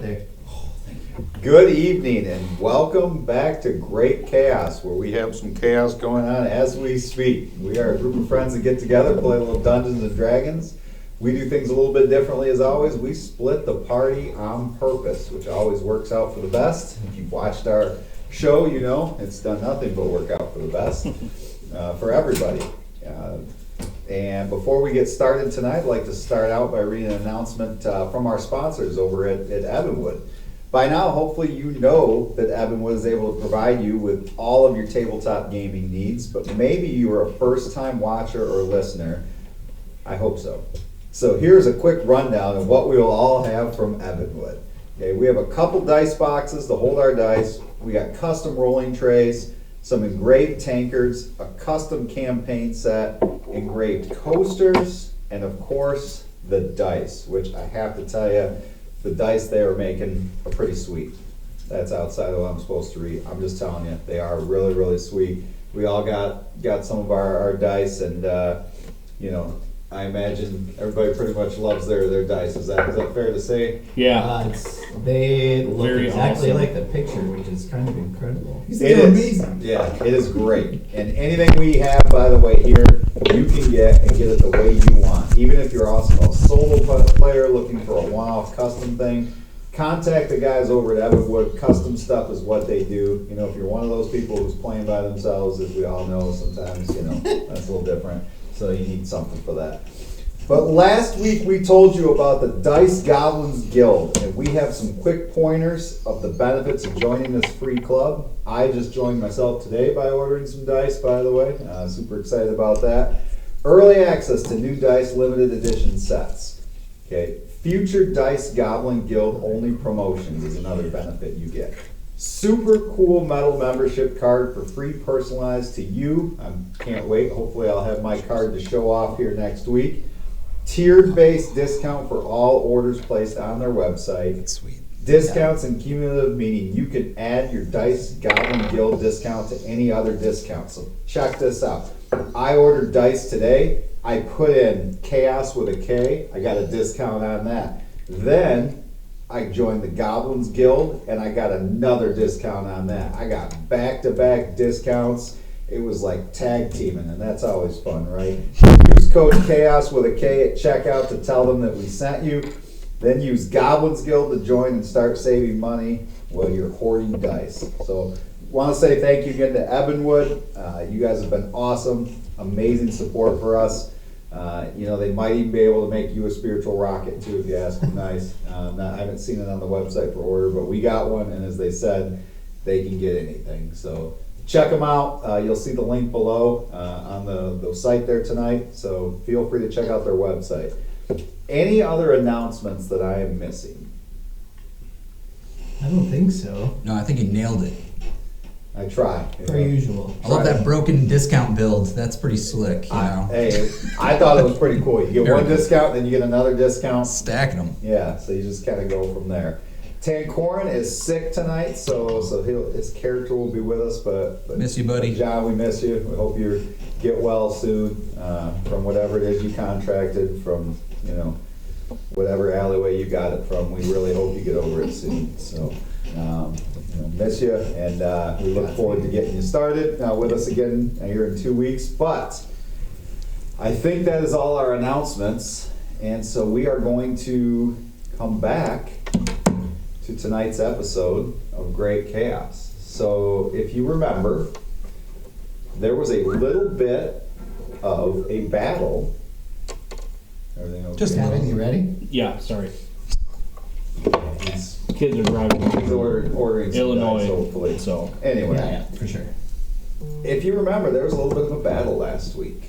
there. Good evening and welcome back to Great Chaos, where we have some chaos going on as we speak. We are a group of friends that get together, play a little Dungeons and Dragons. We do things a little bit differently as always. We split the party on purpose, which always works out for the best. If you've watched our show, you know it's done nothing but work out for the best for everybody. And before we get started tonight, I'd like to start out by reading an announcement from our sponsors over at Evanwood. By now, hopefully you know that Evanwood is able to provide you with all of your tabletop gaming needs, but maybe you are a first-time watcher or listener. I hope so. So here's a quick rundown of what we will all have from Evanwood. Okay, we have a couple dice boxes to hold our dice. We got custom rolling trays, some engraved tankards, a custom campaign set, engraved coasters, and of course, the dice, which I have to tell you, the dice they are making are pretty sweet. That's outside of what I'm supposed to read. I'm just telling you, they are really, really sweet. We all got some of our dice, and you know, I imagine everybody pretty much loves their dice. Is that fair to say? Yeah. They look Very exactly awesome. like the picture, which is kind of incredible. It is amazing. Yeah, it is great. And anything we have, by the way, here, you can get and get it the way you want. Even if you're also a solo player looking for a one-off custom thing, contact the guys over at Everwood. Custom stuff is what they do. You know, if you're one of those people who's playing by themselves, as we all know, sometimes, you know, that's a little different. So you need something for that. But last week we told you about the Dice Goblins Guild, and we have some quick pointers of the benefits of joining this free club. I just joined myself today by ordering some dice, by the way. Super excited about that. Early access to new dice limited edition sets. Okay, future Dice Goblin Guild only promotions is another benefit you get. Super cool metal membership card for free, personalized to you. I can't wait. Hopefully I'll have my card to show off here next week. Tiered based discount for all orders placed on their website. Sweet. Discounts and cumulative, meaning you can add your Dice Goblin Guild discount to any other discount. So check this out. I ordered dice today. I put in Chaos with a K. I got a discount on that. Then I joined the Goblins Guild and I got another discount on that. I got back-to-back discounts. It was like tag teaming, and that's always fun, right? Use code Chaos with a K at checkout to tell them that we sent you. Then use Goblins Guild to join and start saving money while you're hoarding dice. So want to say thank you again to Evanwood. You guys have been awesome, amazing support for us. You know, they might even be able to make you a spiritual rocket too, if you ask them nice. I haven't seen it on the website for order, but we got one, and as they said, they can get anything. So check them out. You'll see the link below on the site there tonight, so feel free to check out their website. Any other announcements that I am missing? I don't think so. No, I think you nailed it. I try. Per usual. I love that broken discount build. That's pretty slick, you know. Hey, I thought it was pretty cool. You get Very one cool. discount, then you get another discount. Stacking them. Yeah, so you just kind of go from there. Tancorin is sick tonight, so his character will be with us, but Miss you, buddy. John, we miss you. We hope you get well soon from whatever it is you contracted from, you know, whatever alleyway you got it from. We really hope you get over it soon. So, you know, miss you, and we look forward to getting you started with us again here in 2 weeks. But I think that is all our announcements, and so we are going to come back to tonight's episode of Great Chaos. So if you remember, there was a little bit of a battle. Everything okay? Just a Kevin, little. you ready? Yeah, sorry. He's Kids are driving ordering some Illinois, dice, hopefully. so Anyway, Yeah, for sure. if you remember, there was a little bit of a battle last week,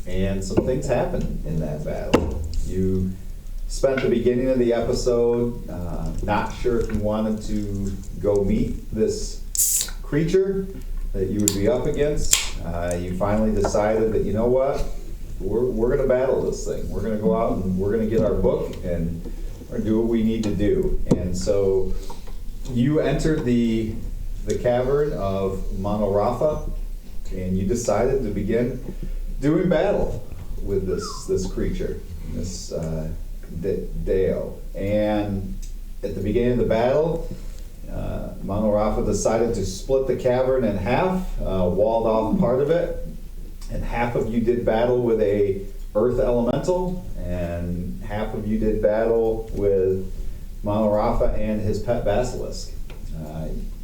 and some things happened in that battle. You spent the beginning of the episode not sure if you wanted to go meet this creature that you would be up against. You finally decided that, you know what, we're going to battle this thing. We're going to go out and we're going to get our book and we're going to do what we need to do. And so you entered the cavern of Monoratha, and you decided to begin doing battle with this creature, this Deo. And at the beginning of the battle, Mono Rafa decided to split the cavern in half, walled off part of it, and half of you did battle with a earth elemental, and half of you did battle with Mono Rafa and his pet basilisk.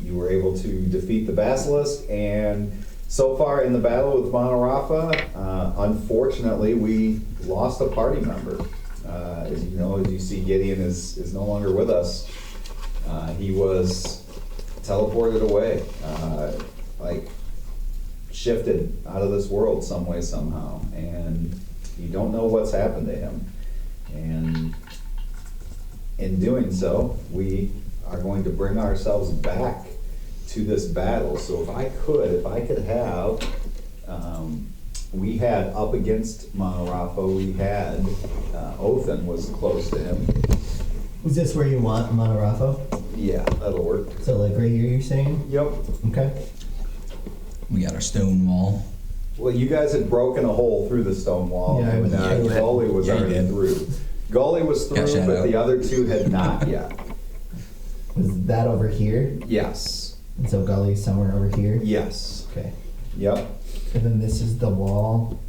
You were able to defeat the basilisk, and so far in the battle with Mono Rafa, unfortunately, we lost a party member. As you know, as you see, Gideon is no longer with us. He was teleported away, like shifted out of this world some way, somehow, and you don't know what's happened to him. And in doing so, we are going to bring ourselves back to this battle. So if I could have, we had up against Mono Rafa, we had, Othin was close to him. Is this where you want Mono Rafa? Yeah, that'll work. So like right here you're saying? Yep. Okay. We got our stone wall. Well, you guys had broken a hole through the stone wall, Yeah, I was- and yeah, Gully was yeah, you already did. through. Gully was through, Got shut but out. the other two had not yet. Was that over here? Yes. And so Gully's somewhere over here? Yes. Okay. Yep. And then this is the wall.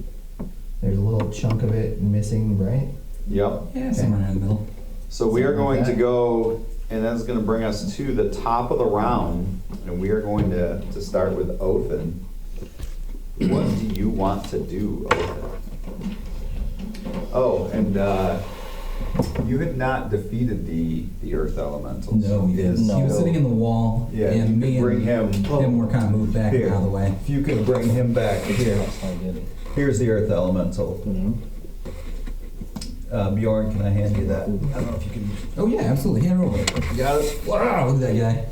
There's a little chunk of it missing, right? Yep. Yeah, somewhere in the middle. So we are Something like going to that. go, and that's going to bring us to the top of the round, and we are going to start with Othin. What do you want to do, Othin? Oh, and you had not defeated the Earth Elementals. No, he didn't. Yes. He was So- sitting in the wall, Yeah, and you me could bring and him were kind of moved back here. out of the way. If you could bring him back here. Here's the Earth Elemental. Bjorn, can I hand you that? I don't know if you can. Oh yeah, absolutely. Hand it over. Got it. Wow, look at that guy.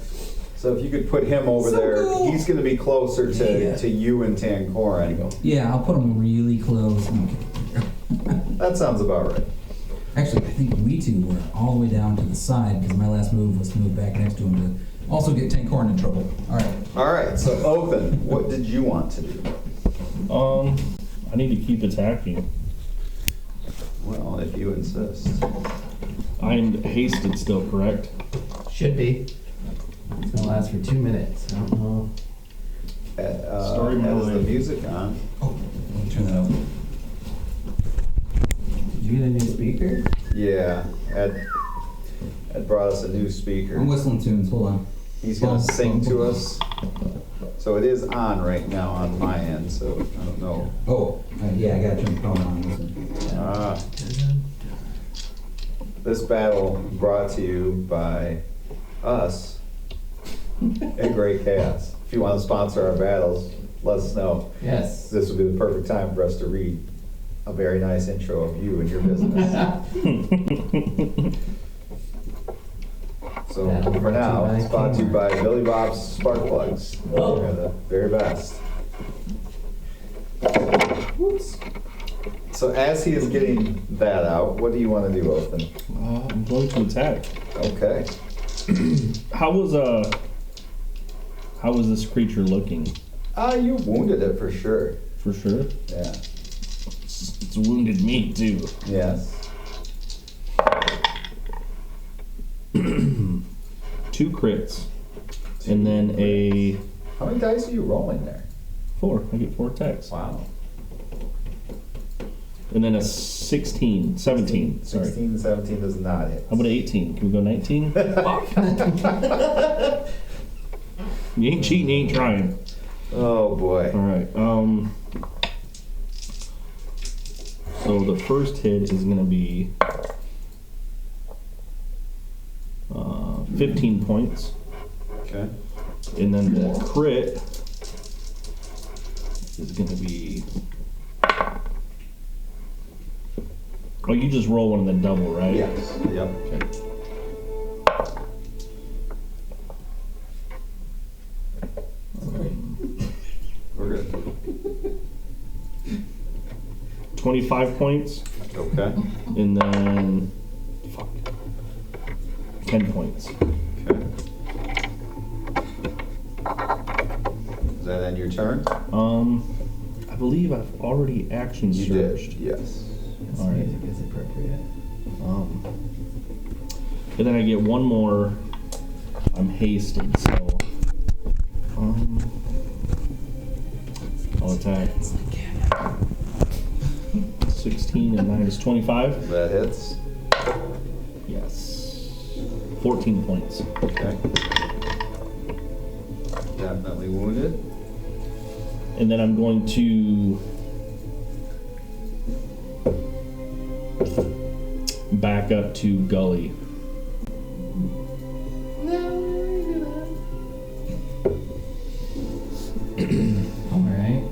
So if you could put him over So there, cool. he's going to be closer Yeah. to you and Tankoran. Yeah, I'll put him really close. That sounds about right. Actually, I think we two were all the way down to the side because my last move was to move back next to him to also get Tankoran in trouble. All right. All right, so Othin, what did you want to do? I need to keep attacking. Well, if you insist. I'm hasted still, correct? Should be. It's gonna last for 2 minutes. I don't know. Story Has the mode. music on. Oh, let me turn that over. Did you get a new speaker? Yeah, Ed brought us a new speaker. I'm whistling tunes. Hold on. He's gonna sing to us. So it is on right now on my end, so I don't know. Oh, yeah, I gotta turn the phone on. Listen. This battle brought to you by us at Great Chaos. If you want to sponsor our battles, let us know. Yes. This would be the perfect time for us to read a very nice intro of you and your business. So That'll be for now, brought to you by it's brought to you by Kmart. Billy Bob's Spark Plugs. Oh. They're the very best. Whoops. So as he is getting that out, what do you want to do, Othin? I'm going to attack. Okay. How was this creature looking? You wounded it for sure. For sure. Yeah. It's wounded me too. Yes. 2 crits, and then a How many dice are you rolling there? 4. I get 4 attacks, Wow. and then a 17. Sorry. 16, 17 does not hit. How about 18? Can we go 19? You ain't cheating, you ain't trying. Oh boy. All right. So the first hit is gonna be 15 points, Okay. and then the crit is gonna be. Oh, you just roll one and then double, right? Yes. Yep. Okay. We're good. 25 points, Okay. and then 10 points. Okay. Is that end your turn? I believe I've already action You surged. did. Yes. This All right. music is appropriate. And then I get one more. I'm hasted, so I'll attack. 16 and 9 is 25. That hits. Yes. 14 points. Okay. Definitely wounded. And then I'm going to back up to Gully. Alright.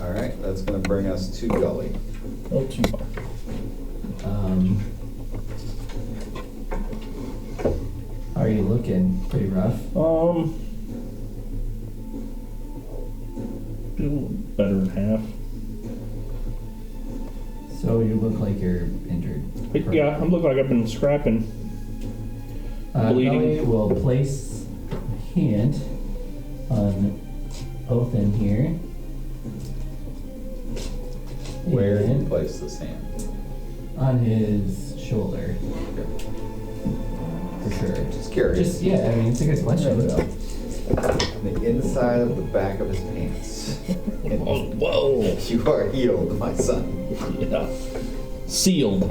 Alright, that's going to bring us to Gully. Oh, too far. How are you looking? Pretty rough. Better than half. So you look like you're injured. Yeah, I'm looking like I've been scrapping. Bleeding. Gully will place a hand on Othin here. Where do you And place this hand? on his shoulder. For sure. Just curious. Just, yeah, I mean, it's a good question. The inside of the back of his pants. Oh, whoa. You are healed, my son. Yeah. Sealed.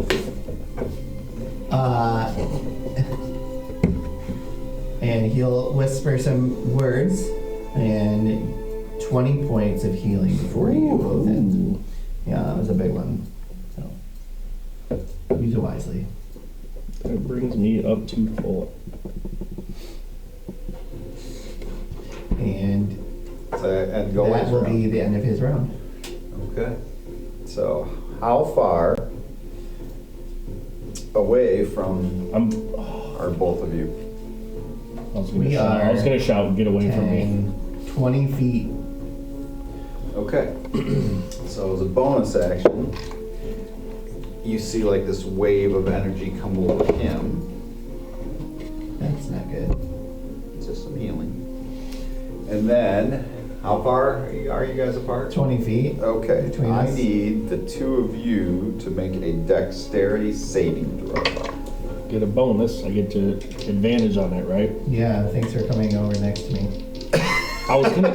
And he'll whisper some words and 20 points of healing for you, Othin. Yeah, that was a big one. So, use it wisely. That brings me up to full. And And that Gully's will round. be the end of his round. Okay. So, how far away from are both of you? I was We gonna are shout, get away from me. 10, 20 feet. Okay. So, as a bonus action, you see like this wave of energy come over him. That's not good. It's just some healing. And then, how far are you guys apart? 20 feet. Okay. Between I us. need the two of you to make a dexterity saving throw. Get a bonus. I get to advantage on it, right? Yeah, thanks for coming over next to me. I was gonna.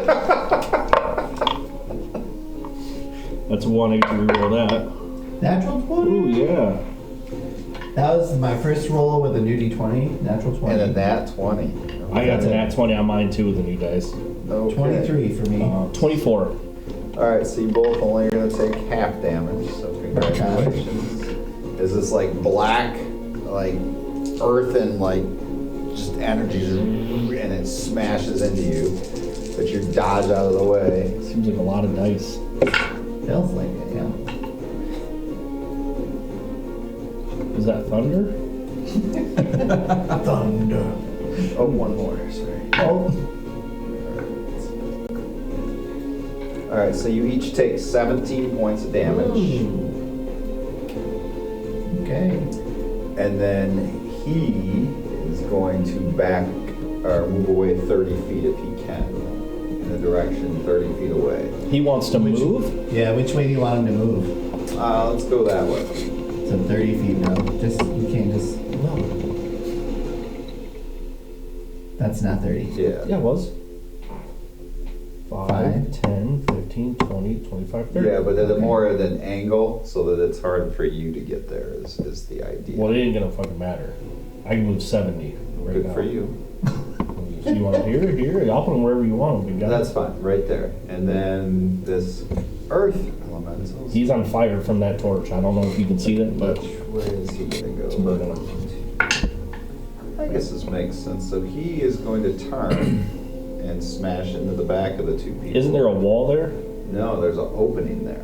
That's one. I get to reroll that. Natural 20? Ooh, yeah. That was my first roll with a new D20. Natural 20. And a nat 20. I got to nat 20 on mine too with the new dice. Okay. 23 for me. 24. Alright, so you both only are going to take half damage, so congratulations. Is this like black, like earth and like just energy and it smashes into you, but you dodge out of the way. Seems like a lot of dice. Feels like it, yeah. Is that thunder? Thunder. Oh, one more, sorry. Oh. Alright, so you each take 17 points of damage. Ooh. Okay. And then he is going to back or move away 30 feet if he can. In a direction 30 feet away. He wants to move? Yeah, which way do you want him to move? Let's go that way. So 30 feet now. Just, you can't just, no. That's not 30. Yeah. Yeah, it was. 5, Five. 10, 15, 20, 25, 30. Yeah, but at a Okay. more at an angle so that it's hard for you to get there is the idea. Well, it ain't gonna fucking matter. I can move 70 right Good now. for you. You want here? I'll put them wherever you want them, big guy. That's fine, right there. And then this earth elemental. He's on fire from that torch. I don't know if you can see that, but Which way is he gonna it's go? burning him. I guess this makes sense. So he is going to turn and smash into the back of the two people. Isn't there a wall there? No, there's an opening there.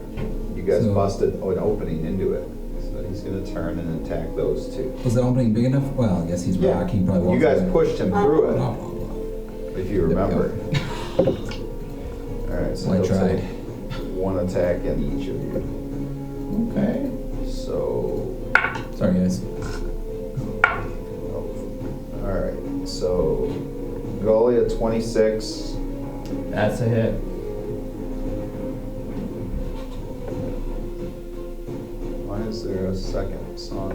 You guys So- busted an opening into it. So he's gonna turn and attack those two. Was that opening big enough? Well, I guess he's rock. He probably You walked guys away. pushed him through it, Oh, if you remember. Alright, so Well, I he'll tried. take one attack in each of you. Okay. So, sorry, guys. alright, so Gully at 26. That's a hit. Why is there a second song?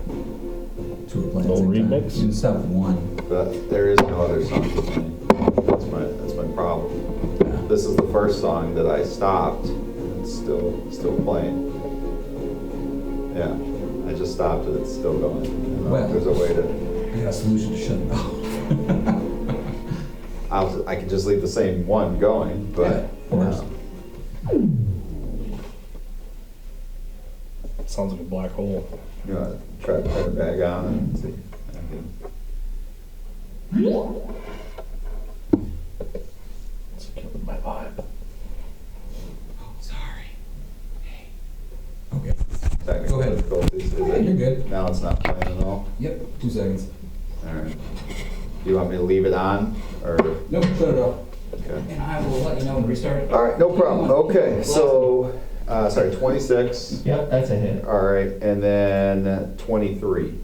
Two were playing. Oh, at the same time. remix? You stop at one. But there is no other song to play. That's my problem. Yeah. This is the first song that I stopped, and it's still playing. Yeah, I just stopped it. It's still going. I don't know if Well. there's a way to. I got a solution to shut it off. I can just leave the same one going, but Yeah, of course. Sounds like a black hole. you know, try to put it back on and see. It's killing my vibe. Oh, sorry. Okay. Technical Go ahead. difficulties. Is Yeah, it- you're good. Now it's not playing at all. Yep, 2 seconds. All right. Do you want me to leave it on or? Nope, shut it off. Okay. And I will let you know when to restart. All right, no problem. Okay, so, sorry, 26. Yep, that's a hit. All right, and then 23.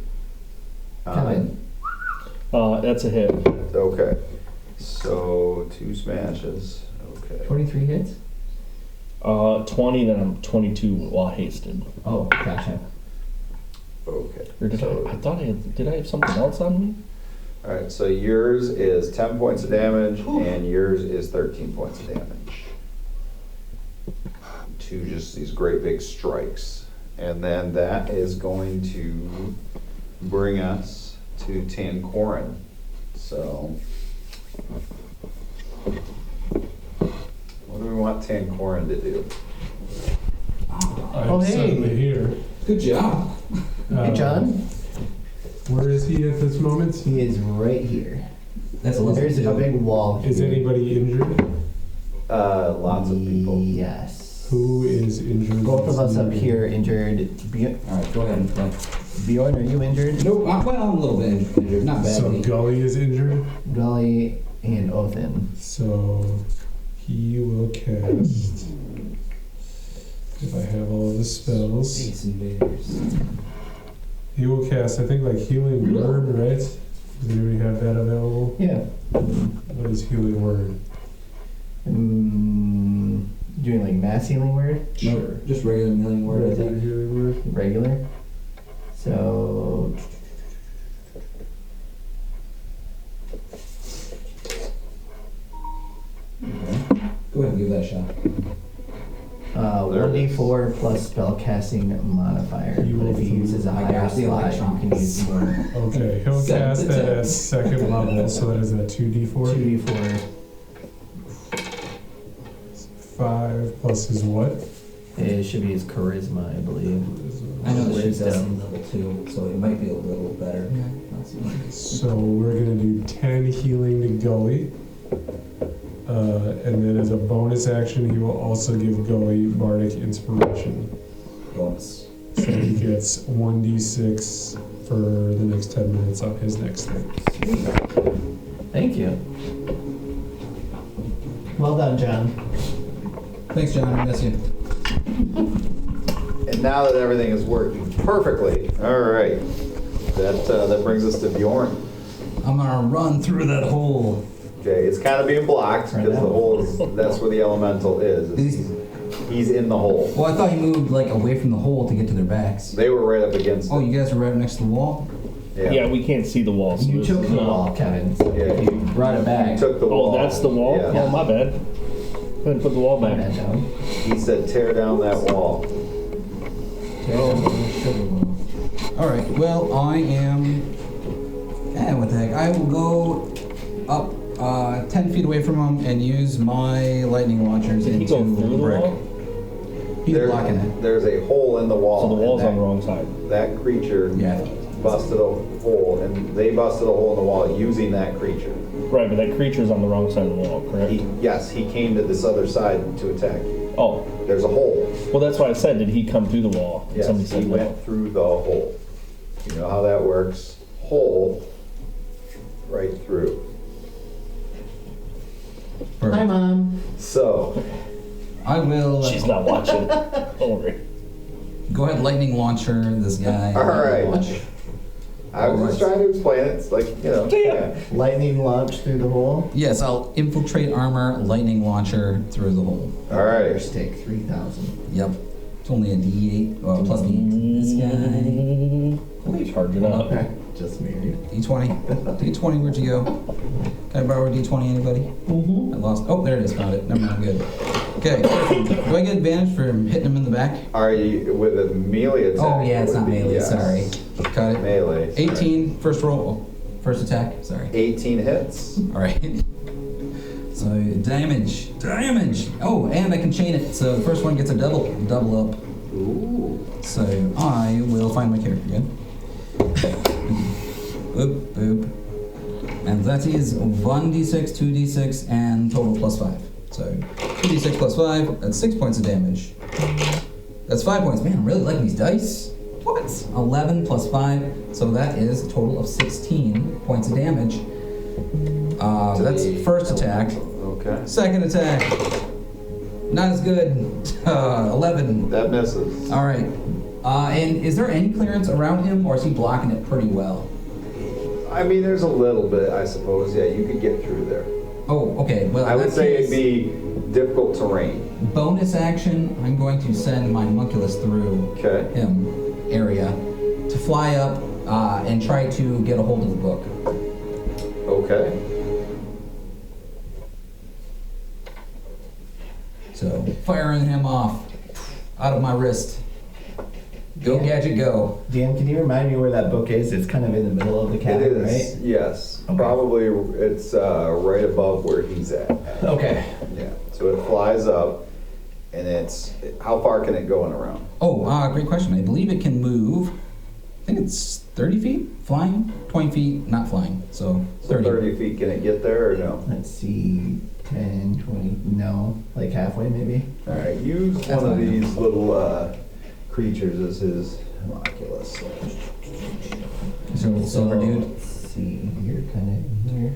Kevin. That's a hit. Okay, so 2 smashes. Okay. 23 hits? 20, then I'm 22 while hasted. Oh, gotcha. Okay. Or did I thought did I have something else on me? All right, so yours is 10 points of damage, and yours is 13 points of damage. 2 just these great big strikes. And then that is going to bring us to Tancorin. So, what do we want Tancorin to do? I'm Oh, hey. suddenly here. Good job. Hey, John. Where is he at this moment? He is right here. That's a level There's a 2. big wall. Is here. anybody injured? Lots of people. Yes. Who is injured? Both of us up here injured. Alright, go ahead and play. Bjorn, are you injured? Nope, well, I'm a little bit injured. Not So badly. Gully is injured. Gully and Othin. So he will cast. If I have all of the spells, Space Invaders. he will cast. I think like Healing Word, right? Does anybody have that available? Yeah. What is Healing Word? Doing like mass healing word? Nope, just regular healing word, I Regular think. Healing Word. Regular. So. Okay. Go ahead and give that a shot. There it is. 1d4 plus spellcasting modifier. You But if he will- uses a I higher got the slot, you can use more. Okay, he'll Set cast the that temp. at second level, so that is a 2d4. 2d4. 5 plus his what? It should be his charisma, I believe. I know the shit does Wisdom. level 2, so it might be a little better. So we're gonna do 10 healing to Gully. And then as a bonus action, he will also give Gully Bardic Inspiration. Bonus. So he gets 1d6 for the next 10 minutes on his next thing. Thank you. Well done, John. Thanks, John. I miss you. And now that everything is working perfectly, all right, that brings us to Bjorn. I'm gonna run through that hole. Okay, it's kind of being blocked Right because the now. hole is, that's where the elemental is. He's in the hole. Well, I thought you moved like away from the hole to get to their backs. They were right up against Oh, it. you guys are right next to the wall? Yeah, we can't see the wall. So You this took is the not- wall, Kevin. So Yeah. you brought it back. He took the wall. Oh, that's the wall? Yeah. Oh, my bad. Go ahead and put the wall Bring back. that down. He said tear down that wall. Tear down the sugar wall. Alright, well, I am. What the heck? I will go up 10 feet away from him and use my lightning launchers Did he into go through the brick. wall? He's There- blocking it. There's a hole in the wall. So the wall's and on the wrong side. That creature Yeah. busted a hole, and they busted a hole in the wall using that creature. Right, but that creature's on the wrong side of the wall, correct? Yes, he came to this other side to attack you. Oh, There's a hole. well, that's why I said, did he come through the wall? Yes, Somebody he said no. went through the hole. You know how that works. Hole right through. Hi, Mom. So, I will She's not watching. Don't worry. go ahead, lightning launcher this guy. all right. Launch. I was just trying to explain it. It's like, you know. Yeah. Lightning launch through the hole. Yes, I'll infiltrate armor, lightning launcher through the hole. All Fire right. stick 3,000. Yep. It's only a D8 plus D8. This guy. Holy Charging up. Just married. D20. D20, where'd you go? Can I borrow a D20, anybody? I lost. Oh, there it is. Found it. Never mind. Good. Okay. Do I get advantage for hitting him in the back? Are you with a melee attack? Oh, yeah, it's it would not be melee. yes. Sorry. Cut it. Melee. sorry. 18, first roll. Oh, first attack. Sorry. 18 hits. All right. So damage. Oh, and I can chain it. So the first one gets a double up. Ooh. So I will find my character again. Boop, boop. And that is 1d6, 2d6, and total plus 5. So 2d6 plus 5, that's 6 points of damage. That's 5 points. Man, I'm really liking these dice. What? 11 plus 5, so that is a total of 16 points of damage. That's first attack. Okay. Second attack. Not as good. 11. That misses. All right. And is there any clearance around him, or is he blocking it pretty well? I mean, there's a little bit, I suppose. Yeah, you could get through there. Oh, okay. Well, I would that say case, it'd be difficult terrain. bonus action. I'm going to send my homunculus through Okay. him area to fly up and try to get a hold of the book. Okay. So firing him off out of my wrist. Go Yeah. gadget, go. Dan, can you remind me where that book is? It's kind of in the middle of the It cabin, is. right? Yes. Okay. Probably it's right above where he's at. Okay. Yeah. So it flies up, and it's how far can it go in a round? Oh, great question. I believe it can move. I think it's 30 feet flying, 20 feet not flying. So So 30. 30 feet. Can it get there or no? Let's see. 10, 20. No. Like halfway, maybe? All right. Use That's one of fine. these little creatures as his homunculus. So silver dude. Let's see. You're kind of in here.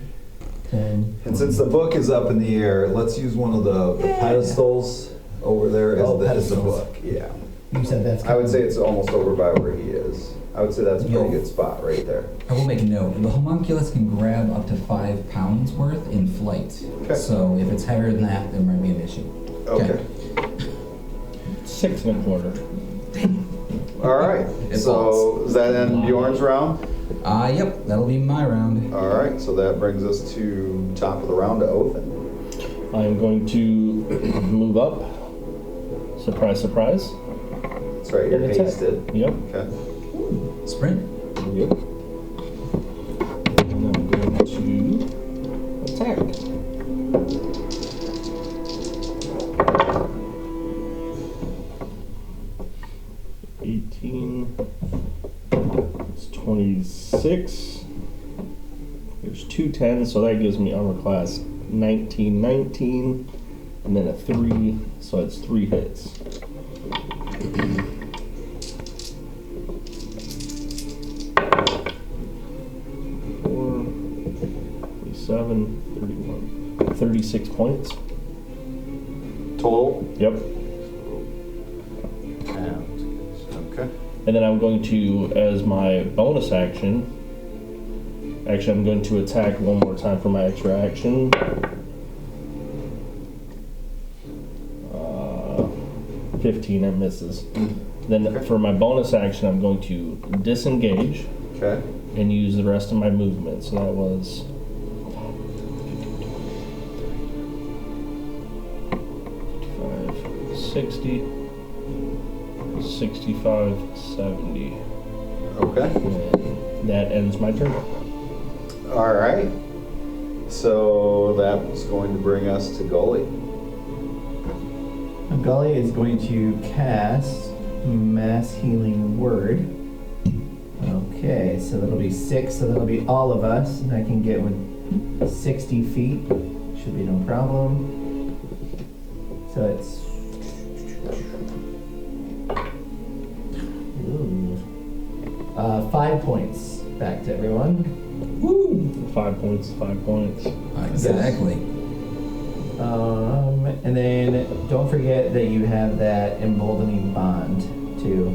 10. And since the book is up in the air, let's use one of the pedestals over there as Oh, the pedestals. book. Yeah. You said that's I would say it's almost over by where he is. I would say that's a pretty Yo. good spot right there. I will make a note. The homunculus can grab up to 5 pounds worth in flight. Okay. So if it's heavier than that, there might be an issue. Okay. 6 1/4. All right. It So does that end Bjorn's round? Yep, that'll be my round. All right. So that brings us to top of the round to Othin. I am going to move up. Surprise, surprise. That's right. You're And attack. hasted. Yep. Okay. Sprint. Yep. And I'm going to attack. It's 26. There's 2 10s, so that gives me armor class 19, and then a 3, so it's 3 hits. Four, 37, 31, 36 points. Total. Yep. Okay. And then I'm going to, as my bonus action, actually I'm going to attack one more time for my extra action. 15, that misses. Then for my bonus action, I'm going to disengage Okay. and use the rest of my movement. So that was 55, 60, 65, 70. Okay. And that ends my turn. All right. So that's going to bring us to Gully. Gully is going to cast Mass Healing Word. Okay, so that'll be 6, so that'll be all of us, and I can get with 60 feet. Should be no problem. So it's... Ooh. 5 points back to everyone. Woo! 5 points, 5 points. Exactly. And then don't forget that you have that emboldening bond too.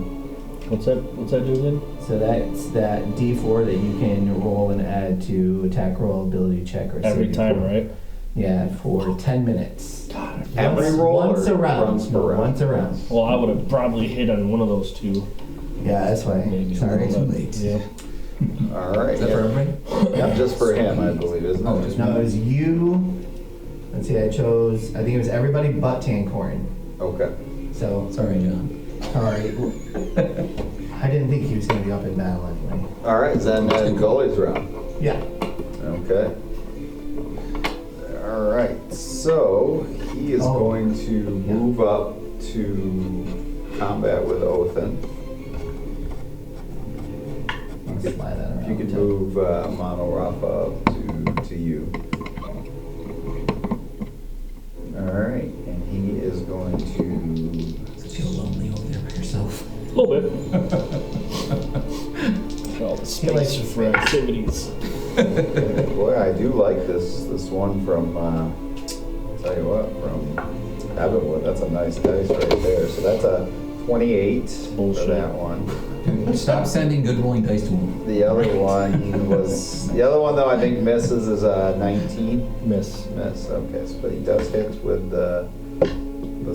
What's that do again? So that's that D4 that you can roll and add to attack roll, ability check, or Every saving time, throw. right? Yeah, for 10 minutes. Every roll Once or a round. runs per No, round? once a round. Well, I would have probably hit on one of those two. Yeah, that's why. Maybe. Sorry. Too late. Yeah. All right. Is that for everybody? Yeah, just for him, I believe, isn't Oh, it? just No, it was you. Let's see, I think it was everybody but Tancorn. Okay. So, Sorry, John. sorry. I didn't think he was going to be up in battle anyway. All right, then Gully's round. Yeah. Okay. All right, so he is going to move up to combat with Othin. I'll slide that around. If you could move Mono Rafa up to you. All right, and he is going to. Does it feel lonely over there by yourself? A little bit. All the space for activities. Boy, I do like this one from. Tell you what, from Evanwood. That's a nice dice right there. So that's a 28 for that one. Stop sending good rolling dice to him. The other one though I think misses is a 19. Miss. Miss. Okay, so but he does hit with the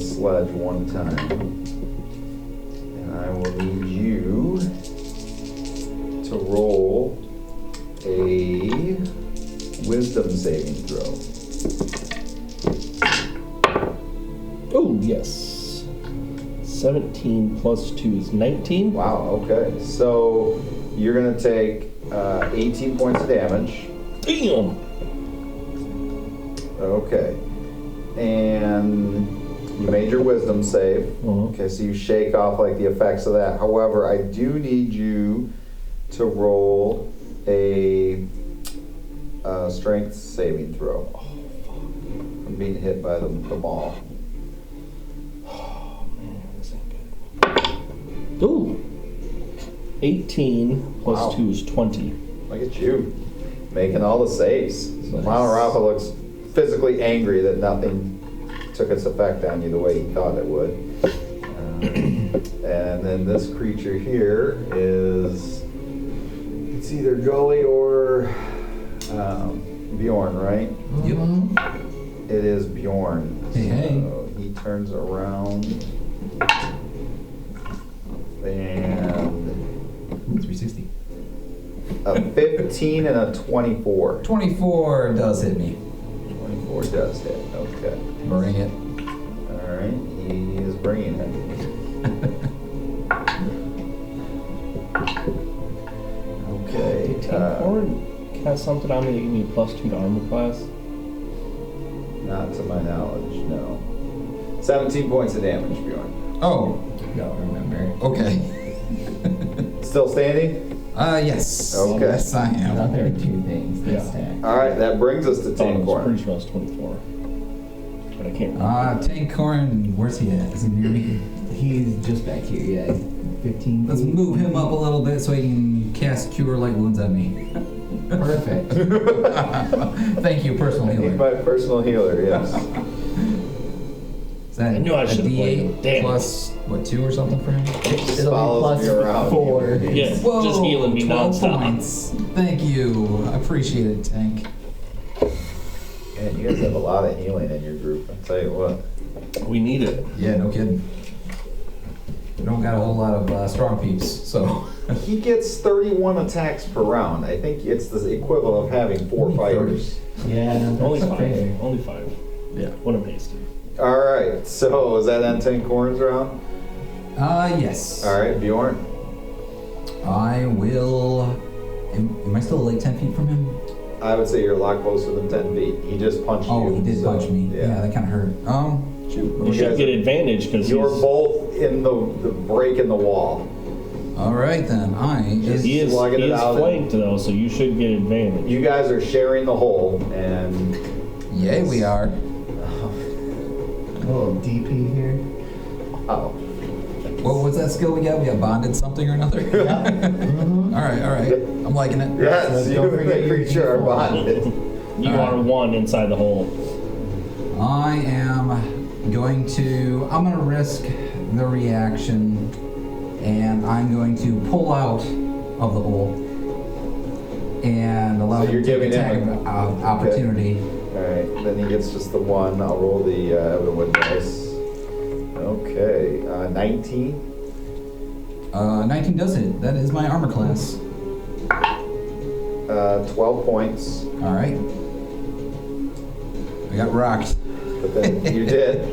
sledge one time. And I will need you to roll a wisdom saving throw. Oh, yes. 17 plus 2 is 19. Wow, okay. So you're going to take 18 points of damage. Damn! Okay. And you made your wisdom save. Mhm. Okay, so you shake off like the effects of that. However, I do need you to roll a strength saving throw. From being hit by the ball. Oh, man, this ain't good. Ooh! 18 plus Wow. 2 is 20. Look at you, making all the saves. So Nice. Mono Rafa looks physically angry that nothing took its effect on you the way he thought it would. And then this creature here is, it's either Gully or Bjorn, right? Yep. It is Bjorn. Hey. So he turns around and 360. a 15 and a 24. 24 does hit me. 24 does hit. Okay. Bring it. All right. He is bringing it. Okay. Did Tancorn cast something on me that gave me a plus 2 to armor class? Not to my knowledge, no. 17 points of damage, Bjorn. Oh, Don't remember. okay. Still standing? Yes. Okay. Yes, I I thought am. there were two things this Yeah. stack. All right. That brings us to I was Tancorn. pretty sure I was 24. But I can't remember. Tancorn, where's he at? Is he near me? He's just back here, yeah. 15 Let's feet. move him up a little bit so he can cast Cure Light Wounds on me. Perfect. Thank you, personal He's healer. my personal healer, yes. Is that I knew I a should've played him. D8 Damn. plus, what, 2 or something for him? Just It'll follows be me around. plus 4. Yeah, Whoa, just healing me 12 nonstop. points. Thank you. I appreciate it, Tank. Man, you guys have a lot of healing in your group, I'll tell you what. We need it. Yeah, no kidding. We don't got a whole lot of strong peeps, so. He gets 31 attacks per round. I think it's the equivalent of having 4 fighters. Yeah, Only that's 5. fair. Only 5. Yeah. What am hasty? All right, so is that end Tancorn's round? Yes. All right, Bjorn. I will. Am I still like 10 feet from him? I would say you're a lot closer than 10 feet. He just punched you. Oh, he did so, punch me. Yeah, that kind of hurt. Shoot. You You should guys- get advantage because You're he's... both in the break in the wall. All right then. He is slugging it out. flanked though, so you should get advantage. You guys are sharing the hole, and Yay, we are. A little DP here. oh, What was that skill we got? We got bonded something or another? Yeah. Mhm. All right. I'm liking it. yes, So you don't and forget the your creature are default. bonded. You All right. are 1 inside the hole. I am going to risk the reaction, and I'm going to pull out of the hole and allow So him you're to take giving attack him of opportunity. All right, then he gets just the 1. I'll roll the wood dice. Okay, 19. 19 does hit. That is my armor class. 12 points. All right. I got rocked. But then you did.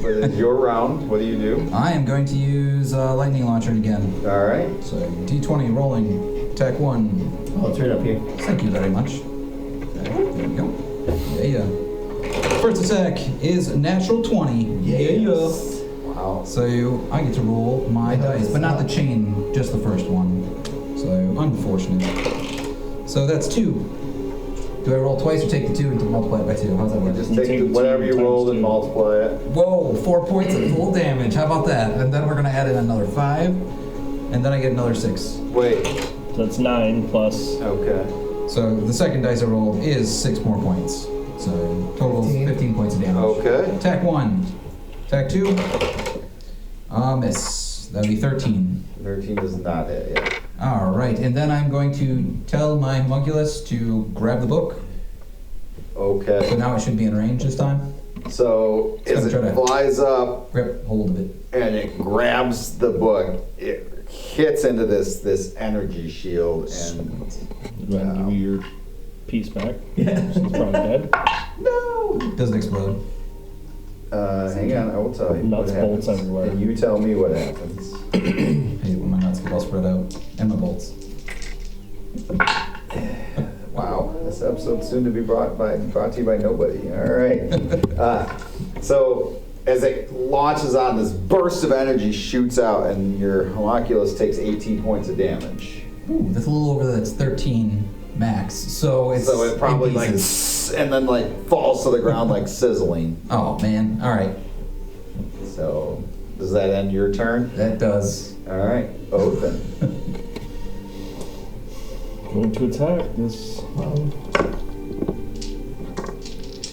But it's your round. What do you do? I am going to use lightning launcher again. All right. So D20 rolling, attack 1. Oh, it's right up here. Thank you very much. There we go. Yeah. First attack is natural 20. Yes. Wow. So I get to roll my dice, but not the chain, just the first one. So unfortunate. So that's 2. Do I roll twice or take the 2 and multiply it by 2? How's that work? Just You take take the whatever 2 you rolled times and 2. multiply it. Whoa, 4 points of full damage. How about that? And then we're gonna add in another 5, and then I get another 6. Wait. So that's 9 plus. Okay. So the second dice I rolled is 6 more points. So total 15 points of damage. Okay. Attack 1. Attack 2. Miss. That'd be 13. 13 does not hit yet. Alright, and then I'm going to tell my Mugulus to grab the book. So Okay. now it should be in range this time. So as gonna try it to- flies up Grip hold of it. and it grabs the book, it hits into this energy shield and Do I give you your piece back? Yeah. She's probably dead. no. Doesn't explode. Hang on, I will tell you. Nuts, what bolts happens. everywhere. And you tell me what happens. I hate when my nuts get all spread out. And my bolts. Wow, this episode's soon to be brought to you by nobody. All right. So as it launches on, this burst of energy shoots out, and your homunculus takes 18 points of damage. Ooh, that's a little over that's 13 max. So it's So it probably in like, pieces. and then like falls to the ground like sizzling. Oh man. Alright. So does that end your turn? That does. All right, Othin. Going to attack this.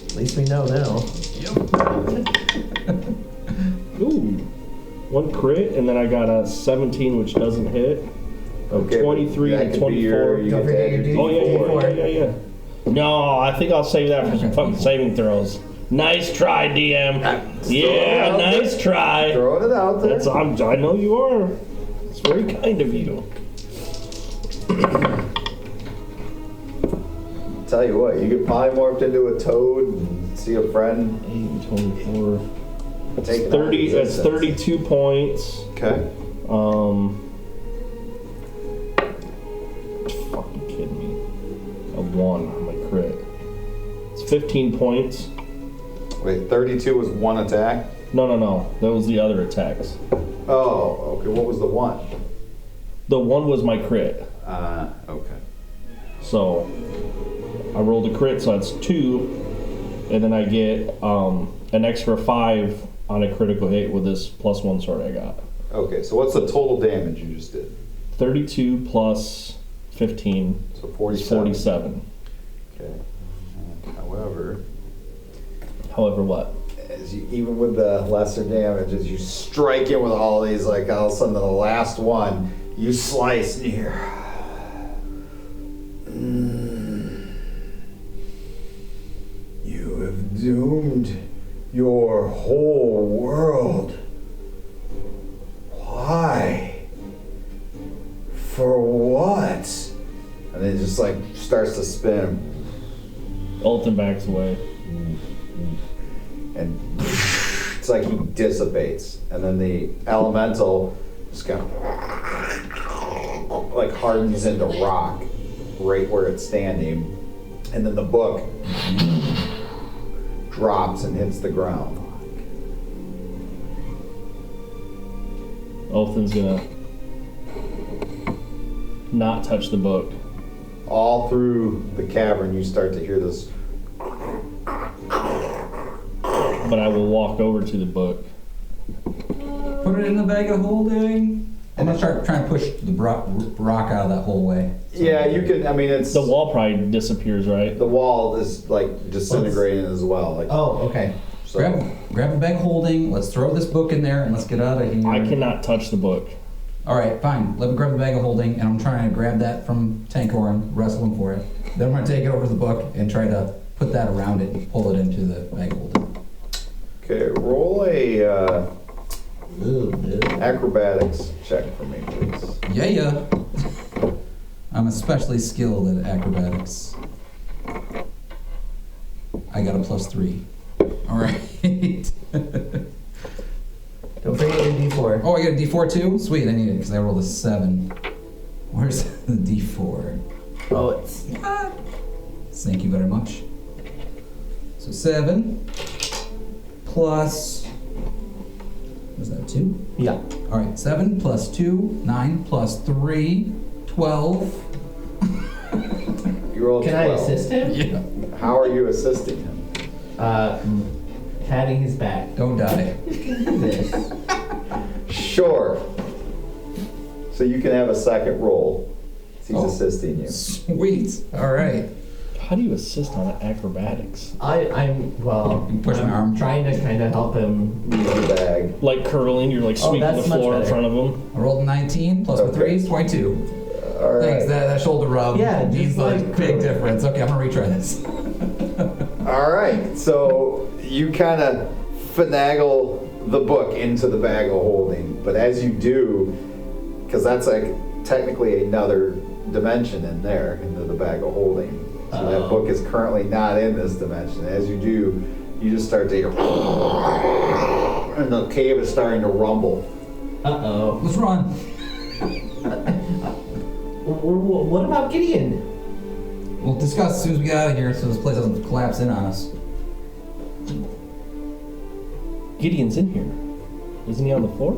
At least we know now. Ooh. 1 crit, and then I got a 17, which doesn't hit. Okay, 23 that and could be your- 24. you Don't get to forget add your your Oh, D4. yeah. No, I think I'll save that for some fucking saving throws. Nice try, DM. Yeah, out there. nice try. Throwing it out there. I know you are. It's very kind of you. Tell you what, you get polymorphed into a toad and see a friend. 8, 24. Take It's 30. That's 32 points. Okay. Fucking kidding me. A 1 on my crit. It's 15 points. Wait, 32 was one attack? No. That was the other attacks. Oh, okay. What was the one? The 1 was my crit. Okay. So I rolled a crit, so that's 2, and then I get an extra 5 on a critical hit with this +1 sword I got. Okay, so what's the total damage you just did? 32 plus 15 So is 47. 47. Okay. However, However, what? as you, even with the lesser damage, as you strike in with all these, like all of a sudden the last one, you slice and you hear. You have doomed your whole world. Why? For what? And it just like starts to spin. Ultim backs away. And it's like he dissipates, and then the elemental just kind of like hardens into rock right where it's standing, and then the book drops and hits the ground. Ultim's gonna not touch the book. All through the cavern, you start to hear this. But I will walk over to the book. Put it in the bag of holding. I'm gonna start trying to push the rock out of that whole way. Yeah, you can. I mean, it's The wall probably disappears, right? the wall is like disintegrating as well. Like, Oh, okay. so. Grab a bag of holding. Let's throw this book in there and let's get out of here. I cannot touch the book. All right, fine. Let me grab the bag of holding, and I'm trying to grab that from Tankor and wrestle him for it. Then I'm gonna take it over to the book and try to put that around it and pull it into the bag of holding. Okay, roll a Ooh, Acrobatics check for me, please. Yeah. I'm especially skilled at acrobatics. I got a +3. All right. Don't forget your D4. Oh, I got a D4 too? Sweet, I need it because I rolled a 7. Where's the D4? Oh, it's Thank you very much. So 7 plus, was that 2? yeah. All right, 7 plus 2, 9 plus 3, 12. You rolled Can 12. I assist him? Yeah. How are you assisting him? Patting his back. Don't die. You can do this. Sure. So you can have a second roll. He's Oh. assisting you. Sweet. All right. How do you assist on acrobatics? I'm Push my arm. trying to kind of help him. Use the bag. Like curling, you're like Oh, sweeping the that's much floor in better. front of them. I rolled a 19 plus my Okay. 3 is 22. All right. Thanks, that shoulder rub Yeah, means just like like big curling. difference. Okay, I'm gonna retry this. All right. So you kind of finagle the book into the bag of holding, but as you do, because that's like technically another dimension in there into the bag of holding. So that book is currently not in this dimension. As you do, you just start to hear, and the cave is starting to rumble. Uh-oh. Let's run. What about Gideon? We'll discuss as soon as we get out of here so this place doesn't collapse in on us. Gideon's in here. Isn't he on the floor?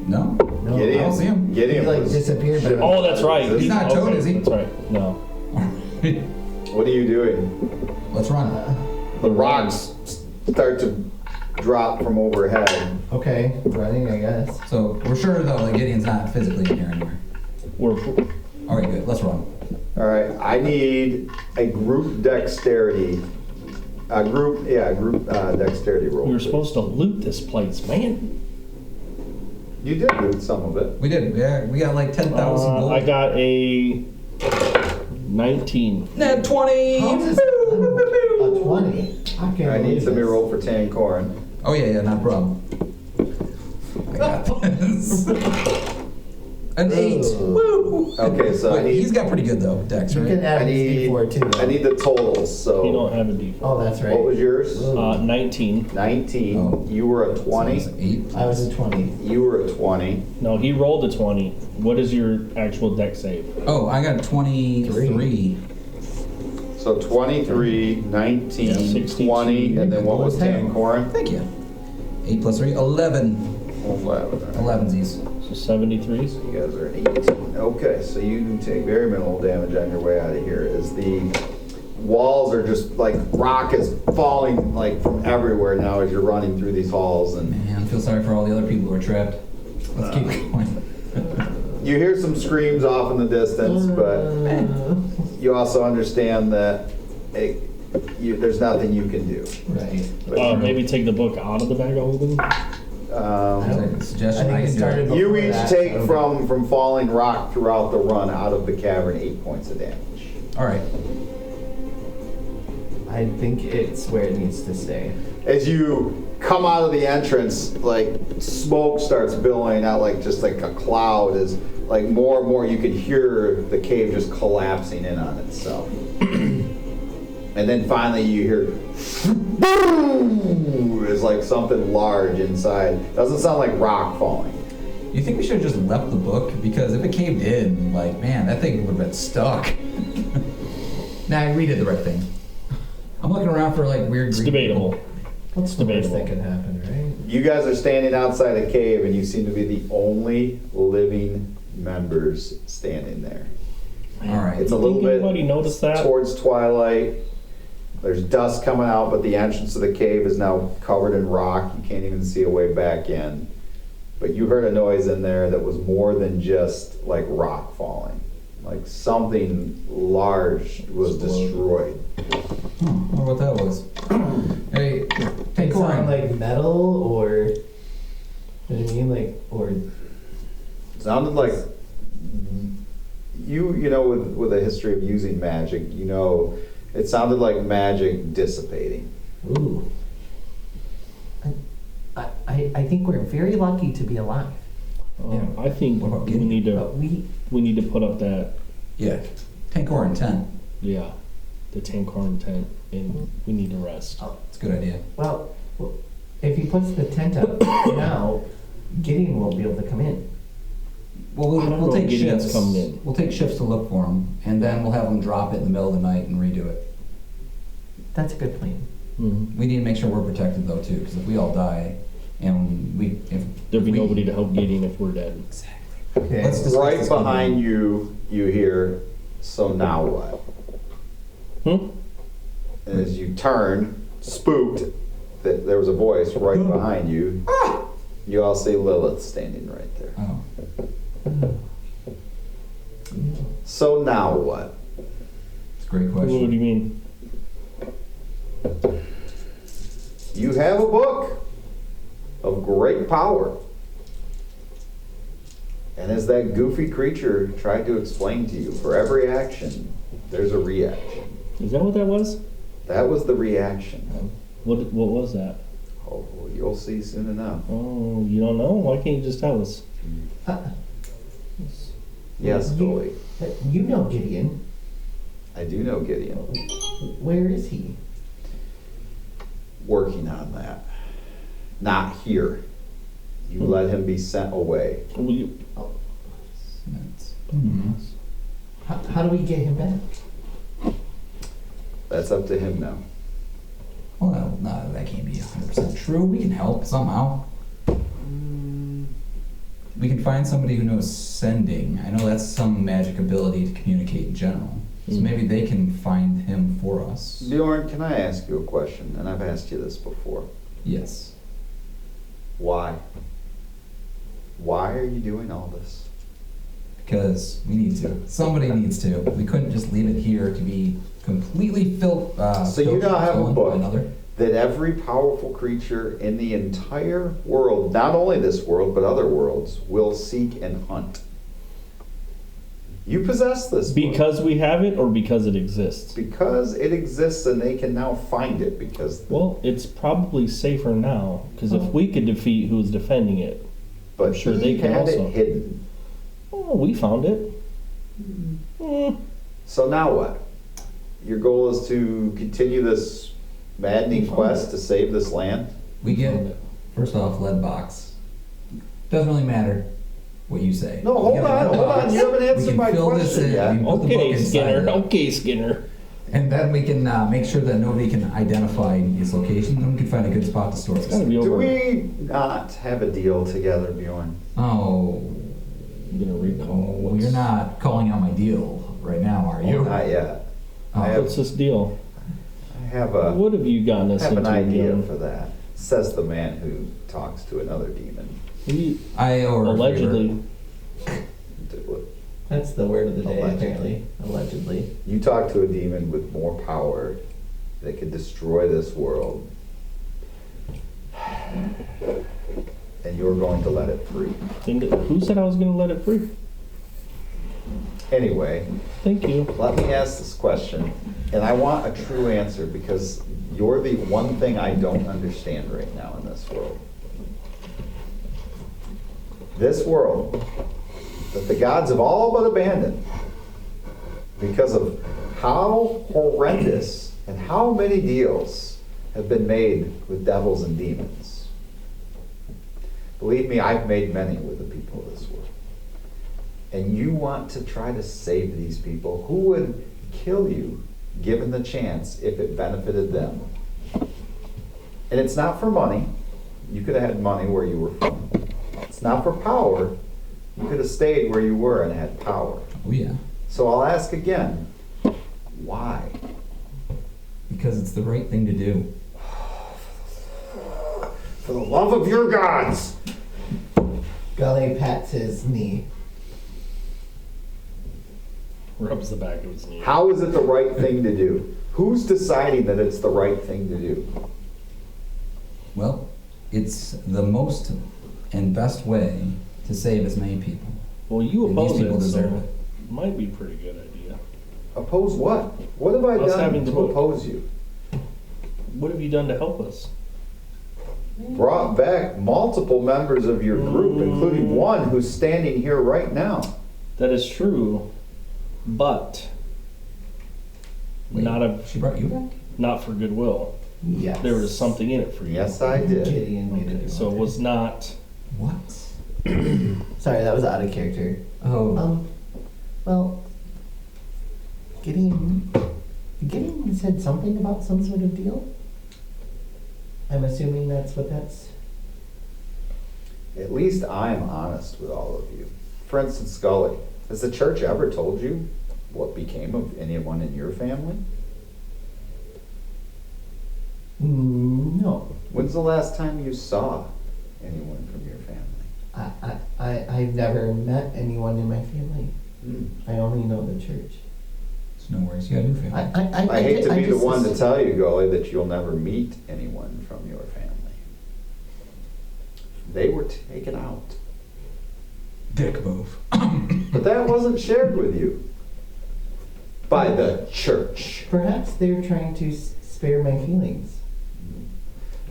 No? No, Gideon, I don't see him. Gideon He like was- disappeared. But Oh, that's right. He's not Toad, is he? That's right. No. What are you doing? Let's run. The rocks start to drop from overhead. Okay, running, I guess. So we're sure though that Gideon's not physically in here anymore. We're All right, good. Let's run. All right, I need a group dexterity. Group dexterity roll. we were please. supposed to loot this place, man. You did loot some of it. We did. Yeah, we got like 10,000 gold. I got a 19. Net 20. How is this a 20? I can't I need believe somebody to this. roll for Tan Corn. Oh yeah, not a problem. I got this. An 8. Woo! Okay, so I Wait, he's need got pretty good though, Dex, You right? can add I his need D4 too. Though. I need the totals. You don't So have a D4. Oh, that's right. what was yours? 19. 19. Oh. You were a So 20. it's 8. I was a 20. You were a 20. No, he rolled a 20. What is your actual deck save? Oh, I got 23. So 23, 19, Yeah, 62. 20, and then what was Tan Corn? Thank you. 8 plus 3, 11. 11. 11sies. So 73s? You guys are an 18. Okay, so you take very minimal damage on your way out of here as the walls are just like rock is falling like from everywhere now as you're running through these halls, and Man, I feel sorry for all the other people who are trapped. Let's keep going. you hear some screams off in the distance, but you also understand that there's nothing you can do. Right. But, Maybe take the book out of the bag of holding? Suggestion. I think it can do started you before each that, take so- from falling rock throughout the run out of the cavern 8 points of damage. All right. I think it's where it needs to stay. As you come out of the entrance, like smoke starts billowing out like just like a cloud as like more and more you can hear the cave just collapsing in on itself. And then finally you hear boom! It's like something large inside. Doesn't sound like rock falling. You think we should have just left the book? Because if it caved in, like, man, that thing would have been stuck. Nah, I redid the right thing. I'm looking around for like weird It's green debatable. people. What's the worst Debatable. that could happen, right? You guys are standing outside a cave and you seem to be the only living members standing there. All right. It's a little Think anybody bit noticed that? towards twilight. There's dust coming out, but the entrance to the cave is now covered in rock. You can't even see a way back in. But you heard a noise in there that was more than just like rock falling. Like something large was destroyed. I wonder what that was. Hey, It take sound Corin. like metal or, you know what I mean? Like, or, It sounded like you know, with a history of using magic, you know, it sounded like magic dissipating. ooh. I think we're very lucky to be alive. Yeah. I think What about we Gideon? need to But we need to put up that Yeah. Tankor and 10. the Tankorn tent, and we need to rest. It's a good idea. well, if he puts the tent up now, Gideon won't be able to come in. Well, I don't we'll know take if Gideon's shifts. coming in. We'll take shifts to look for him, and then we'll have him drop it in the middle of the night and redo it. That's a good plan. Mm-hmm. We need to make sure we're protected though too, because if we all die, and There'll be we- nobody to help Gideon if we're dead. Okay. Let's discuss Right this behind Gideon. you hear, so now what? Hmm? And as you turn, spooked, that there was a voice right behind you. You all see Lilith standing right there. Oh, So now what? it's a great What do question. you mean? You have a book of great power. And as that goofy creature tried to explain to you, for every action, there's a reaction. Is that what that was? That was the reaction. What was that? Oh, well, you'll see soon enough. Oh, you don't know? Why can't you just tell us? Uh, Yes, you- Billy. You know Gideon. I do know Gideon. Where is he? Working on that. Not here. You let him be sent away. Will you, How do we get him back? That's up to him now. Well, no, that can't be 100% true. We can help somehow. We can find somebody who knows sending. I know that's some magic ability to communicate in general. So maybe they can find him for us. Bjorn, can I ask you a question? And I've asked you this before. Yes. Why? Why are you doing all this? Because we need to. Somebody needs to. We couldn't just leave it here to be completely So you now have a stolen by book another. that every powerful creature in the entire world, not only this world, but other worlds, will seek and hunt. You possess this book. because we have it or because it exists? Because it exists and they can now find it because Well, it's probably safer now, because if we could defeat who's defending it, but sure he they can had also. it hidden. oh, we found it. So now what? Your goal is to continue this maddening quest to save this land? We get, first off, lead box. Doesn't really matter what you say. No, We hold get a on, lead hold on. box. You haven't We answered can my fill this question in. yet. We can put the book Okay, inside Skinner. it. Okay, Skinner. And then we can make sure that nobody can identify its location. Then we can find a good spot to store It's gotta this. be Do over. we not have a deal together, Bjorn? Oh, I'm gonna recall. well, you're not calling out my deal right now, are you? Not yet. Oh. I have, What's this deal? I have What have you gotten us an into? idea Gideon? for that, says the man who talks to another demon. We I owe her a favor. allegedly. That's the word of the day, Allegedly. apparently. Allegedly. You talk to a demon with more power that could destroy this world, and you're going to let it free. Who said I was gonna let it free? Anyway, Thank you. let me ask this question, and I want a true answer because you're the one thing I don't understand right now in this world. This world that the gods have all but abandoned because of how horrendous and how many deals have been made with devils and demons. Believe me, I've made many with the people of this world. And you want to try to save these people who would kill you given the chance if it benefited them. And it's not for money. You could have had money where you were from. It's not for power. You could have stayed where you were and had power. Oh yeah, So I'll ask again, why? because it's the right thing to do. For the love of your gods! Gr8 pats his knee. Rubs the back of his knee. How is it the right thing to do? Who's deciding that it's the right thing to do? Well, it's the most and best way to save as many people. Well, you And these oppose people it, deserve so it. might be a pretty good idea. Oppose what? What have I Us done having to to vote. oppose you? What have you done to help us? brought back multiple members of your group, including one who's standing here right now. That is true, but Wait, she brought you back? not for goodwill. Yes. There was something in it for you. Yes, I did. Gideon made it. So it was not. What? Sorry, that was out of character. Oh. Well, Gideon said something about some sort of deal? I'm assuming that's what that's... At least I'm honest with all of you. For instance, Scully, has the church ever told you what became of anyone in your family? No. When's the last time you saw anyone from your family? I've never met anyone in my family. I only know the church. It's no worries. You got a new family. I hate to be the just one to tell you, Gully, that you'll never meet anyone from your family. They were taken out. Dick move. But that wasn't shared with you by the church. Perhaps they're trying to spare my feelings.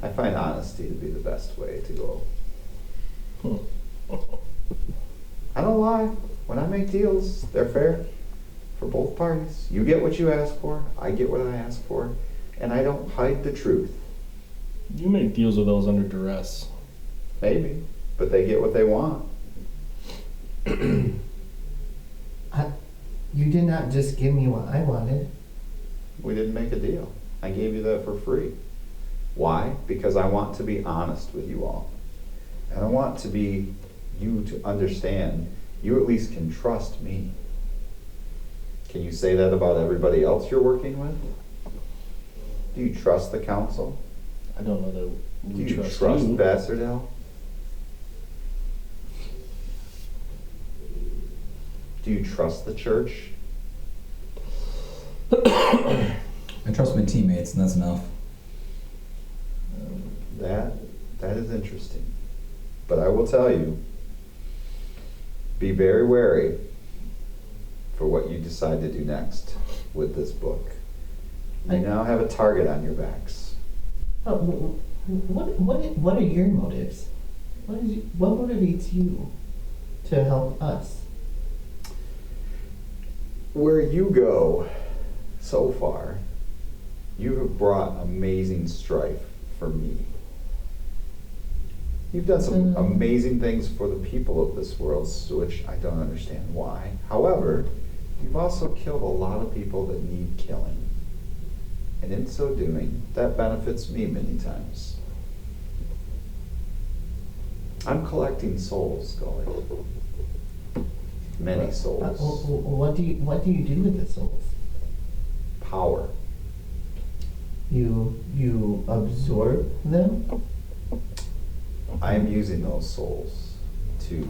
I find honesty to be the best way to go. I don't lie. When I make deals, they're fair for both parties. You get what you ask for, I get what I ask for, and I don't hide the truth. You make deals with those under duress. Maybe, but they get what they want. You did not just give me what I wanted. We didn't make a deal. I gave you that for free. Why? Because I want to be honest with you all. And I want you to understand you at least can trust me. Can you say that about everybody else you're working with? Do you trust the council? I don't know that Do we you trust trust you. Bastardell? Do you trust the church? I trust my teammates, and that's enough. That is interesting. But I will tell you, be very wary for what you decide to do next with this book. You now have a target on your backs. Oh, what are your motives? What motivates you to help us? Where you go so far, you have brought amazing strife for me. You've done some amazing things for the people of this world, which I don't understand why. However, you've also killed a lot of people that need killing. And in so doing, that benefits me many times. I'm collecting souls, Gully. Many souls. What do you do with the souls? Power. You absorb them? I am using those souls to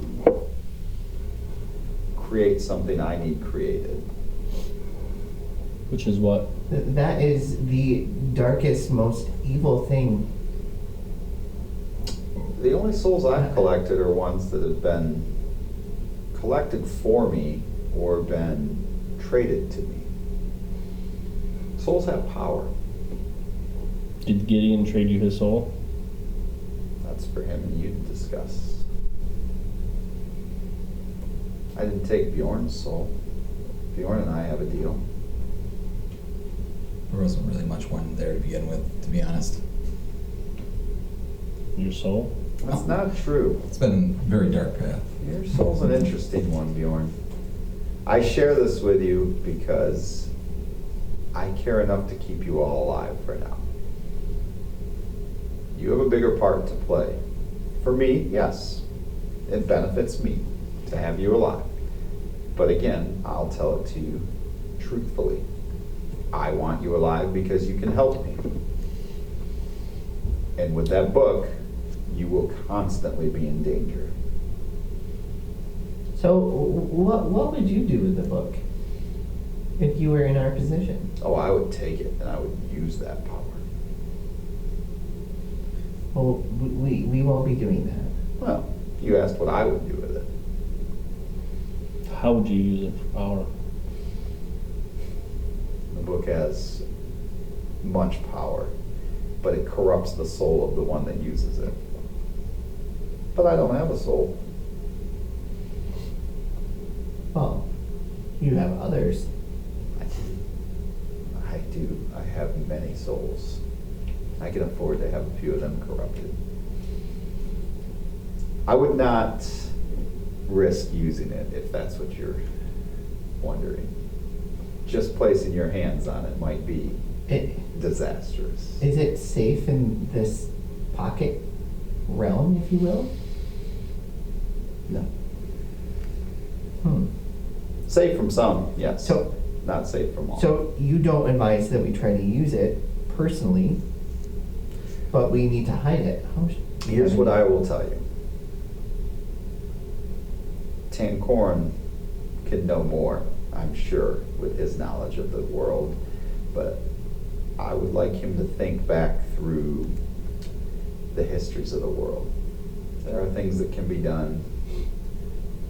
create something I need created. Which is what? That is the darkest, most evil thing. The only souls I've collected are ones that have been collected for me or been traded to me. Souls have power. Did Gideon trade you his soul? That's for him and you to discuss. I didn't take Bjorn's soul. Bjorn and I have a deal. There wasn't really much one there to begin with, to be honest. Your soul? That's not true. It's been a very dark path. Your soul's an interesting one, Bjorn. I share this with you because I care enough to keep you all alive for now. You have a bigger part to play. For me, yes, it benefits me to have you alive. But again, I'll tell it to you truthfully. I want you alive because you can help me. And with that book, you will constantly be in danger. So, what would you do with the book if you were in our position? Oh, I would take it and I would use that power. Well, we won't be doing that. Well, you asked what I would do with it. How would you use it for power? The book has much power. but it corrupts the soul of the one that uses it. But I don't have a soul. Well, you have others. I do. I have many souls. I can afford to have a few of them corrupted. I would not risk using it if that's what you're wondering. Just placing your hands on it might be disastrous. Is it safe in this pocket realm, if you will? No. Safe from some, yes. So- not safe from all. So you don't advise that we try to use it personally, but we need to hide it. Here's what I will tell you. Tancorn can know more, I'm sure, with his knowledge of the world, but I would like him to think back through the histories of the world. There are things that can be done,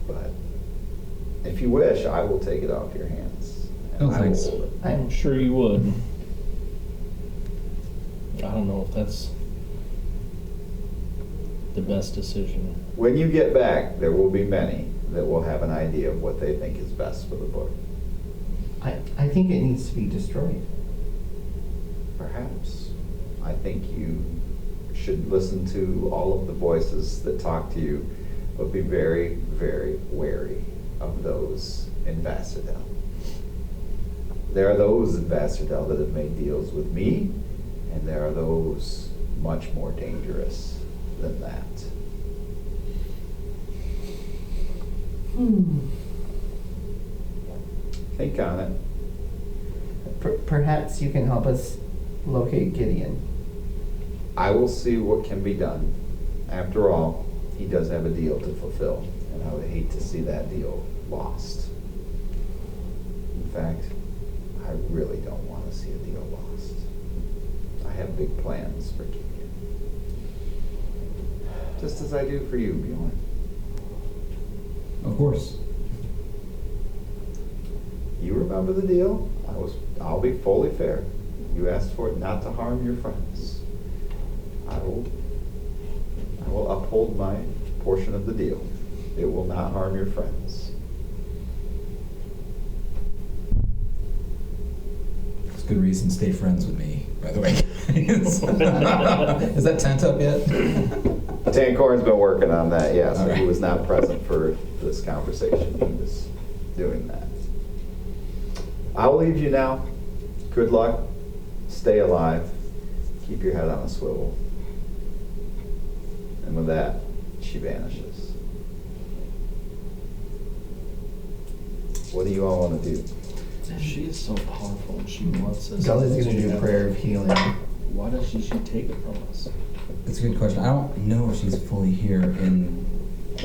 but if you wish, I will take it off your hands. And Oh, I will thanks. hold it. I'm sure you would. I don't know if that's the best decision. When you get back, there will be many that will have an idea of what they think is best for the book. I think it needs to be destroyed. Perhaps. I think you should listen to all of the voices that talk to you, but be very, very wary of those in Vassardell. There are those in Vassardell that have made deals with me, and there are those much more dangerous than that. Think on it. Perhaps you can help us locate Gideon. I will see what can be done. After all, he does have a deal to fulfill, and I would hate to see that deal lost. In fact, I really don't want to see a deal lost. I have big plans for Gideon. Just as I do for you, Bjorn. Of course. You remember the deal? I'll be fully fair. You asked for it not to harm your friends. I will uphold my portion of the deal. It will not harm your friends. It's a good reason to stay friends with me, by the way. Is that tent up yet? Tancorn's been working on that, yes. Okay. He was not present for this conversation. He was doing that. I'll leave you now. Good luck. Stay alive. Keep your head on a swivel. And with that, she vanishes. What do you all want to do? She is so powerful and she wants us. Gully's gonna do a prayer of healing. Why does she take it from us? That's a good question. I don't know if she's fully here in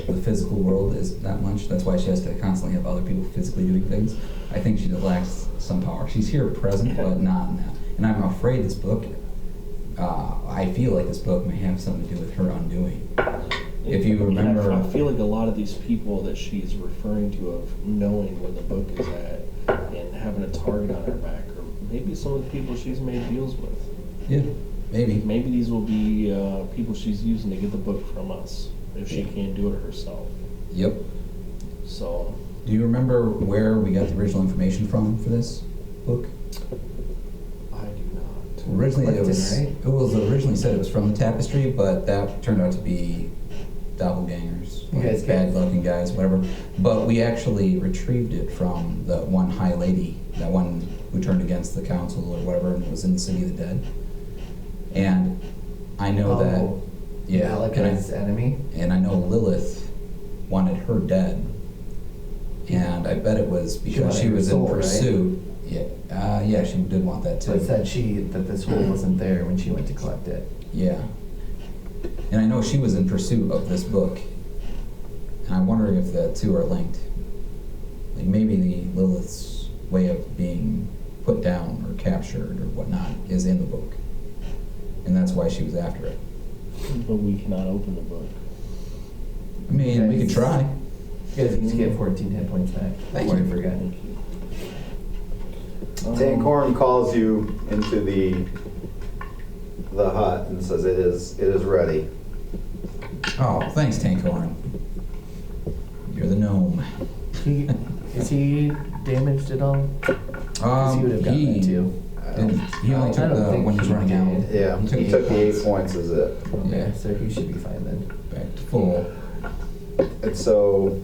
the physical world is that much. That's why she has to constantly have other people physically doing things. I think she lacks some power. She's here present, but not in that. And I'm afraid this book, I feel like this book may have something to do with her undoing. If you remember... I feel like a lot of these people that she's referring to of knowing where the book is at and having a target on her back, or maybe some of the people she's made deals with. Yeah, maybe. Maybe these will be people she's using to get the book from us if she can't do it herself. Yep. So... Do you remember where we got the original information from for this book? I do not. Originally, Clifton, right? it was originally said it was from the tapestry, but that turned out to be doppelgangers, You guys bad looking guys, whatever. But we actually retrieved it from the one high lady, that one who turned against the council or whatever, and was in the City of the Dead. And I know that, yeah, Malekith's enemy. and I know Lilith wanted her dead. And I bet it was because wanted she her was soul, in right? pursuit. Yeah, she did want that too. But said that the soul wasn't there when she went to collect it. Yeah. And I know she was in pursuit of this book. And I'm wondering if the two are linked. Like maybe the Lilith's way of being put down or captured or whatnot is in the book. And that's why she was after it. But we cannot open the book. I mean, we could try. You guys need to get 14 hit points back. Thank Before you. I forget. Thank you. Tancorn calls you into the the hut and says it is ready. Oh, thanks, Tankhorn. You're the gnome. Is he damaged at all? 'Cause he would have gotten that too. He only took the think one he's he running out. did. Yeah, he took the 8 points as it. Okay, Yeah. so he should be fine then. Back to full. And so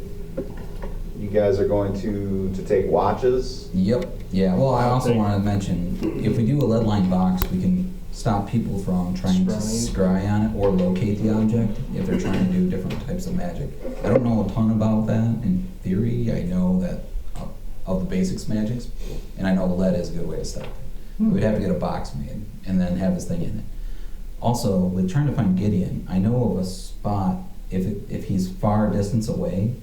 you guys are going to take watches. Yep. Yeah. Well, I also wanted to mention, if we do a lead line box, we can stop people from trying to scry on it or locate the object if they're trying to do different types of magic. I don't know a ton about that. In theory, I know that of the basics magics, and I know the lead is a good way to stop it. We'd have to get a box made and then have this thing in it. Also, with trying to find Gidion, I know of a spot if he's far distance away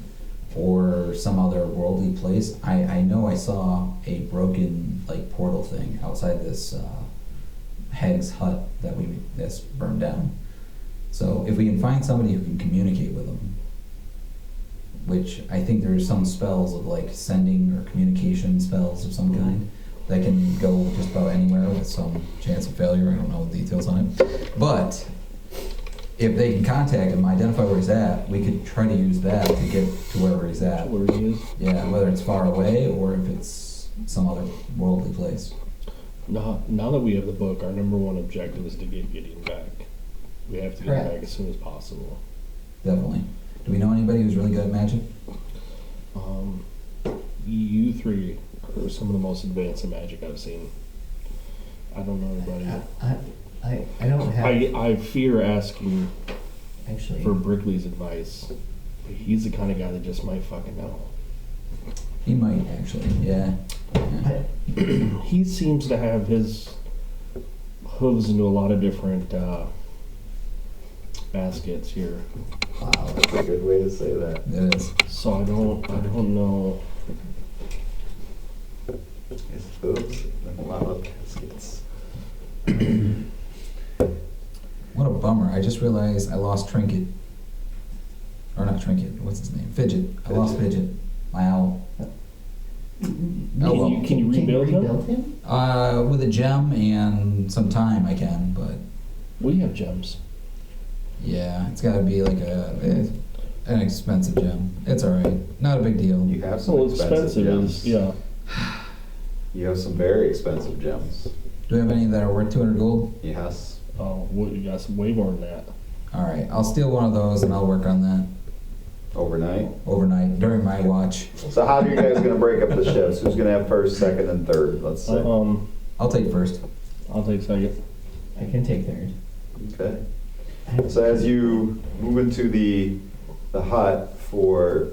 or some other worldly place. I know I saw a broken like portal thing outside this hag's hut that's burned down. So if we can find somebody who can communicate with them, which I think there's some spells of like sending or communication spells of some kind that can go just about anywhere with some chance of failure. I don't know the details on it. But if they can contact him, identify where he's at, we could try to use that to get to wherever he's at. Where he is. Yeah, whether it's far away or if it's some other worldly place. Now that we have the book, our number one objective is to get Gideon back. We have to get him Correct. back as soon as possible. Definitely. Do we know anybody who's really good at magic? You three are some of the most advanced in magic I've seen. I don't know anybody. I don't have I fear asking actually. for Brickley's advice. He's the kind of guy that just might fucking know. He might actually, yeah. He seems to have his hooves into a lot of different baskets here. Wow, that's a good way to say that. It is. So I don't know. His hooves and a lot of baskets. What a bummer. I just realized I lost Trinket. Or not Trinket, what's his name? Fidget. I lost Fidget. My owl. Can you rebuild him? With a gem and some time I can, but We have gems. yeah, it's gotta be like an expensive gem. It's alright. Not a big deal. You have some So expensive gems. yeah. You have some very expensive gems. Do we have any that are worth 200 gold? Yes. Oh, what, you got some way more than that. Alright, I'll steal one of those and I'll work on that Overnight. overnight during my watch. So how are you guys gonna break up the shifts? Who's gonna have first, second, and third? Let's see. I'll take first. I'll take second. I can take third. Okay. So as you move into the hut for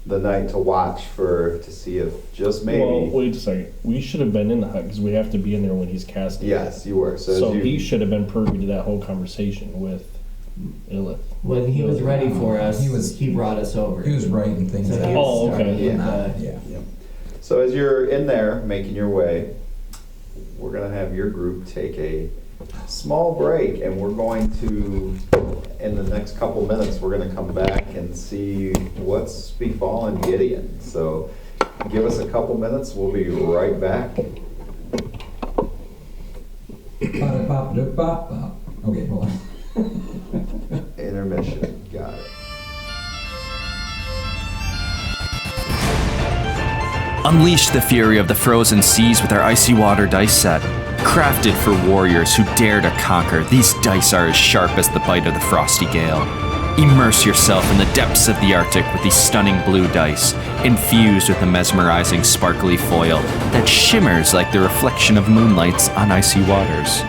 the night to watch to see if just maybe. Well, wait a second. We should have been in the hut because we have to be in there when he's casting. Yes, you were. So, So as you, he should have been privy to that whole conversation with Illith. When he was ready for us, he brought us over. He was writing things So that he was Oh, okay. starting with Yeah. the- yeah. yeah. So as you're in there making your way, we're gonna have your group take a small break, and we're going to, in the next couple minutes, we're gonna come back and see what's befallen Gideon. So give us a couple minutes. We'll be right back. Okay, hold on. Intermission. Got it. Unleash the fury of the frozen seas with our icy water dice set. Crafted for warriors who dare to conquer, these dice are as sharp as the bite of the frosty gale. Immerse yourself in the depths of the Arctic with these stunning blue dice, infused with a mesmerizing sparkly foil that shimmers like the reflection of moonlights on icy waters.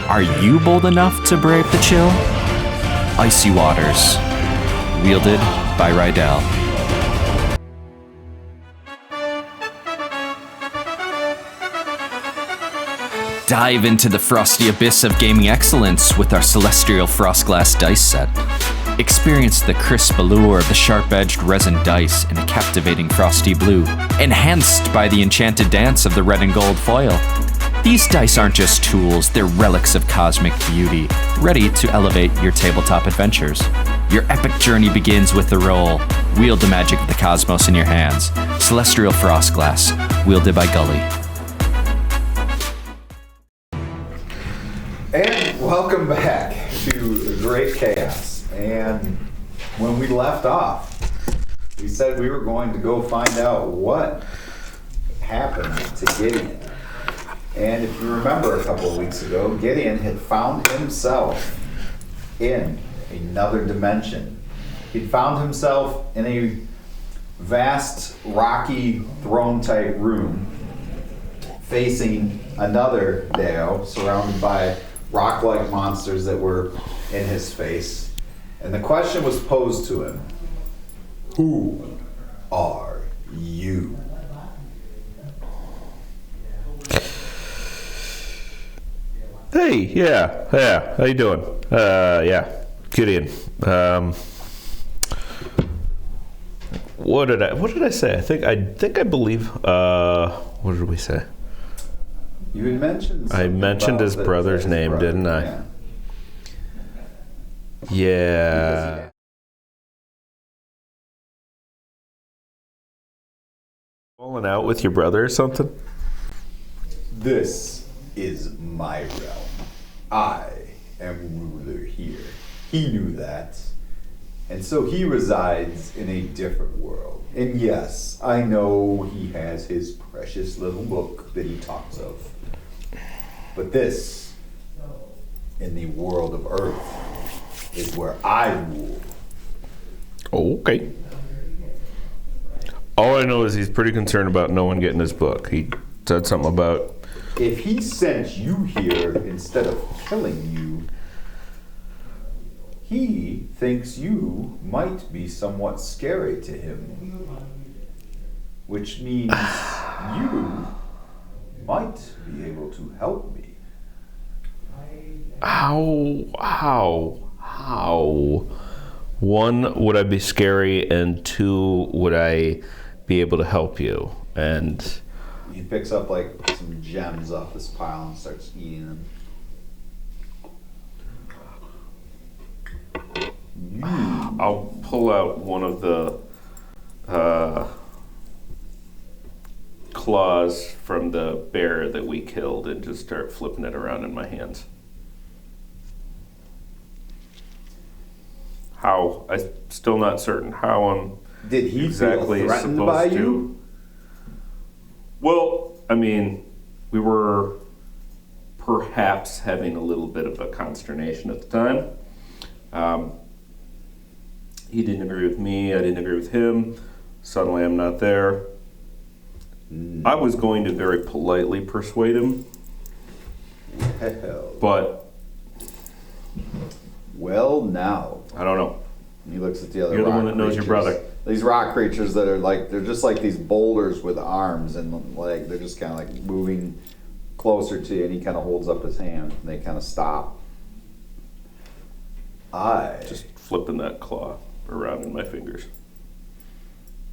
Are you bold enough to brave the chill? Icy Waters, wielded by Rydell. Dive into the frosty abyss of gaming excellence with our Celestial Frostglass dice set. Experience the crisp allure of the sharp-edged resin dice in a captivating frosty blue, enhanced by the enchanted dance of the red and gold foil. These dice aren't just tools, they're relics of cosmic beauty, ready to elevate your tabletop adventures. Your epic journey begins with the roll. Wield the magic of the cosmos in your hands. Celestial Frostglass, wielded by Gully. And Welcome back to Great Chaos. And when we left off, we said we were going to go find out what happened to Gideon. And if you remember a couple of weeks ago, Gideon had found himself in another dimension. He'd found himself in a vast, rocky, throne-type room facing another Dao, surrounded by rock-like monsters that were in his face. And the question was posed to him, who are you? Hey, yeah, how you doing? Yeah, Gideon. What did I say? I believe, what did we say? You had mentioned I mentioned his brother's name, brother, didn't I? Yeah. Falling out with your brother or something? This is my realm. I am ruler here. He knew that. And so he resides in a different world. And yes, I know he has his precious little book that he talks of. But this, in the world of Earth, is where I rule. Okay. All I know is he's pretty concerned about no one getting his book. He said something about... If he sent you here instead of killing you, he thinks you might be somewhat scary to him. Which means you might be able to help me. How? One, would I be scary? And two, would I be able to help you? And He picks up like some gems off this pile and starts eating them. I'll pull out one of the claws from the bear that we killed and just start flipping it around in my hands. How? I'm still not certain how I'm Did he exactly feel threatened supposed by to. you? Well, I mean, we were perhaps having a little bit of a consternation at the time. He didn't agree with me, I didn't agree with him. Suddenly I'm not there. I was going to very politely persuade him, but Well, now. I don't know. He looks at the other You're the rock one that knows your creatures. brother. These rock creatures that are like, they're just like these boulders with arms and like, they're just kind of like moving closer to you, and he kind of holds up his hand and they kind of stop. Just flipping that claw around in my fingers.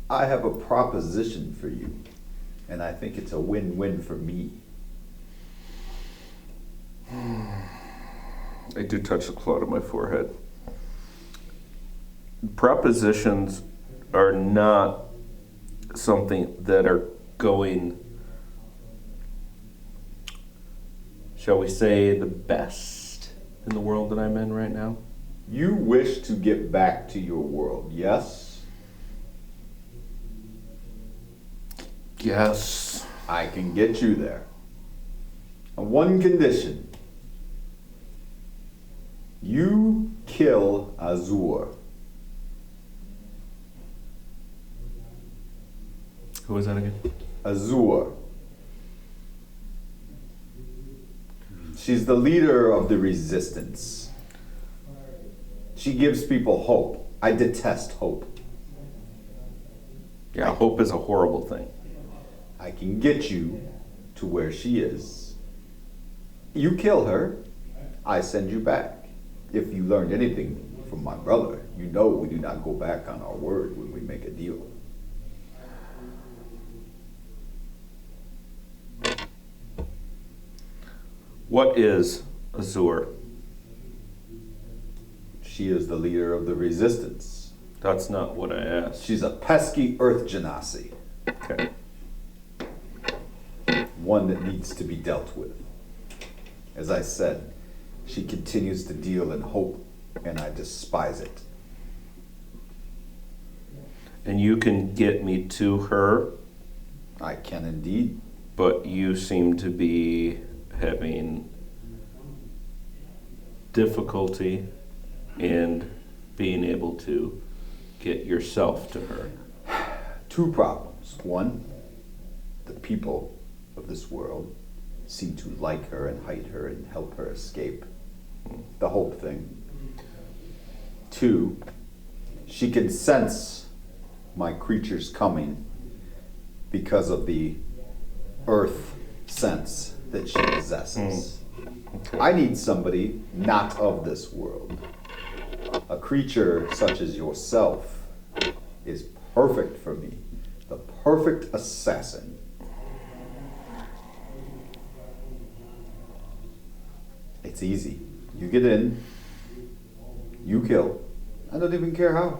I have a proposition for you, and I think it's a win-win for me. I do touch the claw to my forehead. Propositions are not something that are going, shall we say, the best in the world that I'm in right now. You wish to get back to your world, yes? Yes. I can get you there. On one condition. You kill Azur. Who was that again? Azur. She's the leader of the resistance. She gives people hope. I detest hope. Yeah, hope is a horrible thing. I can get you to where she is. You kill her, I send you back. If you learned anything from my brother, you know we do not go back on our word when we make a deal. What is Azur? She is the leader of the resistance. That's not what I asked. She's a pesky earth genasi. Okay. One that needs to be dealt with. As I said, She continues to deal in hope, and I despise it. And you can get me to her, I can indeed. but you seem to be having difficulty in being able to get yourself to her. 2 problems. One, the people of this world seem to like her and hide her and help her escape. The hope thing. 2, she can sense my creatures coming because of the earth sense that she possesses. I need somebody not of this world. A creature such as yourself is perfect for me. The perfect assassin. It's easy. You get in, you kill. I don't even care how.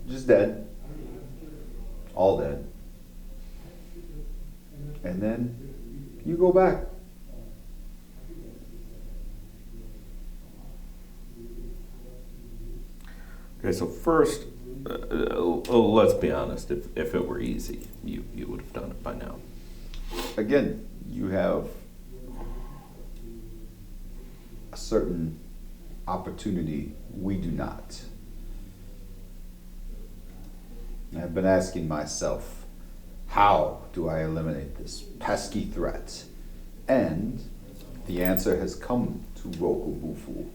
Just dead. All dead. And then you go back. Okay, so first, let's be honest. If it were easy, you would have done it by now. Again, you have a certain opportunity we do not. I've been asking myself, how do I eliminate this pesky threat? And the answer has come to Rokubufu.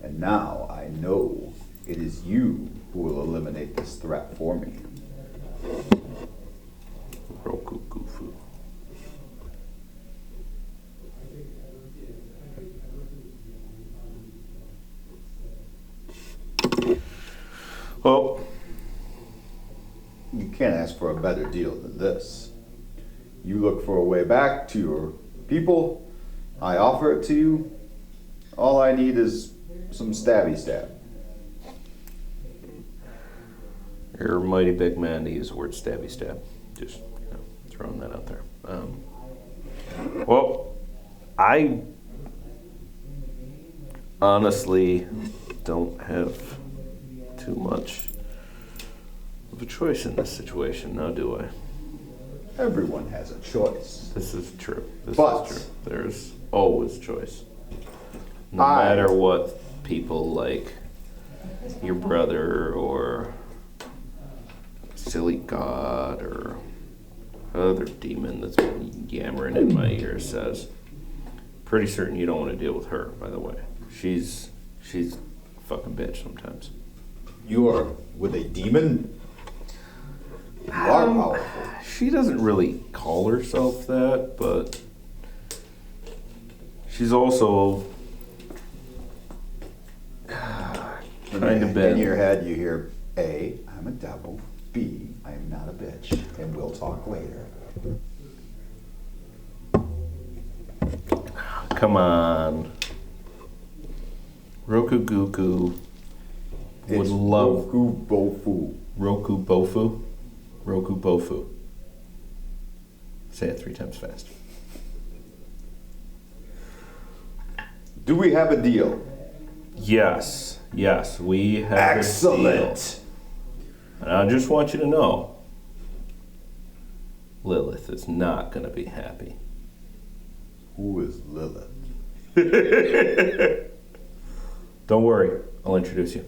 And now I know it is you who will eliminate this threat for me. Rokubufu. Well, You can't ask for a better deal than this. You look for a way back to your people. I offer it to you. All I need is some stabby stab. you're a mighty big man to use the word stabby stab. Just throwing that out there. Well, I honestly don't have too much of a choice in this situation, now do I? Everyone has a choice. This is true. This But- is true. There's always choice. No I- matter what people like your brother or silly god or other demon that's been yammering in my ear says. Pretty certain you don't want to deal with her, by the way. She's a fucking bitch sometimes. You are with a demon? You are powerful. She doesn't really call herself that, but she's also kind of been. In your head you hear, A, I'm a devil. B, I am not a bitch. And we'll talk later. Come on. Rokuguku would It's love Bofu. Rokubofu. Rokubofu. Say it 3 times fast. Do we have a deal? Yes, we have Excellent. a deal. And I just want you to know, Lilith is not going to be happy. Who is Lilith? Don't worry, I'll introduce you.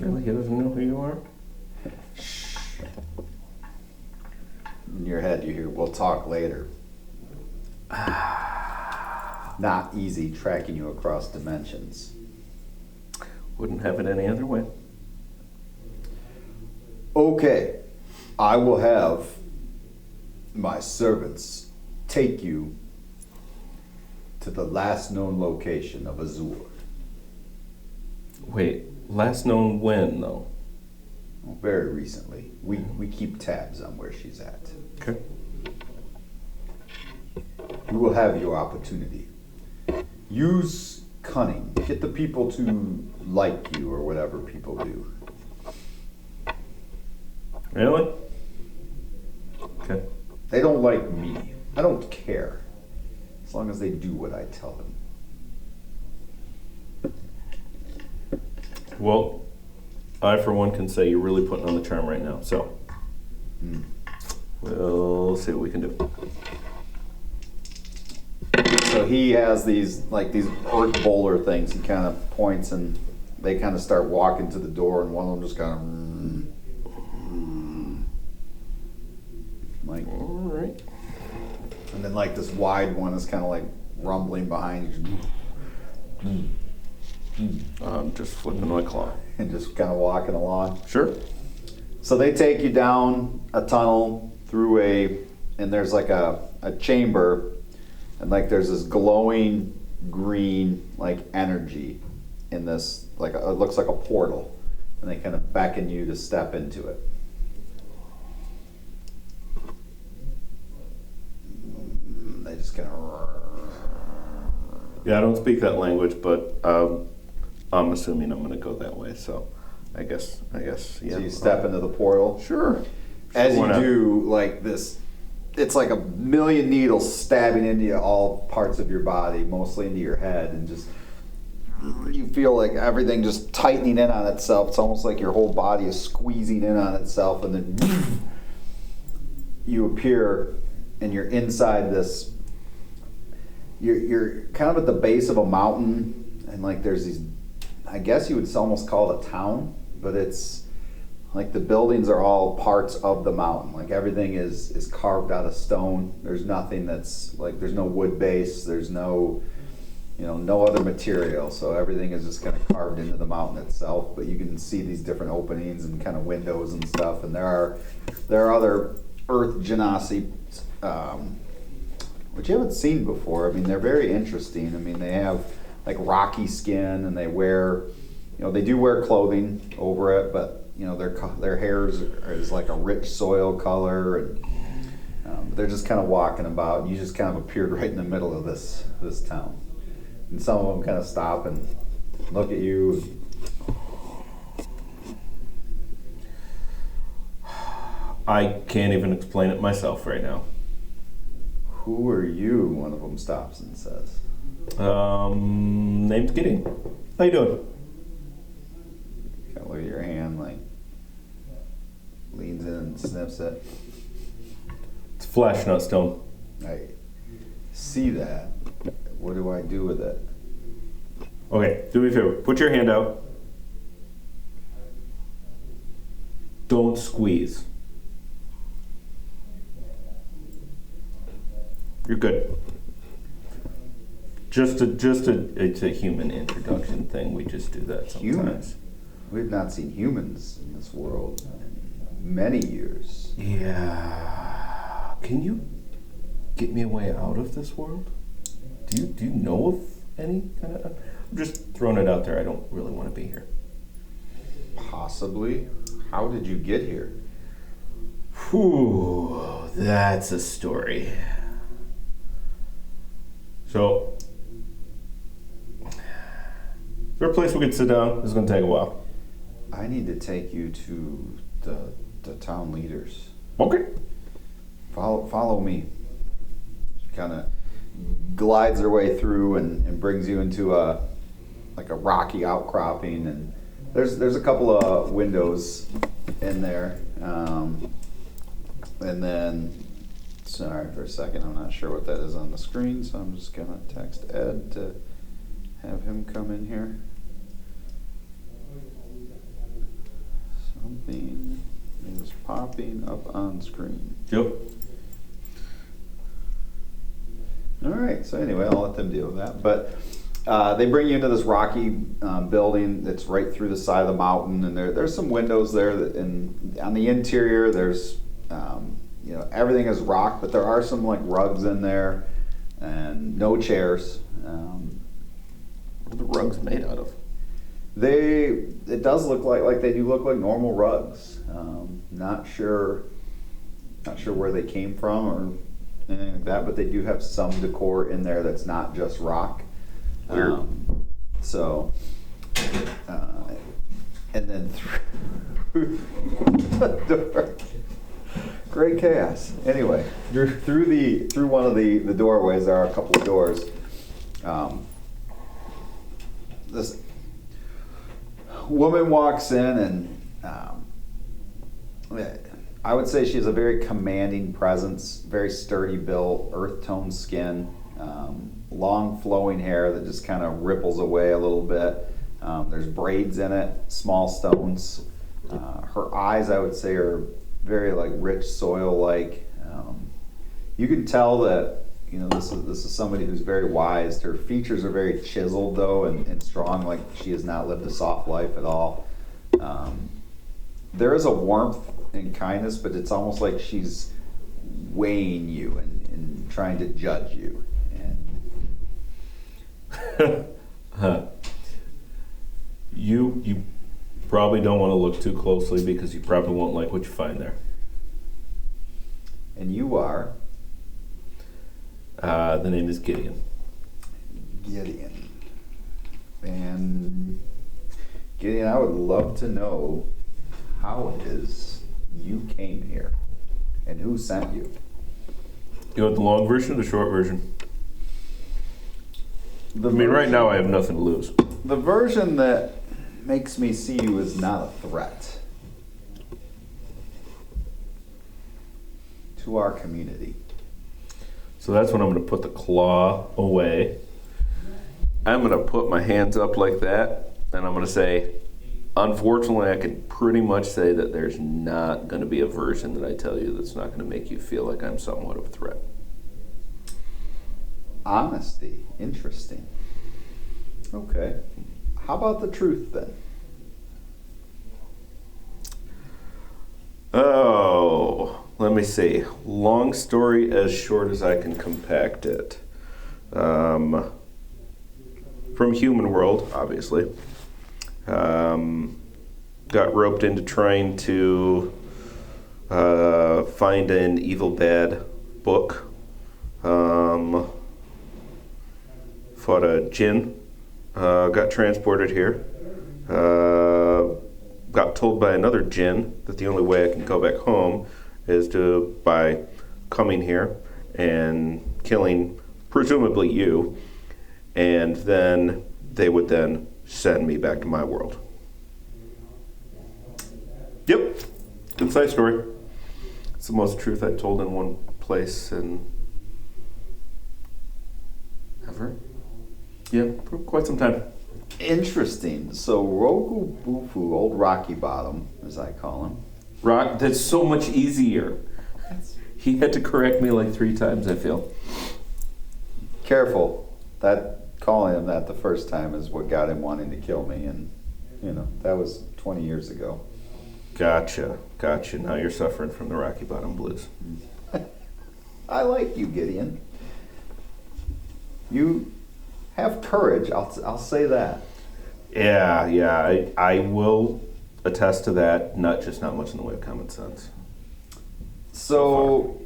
Really? He doesn't know who you are? In your head you hear, we'll talk later. Not easy tracking you across dimensions. Wouldn't have it any other way. Okay, I will have my servants take you to the last known location of Azur. Wait, last known when, though? Very recently. We keep tabs on where she's at. Okay. You will have your opportunity. Use cunning. Get the people to like you or whatever people do. Really? Okay. They don't like me. I don't care. As long as they do what I tell them. Well, I for one can say you're really putting on the charm right now. So we'll see what we can do. So he has these earth boulder things. He kind of points and they kind of start walking to the door, and one of them just kind of like, All right. and then like this wide one is kind of like rumbling behind you. I'm just flipping my claw. And just kind of walking along. Sure. So they take you down a tunnel through and there's like a chamber, and like there's this glowing green like energy in this, like it looks like a portal, and they kind of beckon you to step into it. They just kind of. Yeah, I don't speak that language, but I'm assuming I'm going to go that way. So I guess, yeah. So you step into the portal. Sure. As you Why not? do, like this, it's like a million needles stabbing into you, all parts of your body, mostly into your head, and just you feel like everything just tightening in on itself. It's almost like your whole body is squeezing in on itself, and then you appear, and you're inside this. You're kind of at the base of a mountain, and like there's these. I guess you would almost call it a town, but it's like the buildings are all parts of the mountain. Like everything is carved out of stone. There's nothing that's like, there's no wood base. There's no, no other material. So everything is just kind of carved into the mountain itself. But you can see these different openings and kind of windows and stuff. And there are other earth genasi, which you haven't seen before. I mean, they're very interesting. I mean, they have like rocky skin, and they wear, they do wear clothing over it, but their hair is like a rich soil color, and they're just kind of walking about. And you just kind of appeared right in the middle of this town, and some of them kind of stop and look at you. I can't even explain it myself right now. Who are you? One of them stops and says. Name's Gidion. How you doing? Kind of look at your hand, like leans in and sniffs it. It's flesh, not stone. I see that. What do I do with it? Okay, do me a favor. Put your hand out. Don't squeeze. You're good. It's a human introduction thing. We just do that sometimes. Humans? We've not seen humans in this world in many years. Yeah. Can you get me a way out of this world? Do you know of any kind of? I'm just throwing it out there. I don't really want to be here. Possibly. How did you get here? Whew, that's a story. So, is there a place we could sit down? This is going to take a while. I need to take you to the town leaders. Okay. Follow me. She kind of glides her way through and brings you into a rocky outcropping, and there's a couple of windows in there, and then. Sorry for a second, I'm not sure what that is on the screen, so I'm just gonna text Ed to have him come in here. Something is popping up on screen. Yep. Alright, so anyway, I'll let them deal with that. But they bring you into this rocky building that's right through the side of the mountain, and there's some windows there, and on the interior there's everything is rock, but there are some like rugs in there, and no chairs. What are the rugs made out of? It does look like they do look like normal rugs. Not sure where they came from or anything like that, but they do have some decor in there that's not just rock. Weird. And then through the door. Great chaos. Anyway, through one of the doorways, there are a couple of doors. This woman walks in, and I would say she has a very commanding presence, very sturdy built, earth tone skin, long flowing hair that just kind of ripples away a little bit. There's braids in it, small stones. Her eyes, I would say, are very like rich soil-like. You can tell that this is somebody who's very wise. Her features are very chiseled though and strong, like she has not lived a soft life at all. There is a warmth and kindness, but it's almost like she's weighing you and trying to judge you. And You probably don't want to look too closely because you probably won't like what you find there. And you are? The name is Gideon. Gideon. And Gideon, I would love to know how it is you came here and who sent you. You want the long version or the short version? Right now I have nothing to lose. The version that makes me see you as not a threat to our community. So that's when I'm going to put the claw away. I'm going to put my hands up like that, and I'm going to say, unfortunately, I can pretty much say that there's not going to be a version that I tell you that's not going to make you feel like I'm somewhat of a threat. Honesty. Interesting. Okay. How about the truth then? Oh, let me see. Long story as short as I can compact it. From human world, obviously. Got roped into trying to find an Evil Bad book. Fought a djinn. Got transported here. Got told by another djinn that the only way I can go back home is by coming here and killing presumably you, and then they would then send me back to my world. Yep, concise story. It's the most truth I've told in one place in ever. Yeah, for quite some time. Interesting. So Roku Bufu, old Rocky Bottom, as I call him. Rock, that's so much easier. He had to correct me like 3 times, I feel. Careful. That calling him that the first time is what got him wanting to kill me, and that was 20 years ago. Gotcha. Now you're suffering from the Rocky Bottom blues. I like you, Gideon. You have courage, I'll say that. Yeah, I will attest to that. Not much in the way of common sense. So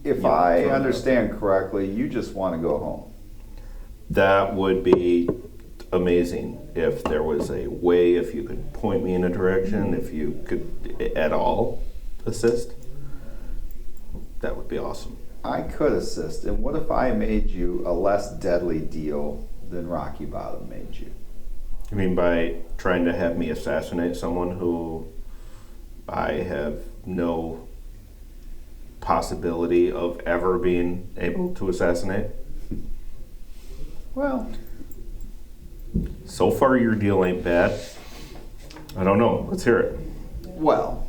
if I understand correctly, you just want to go home. That would be amazing if there was a way, if you could point me in a direction, if you could at all assist. That would be awesome. I could assist. And what if I made you a less deadly deal than Rocky Bottom made you? You mean by trying to have me assassinate someone who I have no possibility of ever being able to assassinate? Well, so far your deal ain't bad. I don't know. Let's hear it. Well,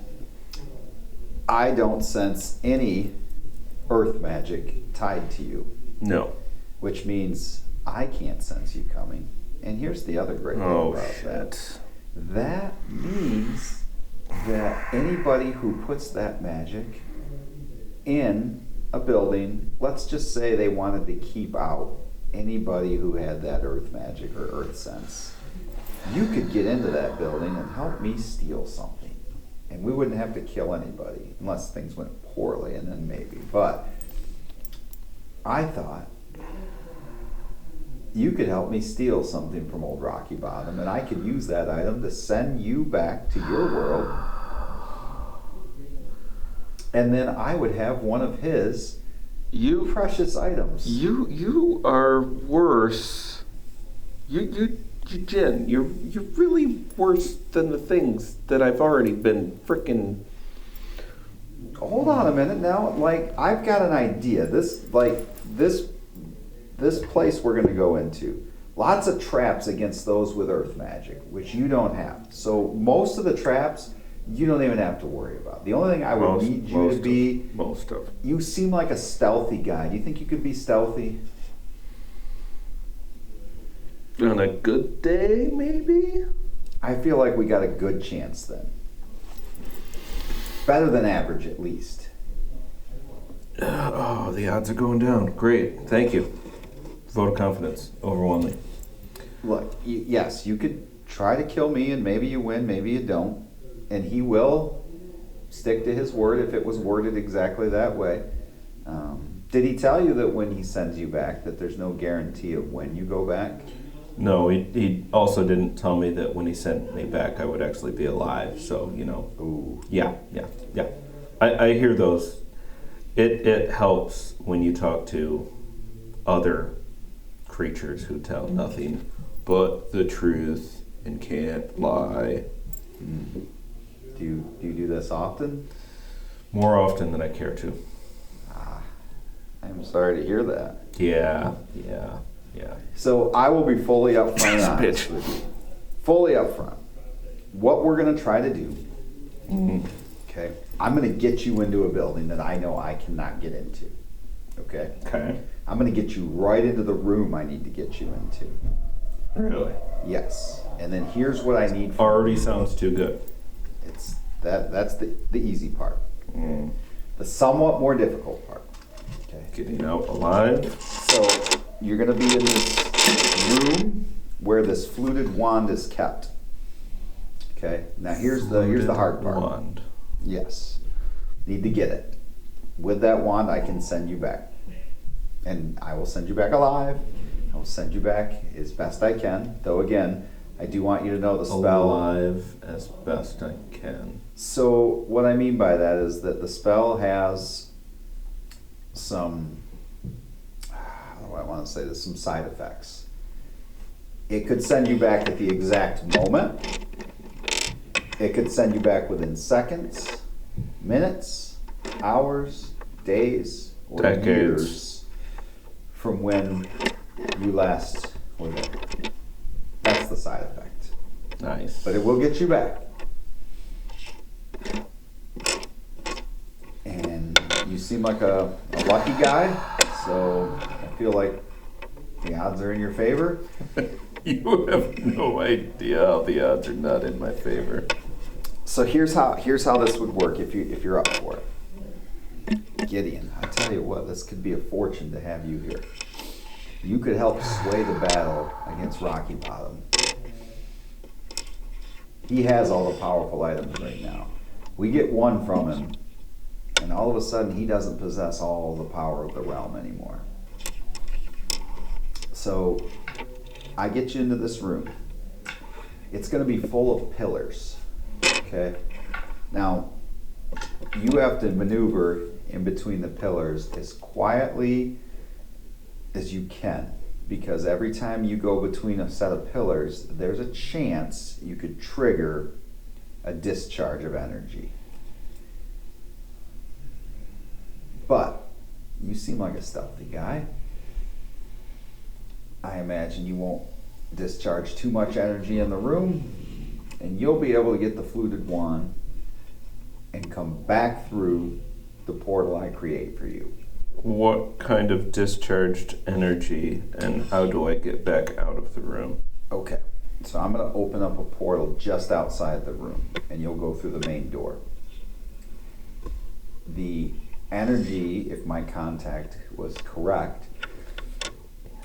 I don't sense any earth magic tied to you. No. Which means I can't sense you coming. And here's the other great thing about that. That means that anybody who puts that magic in a building, let's just say they wanted to keep out anybody who had that earth magic or earth sense, you could get into that building and help me steal something. And we wouldn't have to kill anybody unless things went poorly, and then maybe. But I thought you could help me steal something from old Rocky Bottom, and I could use that item to send you back to your world and then I would have one of his You precious items. You are worse. You Jin, you're really worse than the things that I've already been frickin'. Hold on a minute now. Like, I've got an idea. This place we're going to go into, lots of traps against those with earth magic, which you don't have. So most of the traps you don't even have to worry about. The only thing I would need you to be, most of. you seem like a stealthy guy. Do you think you could be stealthy? On a good day, maybe? I feel like we got a good chance then. Better than average, at least. Oh, the odds are going down. Great, thank you. Vote of confidence, overwhelming. Look, yes, you could try to kill me and maybe you win, maybe you don't. And he will stick to his word if it was worded exactly that way. Did he tell you that when he sends you back that there's no guarantee of when you go back? No, he also didn't tell me that when he sent me back I would actually be alive, so, you know. Ooh. Yeah. I hear those. It helps when you talk to other creatures who tell nothing but the truth and can't lie. Do you do this often? More often than I care to. I'm sorry to hear that. Yeah. So I will be fully upfront and honest Bitch. with you. Fully upfront. What we're going to try to do, okay, I'm going to get you into a building that I know I cannot get into, okay? Okay. I'm going to get you right into the room I need to get you into. Really? Yes. And then here's what I need from Already you. sounds too good. It's that's the easy part. The somewhat more difficult part. Okay. Getting out alive. So you're going to be in this room where this fluted wand is kept. Okay. Now here's the hard part. Wand. Yes. Need to get it. With that wand, I can send you back, and I will send you back alive. I will send you back as best I can. Though again, I do want you to know the spell. Alive as best I can. So what I mean by that is that the spell has some, how do I want to say this, some side effects. It could send you back at the exact moment. It could send you back within seconds, minutes, hours, days, or Decades. years from when you last were there. That's the side effect. Nice. But it will get you back. And you seem like a lucky guy, so I feel like the odds are in your favor. You have no idea how the odds are not in my favor. So here's how this would work if you're up for it. Gideon, I tell you what, this could be a fortune to have you here. You could help sway the battle against Rocky Bottom. He has all the powerful items right now. We get one from him, and all of a sudden he doesn't possess all the power of the realm anymore. So I get you into this room. It's going to be full of pillars. Okay? Now, you have to maneuver in between the pillars as quietly as you can, because every time you go between a set of pillars, there's a chance you could trigger a discharge of energy. But you seem like a stealthy guy. I imagine you won't discharge too much energy in the room, and you'll be able to get the fluted wand and come back through the portal I create for you. What kind of discharged energy, and how do I get back out of the room? Okay, so I'm going to open up a portal just outside the room, and you'll go through the main door. The energy, if my contact was correct,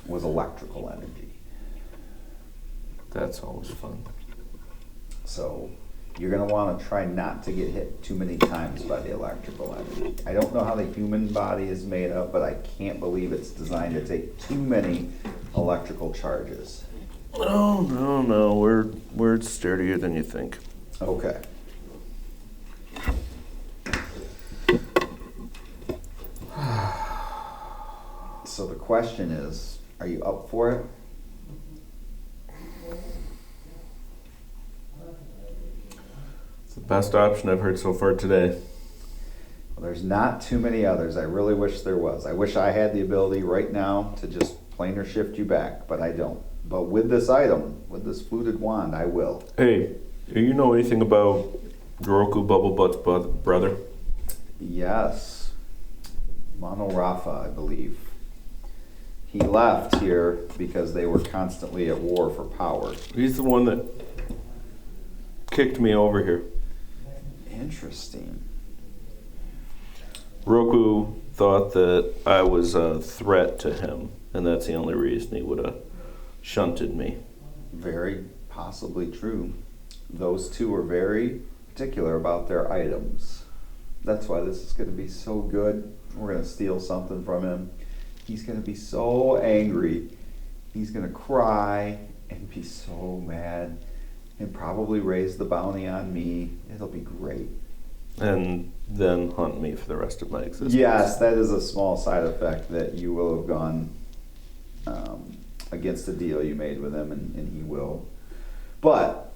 was electrical energy. That's always fun. So you're going to want to try not to get hit too many times by the electrical energy. I don't know how the human body is made up, but I can't believe it's designed to take too many electrical charges. No. We're sturdier than you think. Okay. So the question is, are you up for it? It's the best option I've heard so far today. Well, there's not too many others. I really wish there was. I wish I had the ability right now to just planar shift you back, but I don't. But with this item, with this fluted wand, I will. Hey, do you know anything about Gr8 Bubblebutt's brother? Yes. Mono Rafa, I believe. He left here because they were constantly at war for power. He's the one that kicked me over here. Interesting. Roku thought that I was a threat to him, and that's the only reason he would have shunted me. Very possibly true. Those two are very particular about their items. That's why this is going to be so good. We're going to steal something from him. He's going to be so angry. He's going to cry and be so mad and probably raise the bounty on me. It'll be great. And then hunt me for the rest of my existence. Yes, that is a small side effect that you will have gone against the deal you made with him, and he will. But,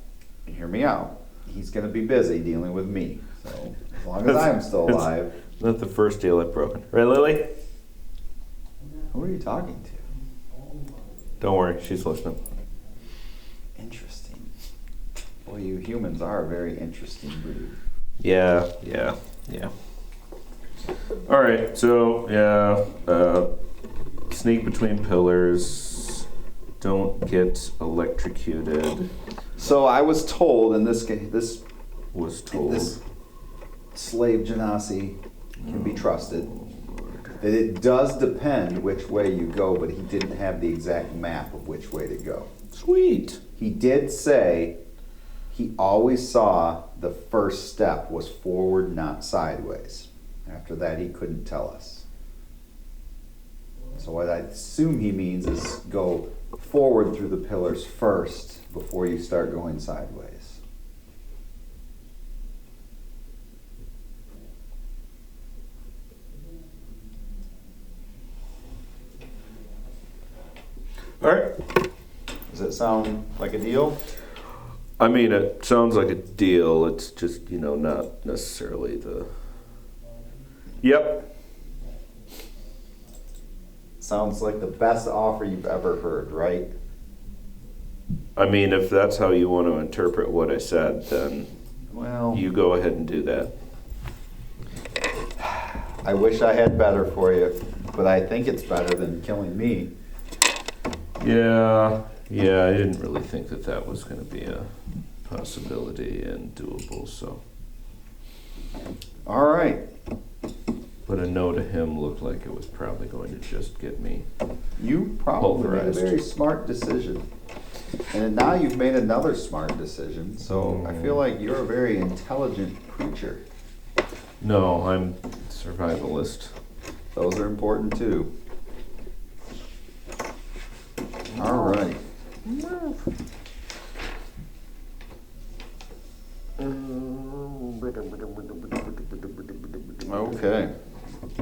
hear me out. He's going to be busy dealing with me. So, as long as I'm still alive. Not the first deal I've broken. Right, Lily? Who are you talking to? Don't worry, she's listening. Interesting. Well, you humans are a very interesting breed. Yeah. All right, so, sneak between pillars. Don't get electrocuted. So I was told in this case, this slave Genasi can be trusted. That it does depend which way you go, but he didn't have the exact map of which way to go. Sweet. He did say he always saw the first step was forward, not sideways. After that, he couldn't tell us. So what I assume he means is go forward through the pillars first before you start going sideways. All right. Does that sound like a deal? I mean, it sounds like a deal. It's just, not necessarily the... Yep. Sounds like the best offer you've ever heard, right? I mean, if that's how you want to interpret what I said, then Well, you go ahead and do that. I wish I had better for you, but I think it's better than killing me. Yeah, I didn't really think that was going to be a possibility and doable, so. All right. But a no to him looked like it was probably going to just get me. You probably made a Pulverized. very smart decision. And now you've made another smart decision, so I feel like you're a very intelligent creature. No, I'm survivalist. Those are important too. All right. Okay.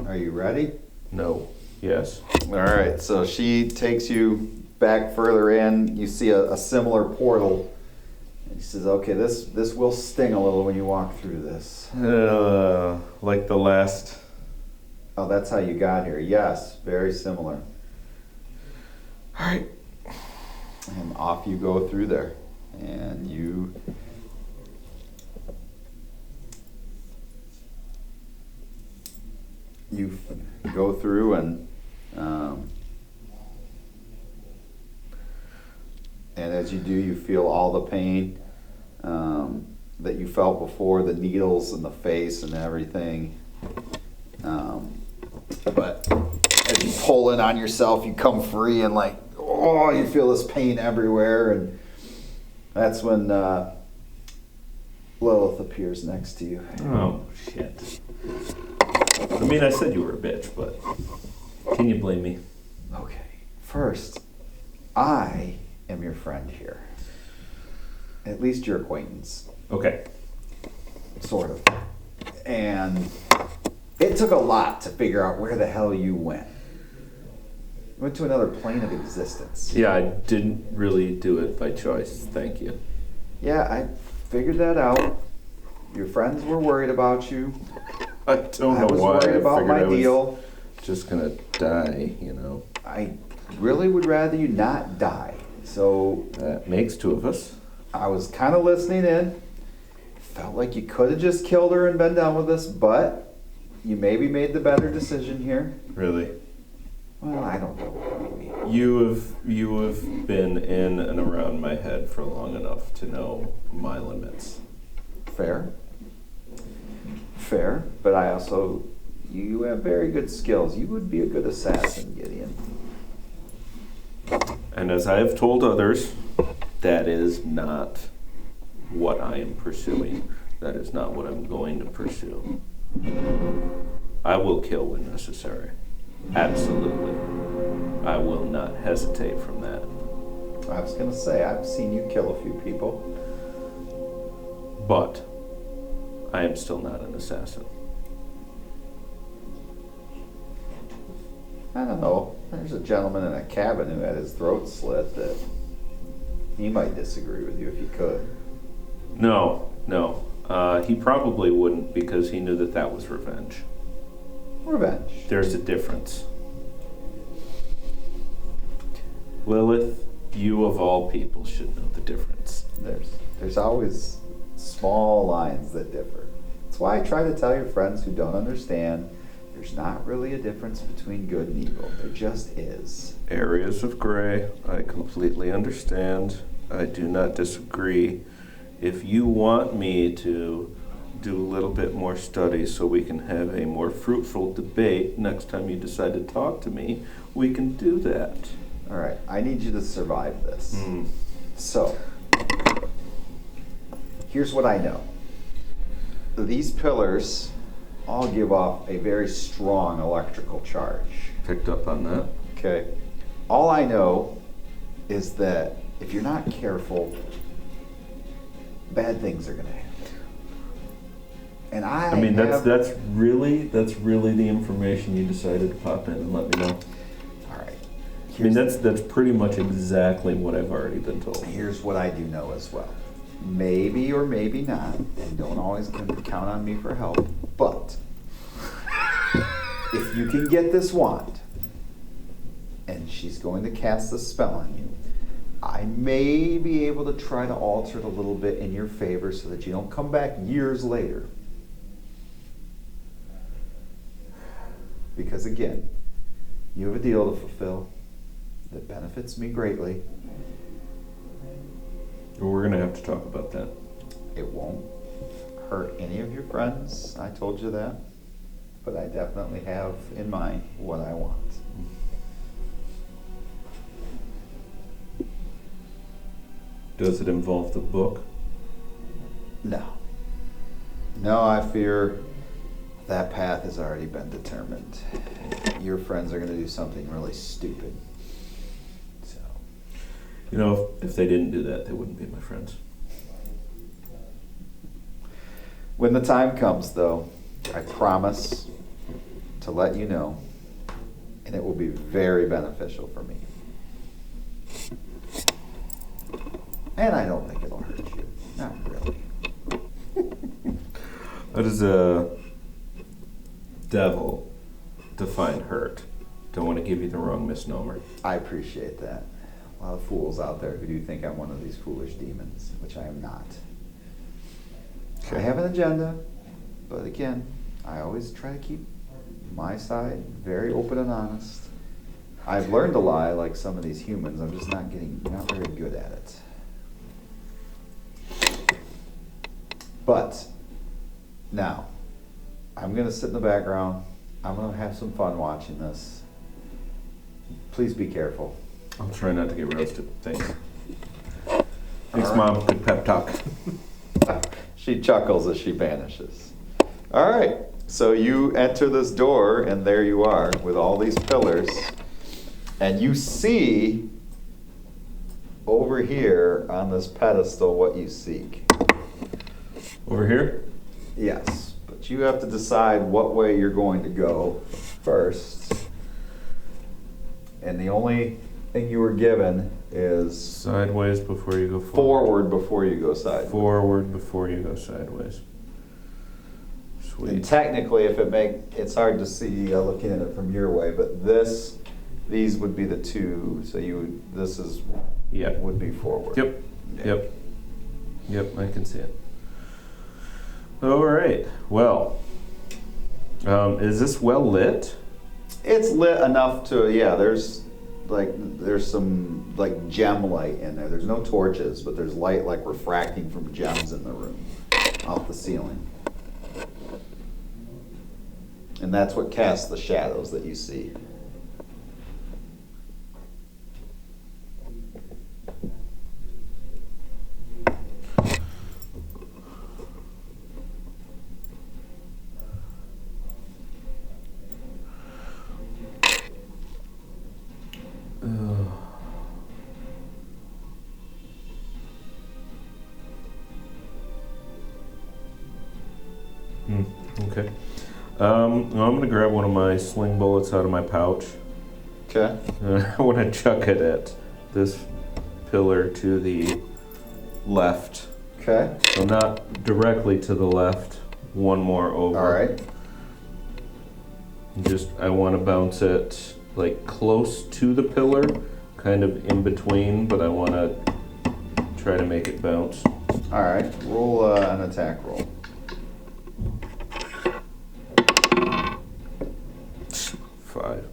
Are you ready? No. Yes. All right. So she takes you back further in. You see a similar portal. And she says, "Okay, this will sting a little when you walk through this." Like the last. Oh, that's how you got here. Yes, very similar. All right. And off you go through there. And you go through and as you do, you feel all the pain that you felt before, the needles in the face and everything. But as you pull in on yourself, you come free and you feel this pain everywhere, and that's when Lilith appears next to you. Oh, shit. I mean, I said you were a bitch, but can you blame me? Okay. First, I am your friend here. At least your acquaintance. Okay. Sort of. And it took a lot to figure out where the hell you went. Went to another plane of existence. Yeah, I didn't really do it by choice. Thank you. Yeah, I figured that out. Your friends were worried about you. I don't know I was why. worried about figured my I was deal. just gonna die, you know. I really would rather you not die. So That makes two of us. I was kind of listening in. Felt like you could have just killed her and been done with this, but you maybe made the better decision here. Really. Well, I don't know. Maybe. You have been in and around my head for long enough to know my limits. Fair. Fair, but I also, you have very good skills. You would be a good assassin, Gideon. And as I have told others, that is not what I am pursuing. That is not what I'm going to pursue. I will kill when necessary. Absolutely. I will not hesitate from that. I was going to say, I've seen you kill a few people. But I am still not an assassin. I don't know. There's a gentleman in a cabin who had his throat slit that he might disagree with you if he could. No. He probably wouldn't because he knew that that was revenge. Revenge. There's a difference. Lilith, you of all people should know the difference. There's always small lines that differ. That's why I try to tell your friends who don't understand there's not really a difference between good and evil. There just is. Areas of gray, I completely understand. I do not disagree. If you want me to do a little bit more study so we can have a more fruitful debate next time you decide to talk to me, we can do that. All right, I need you to survive this. So, here's what I know. These pillars all give off a very strong electrical charge. Picked up on that. Okay. All I know is that if you're not careful, bad things are going to happen. And I mean, that's really the information you decided to pop in and let me know. All right. I mean, that's pretty much exactly what I've already been told. Here's what I do know as well. Maybe or maybe not, and don't always count on me for help, but if you can get this wand, and she's going to cast the spell on you, I may be able to try to alter it a little bit in your favor so that you don't come back years later. Because again, you have a deal to fulfill that benefits me greatly. We're going to have to talk about that. It won't hurt any of your friends, I told you that. But I definitely have in mind what I want. Does it involve the book? No. No, I fear that path has already been determined. Your friends are going to do something really stupid. So. You know, if they didn't do that, they wouldn't be my friends. When the time comes, though, I promise to let you know, and it will be very beneficial for me. And I don't think it'll hurt you. Not really. How does a devil define hurt? Don't want to give you the wrong misnomer. I appreciate that. A lot of fools out there who do think I'm one of these foolish demons, which I am not. Okay. I have an agenda, but again, I always try to keep my side very open and honest. I've learned to lie like some of these humans. I'm just not very good at it. But now, I'm going to sit in the background. I'm going to have some fun watching this. Please be careful. I'm trying not to get roasted. Thanks. Thanks, Mom. Good pep talk. She chuckles as she vanishes. All right, so you enter this door, and there you are with all these pillars. And you see over here on this pedestal what you seek. Over here? Yes, but you have to decide what way you're going to go first. And the only thing you were given is Sideways before you go forward. forward before you go sideways. Forward before you go sideways. And Sweet. technically, it's hard to see looking at it from your way, but these would be the two, so Yep. would be forward. Yep. Yep. Yep, I can see it. All right. Well, is this well lit? It's lit enough to, there's some like gem light in there. There's no torches, but there's light like refracting from gems in the room off the ceiling. And that's what casts the shadows that you see. Okay. I'm gonna grab one of my sling bullets out of my pouch. Okay. I want to chuck it at this pillar to the left. Okay. So not directly to the left. One more over. All right. I want to bounce it like close to the pillar, kind of in between, but I want to try to make it bounce. All right. Roll an attack roll. 5.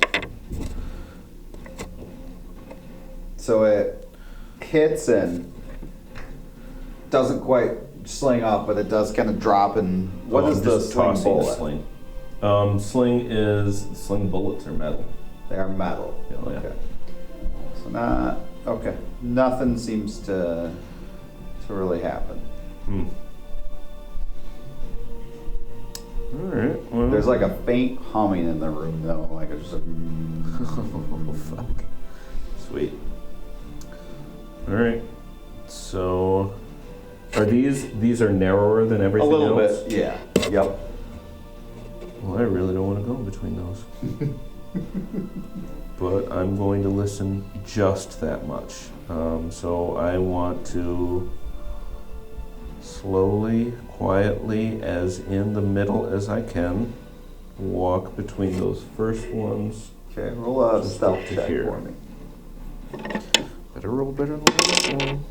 So it hits and doesn't quite sling off, but it does kind of drop. And what is the just sling tossing bullet? the sling? Sling bullets are metal. They are metal. Yeah. Okay. So nothing seems to really happen. All right. Well, There's like a faint humming in the room though, like it's just a oh, fuck. Sweet. All right. So, are these are narrower than a everything little else? bit, yeah. Yep. Well, I really don't want to go between those. But I'm going to listen just that much. So I want to slowly, quietly, as in the middle as I can, walk between those first ones. Okay, roll a Just stealth up to check here. for me. Better roll better than this one.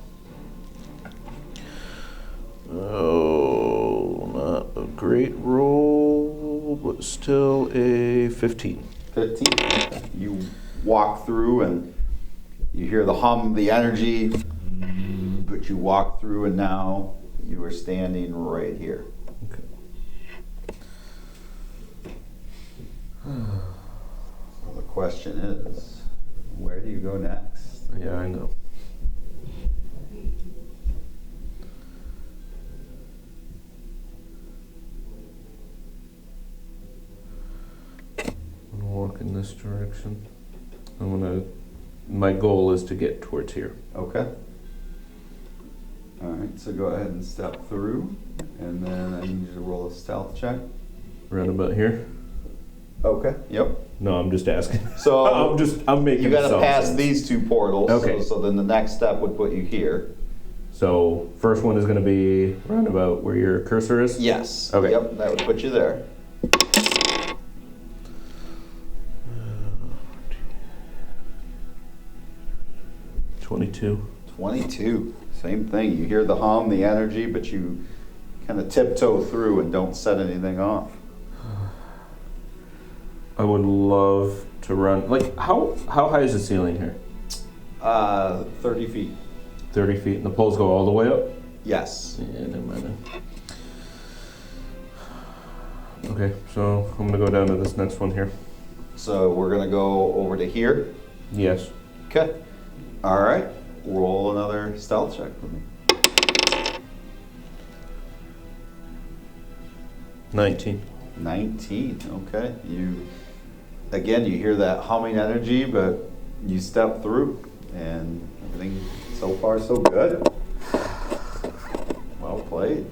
Oh, not a great roll, but still a 15. 15. You walk through and you hear the hum, the energy, but you walk through and now you are standing right here. Okay. So the question is, where do you go next? Yeah, I know. I'm gonna walk in this direction. My goal is to get towards here. Okay. All right, so go ahead and step through, and then I need you to roll a stealth check. Round about here? Okay. Yep. No, I'm just asking. So I'm making you got to assumptions. pass these two portals. Okay. So then the next step would put you here. So first one is going to be round about where your cursor is? Yes. Okay. Yep, that would put you there. Uh, 22. 22. Same thing. You hear the hum, the energy, but you kind of tiptoe through and don't set anything off. I would love to run. Like, how high is the ceiling here? 30 feet. 30 feet, and the poles go all the way up? Yes. Yeah, never mind then. Okay, so I'm gonna go down to this next one here. So we're going to go over to here. Yes. Okay. All right. Roll another stealth check for me. 19. 19. Okay. You hear that humming energy, but you step through, and everything so far so good. Well played.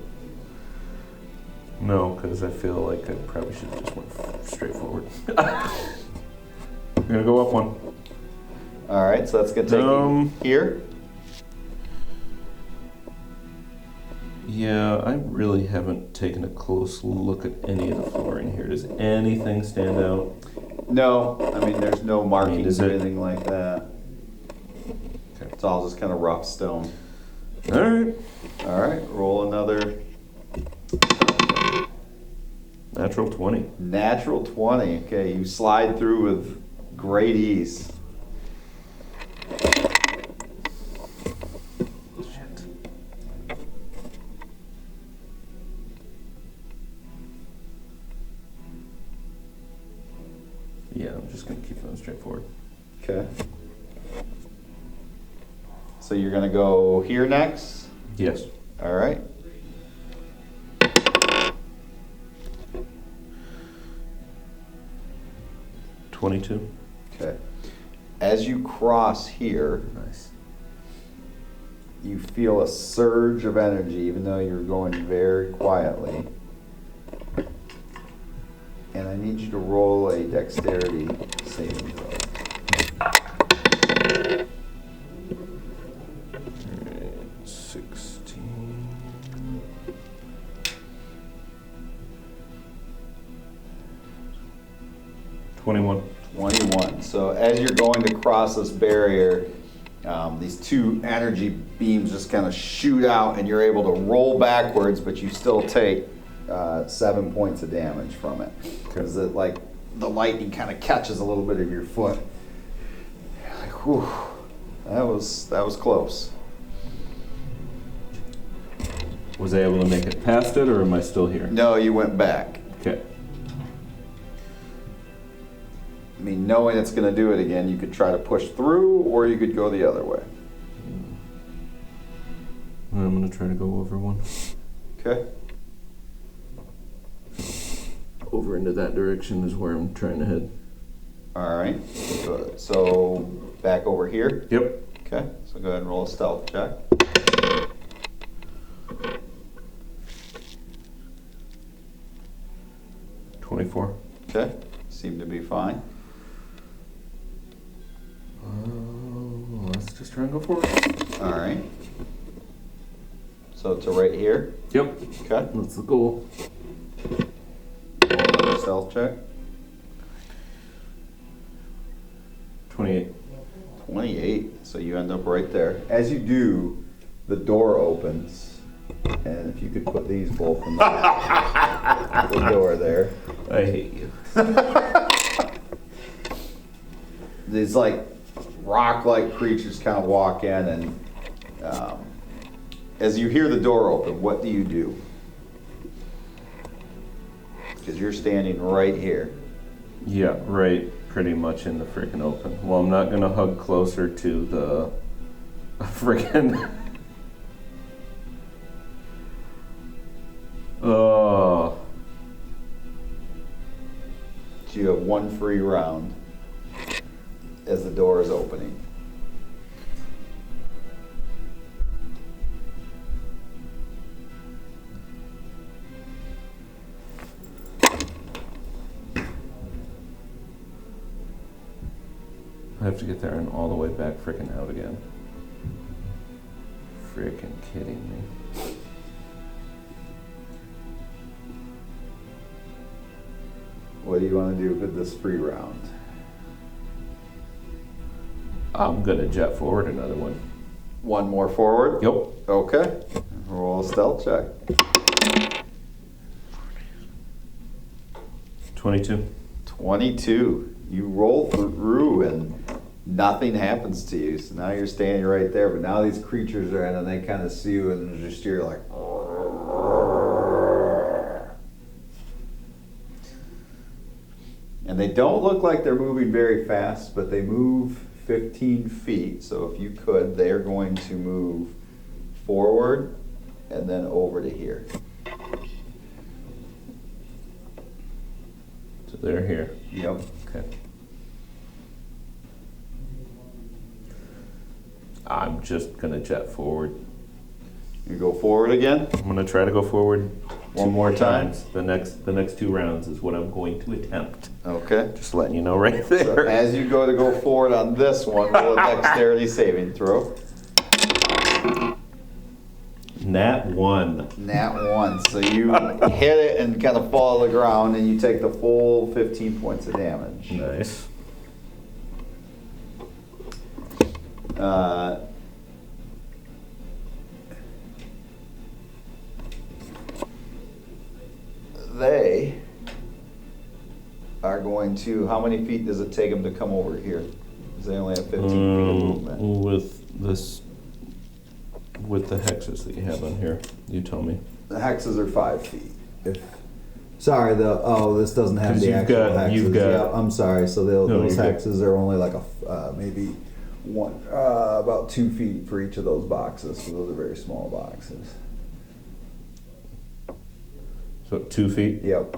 No, because I feel like I probably should have just went straight forward. I'm gonna go up one. All right, so that's gonna take you here. Yeah, I really haven't taken a close look at any of the flooring here. Does anything stand out? No, I mean there's no markings is or it- anything like that. Okay. It's all just kind of rough stone. All right. All right, roll another Natural 20. natural 20. Okay, you slide through with great ease. Shit. Yeah, I'm just gonna keep going straight forward. Okay. So you're gonna go here next. Yes. All right. $22. Okay. As you cross here, Nice. you feel a surge of energy, even though you're going very quietly. And I need you to roll a dexterity saving throw. Alright, 16. $21. 21. So as you're going to cross this barrier, these two energy beams just kind of shoot out, and you're able to roll backwards, but you still take 7 points of damage from it. Because it, like, the lightning kind of catches a little bit of your foot. Like, whew, that was close. Was I able to make it past it, or am I still here? No, you went back. Okay. I mean, knowing it's going to do it again, you could try to push through, or you could go the other way. I'm gonna try to go over one. Okay. Over into that direction is where I'm trying to head. All right. Good. So back over here. Yep. Okay. So go ahead and roll a stealth check. $24. Okay. Seem to be fine. Let's just try and go forward. All right. So to right here. Yep. Okay. That's the goal. Roll another stealth check. 28. 28. So you end up right there. As you do, the door opens. And if you could put these both in the door there. I hate you. These like rock-like creatures kind of walk in, and as you hear the door open, what do you do? Because you're standing right here. Yeah, right. Pretty much in the freaking open. Well, I'm not gonna hug closer to the freaking. Oh. So you have one free round as the door is opening. I have to get there and all the way back freaking out again. Freaking kidding me. What do you want to do with this free round? I'm gonna jet forward another one. One more forward? Yep. Okay. Roll a stealth check. 22. 22. You roll through and nothing happens to you. So now you're standing right there, but now these creatures are in and they kind of see you and just you're like. And they don't look like they're moving very fast, but they move 15 feet. So if you could, they're going to move forward and then over to here. So they're here. Yep. Okay. I'm just gonna jet forward. You go forward again. I'm gonna try to go forward One more time. times. The next 2 rounds is what I'm going to attempt. Okay. Just letting you know right So there. as you go forward on this one, roll a dexterity saving throw. Nat 1. Nat 1. So you hit it and kind of fall to the ground, and you take the full 15 points of damage. Nice. They are going to. How many feet does it take them to come over here? Because they only have 15 feet of movement. With the hexes that you have on here, you tell me. The hexes are 5 feet. Sorry, this doesn't have 'Cause the you've actual got- hexes. you've got- Yeah, I'm sorry. So No, those you're good. hexes are only like maybe about 2 feet for each of those boxes. So those are very small boxes. So 2 feet? Yep.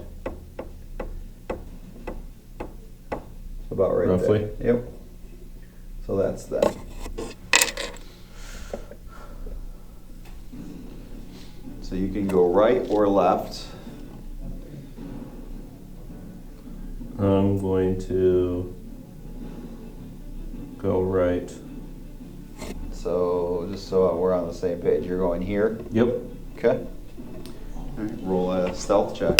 About right Roughly? there. Yep. So that's that. So you can go right or left. I'm going to go right. So just so we're on the same page, you're going here. Yep. Okay. All right, roll a stealth check.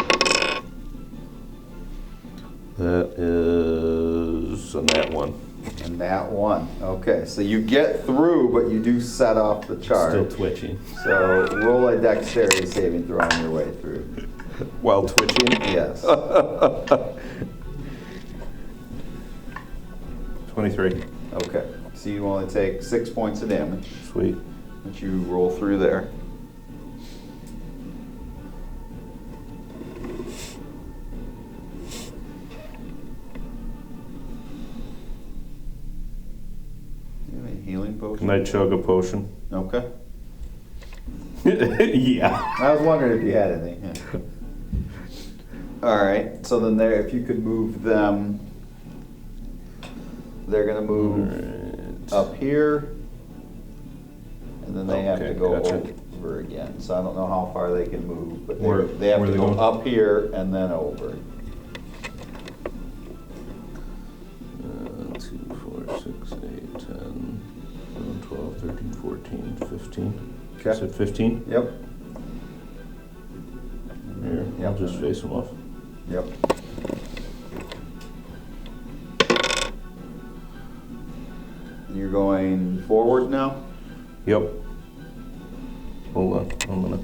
That is a nat 1. And that one. Okay, so you get through, but you do set off the charge. Still twitching. So roll a dexterity saving throw on your way through. While twitching? Yes. 23. Okay. So you only take 6 points of damage, Sweet. which you roll through there. You have any healing potion? Can I chug a potion? Okay. Yeah. I was wondering if you had anything. Yeah. All right. So then, if you could move them, they're gonna move up here, and then they have to Okay, go gotcha. over again. So I don't know how far they can move, but Where- they have where to they go going? up here and then over. 2, 4, 6, 8, 10, 11, 12, 13, 14, 15. Okay. Is it 15? Yep. Here, I'll just face them off. Yep. You're going forward now? Yep. Hold on, I'm gonna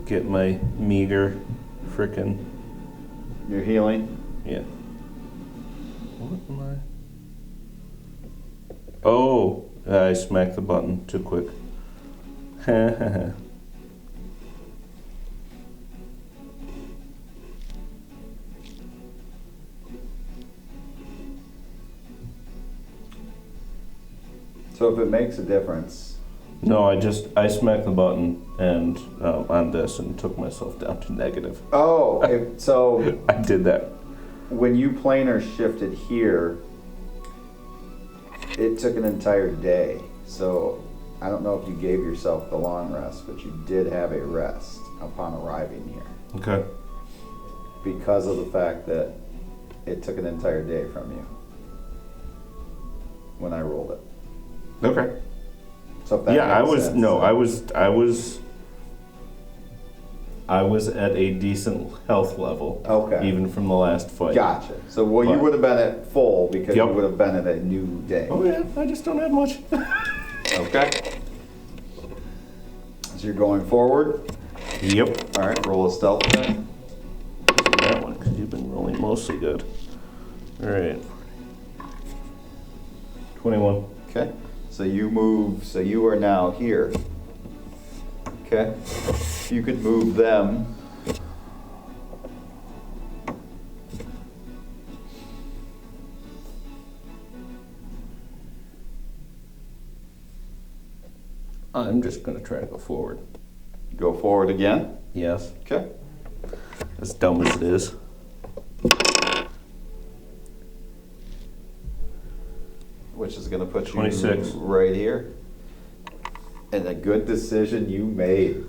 get my meager frickin', You're healing? yeah. What am I? Oh, I smacked the button too quick. So if it makes a difference, No, I smacked the button and on this and took myself down to negative. so I did that. when you planar shifted here, it took an entire day. So I don't know if you gave yourself the long rest, but you did have a rest upon arriving here Okay. because of the fact that it took an entire day from you when I rolled it. Okay. So if that Yeah, I makes was sense. no, I was at a decent health level. Okay. Even from the last fight. Gotcha. So you But- would have been at full because you Yep. would have been at a new day. Oh yeah, I just don't have much. Okay. So you're going forward. Yep. All right. Roll a stealth check. That one, because you've been rolling mostly good. All right. 21. Okay. So you move. So you are now here. Okay. You could move them. I'm just gonna try to go forward. Go forward again. Yes. Okay. As dumb as it is. Which is going to put you 26. right here. And a good decision you made.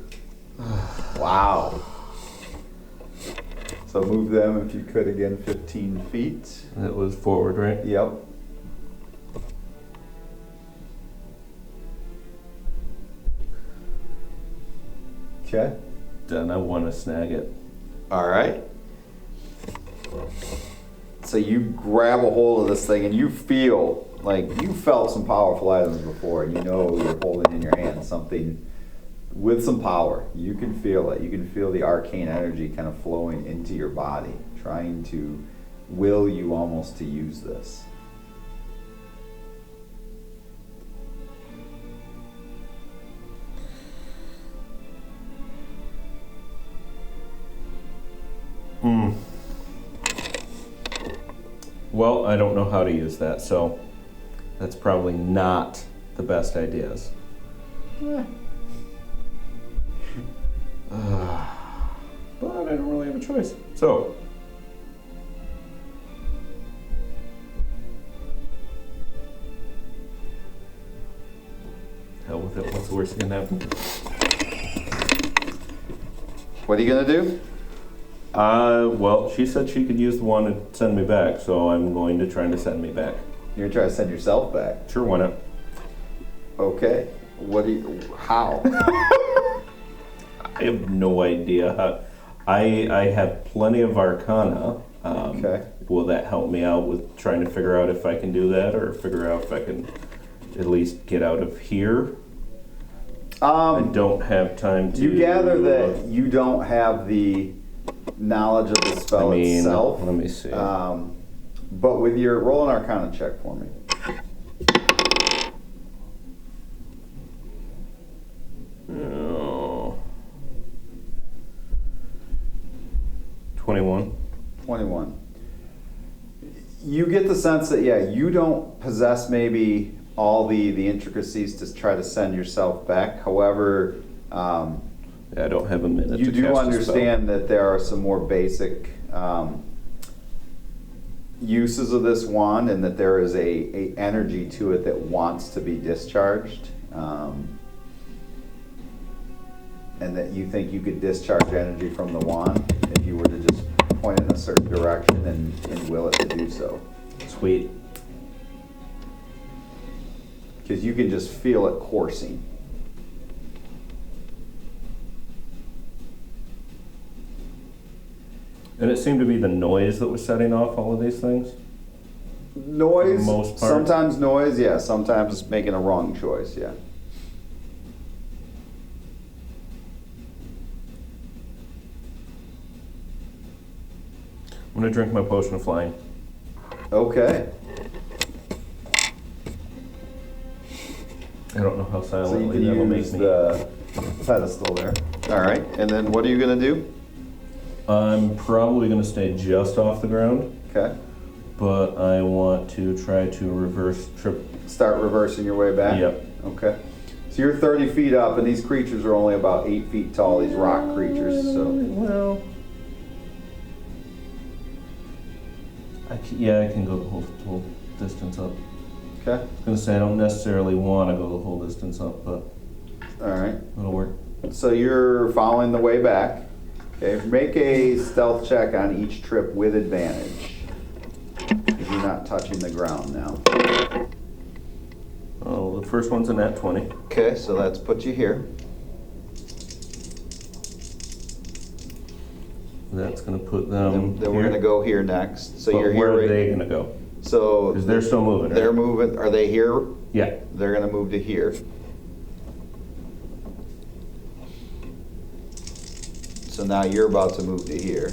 Wow. So move them if you could again 15 feet. That was forward, right? Yep. Okay. Then I want to snag it. All right. So you grab a hold of this thing and you feel like you felt some powerful items before. You know you're holding in your hand something with some power. You can feel it. You can feel the arcane energy kind of flowing into your body, trying to will you almost to use this. Well, I don't know how to use that, so that's probably not the best ideas. But I don't really have a choice. So, hell with it. What's the worst that can happen? What are you gonna do? Well, she said she could use the one to send me back, so I'm going to try to send me back. You're gonna try to send yourself back. Sure, why not? Okay. What do you? How? I have no idea how. I have plenty of arcana. Okay. Will that help me out with trying to figure out if I can do that, or figure out if I can at least get out of here? I don't have time to. You gather that you don't have the knowledge of the spell itself. Let me see. But with your roll an arcana check for me. Oh. 21. 21. You get the sense that, yeah, you don't possess maybe all the intricacies to try to send yourself back. However, I don't have a minute you to do cast a understand that there are some more basic uses of this wand, and that there is a energy to it that wants to be discharged, and that you think you could discharge energy from the wand if you were to just point in a certain direction and will it to do so. Sweet. Because you can just feel it coursing. And it seemed to be the noise that was setting off all of these things? Noise, For the most part. sometimes noise, yeah, sometimes making a wrong choice, yeah. I'm going to drink my potion of flying. Okay. I don't know how So you silently can that'll make use me. the pedestal there. All right, and then what are you going to do? I'm probably going to stay just off the ground, Okay. but I want to try to reverse trip. Start reversing your way back? Yep. Okay. So you're 30 feet up, and these creatures are only about 8 feet tall, these rock creatures, so... Well, I can go the whole distance up. Okay. I was going to say I don't necessarily want to go the whole distance up, but All right. it'll work. So you're following the way back. Okay, make a stealth check on each trip with advantage. If you're not touching the ground now. Oh, the first one's a nat 20. Okay, so that's put you here. That's going to put them Then we're here. going to go here next. So But you're here. where are right- they going to go? So Because they're still moving, right? they're moving. Are they here? Yeah. They're going to move to here. So now you're about to move to here.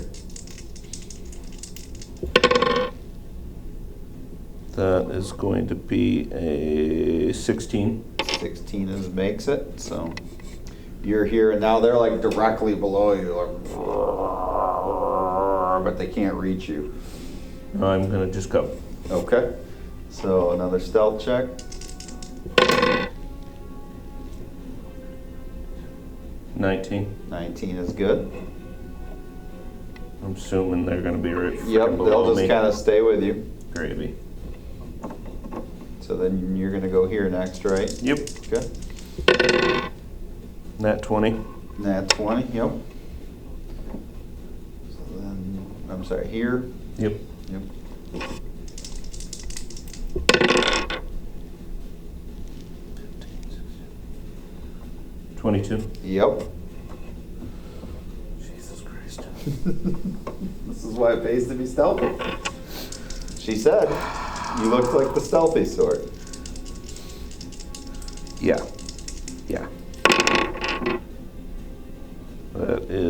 That is going to be a 16. 16 is makes it. So you're here, and now they're like directly below you, like, but they can't reach you. I'm going to just go. Okay. So another stealth check. 19. 19 is good. I'm assuming they're going to be right Yep, below they'll just me. kind of stay with you. Gravy. So then you're going to go here next, right? Yep. Okay. Nat 20. Nat 20, yep. I'm sorry, here. Yep. Yep. 22. Yep. Jesus Christ. This is why it pays to be stealthy. She said, you looked like the stealthy sort. Yeah. Yeah. That is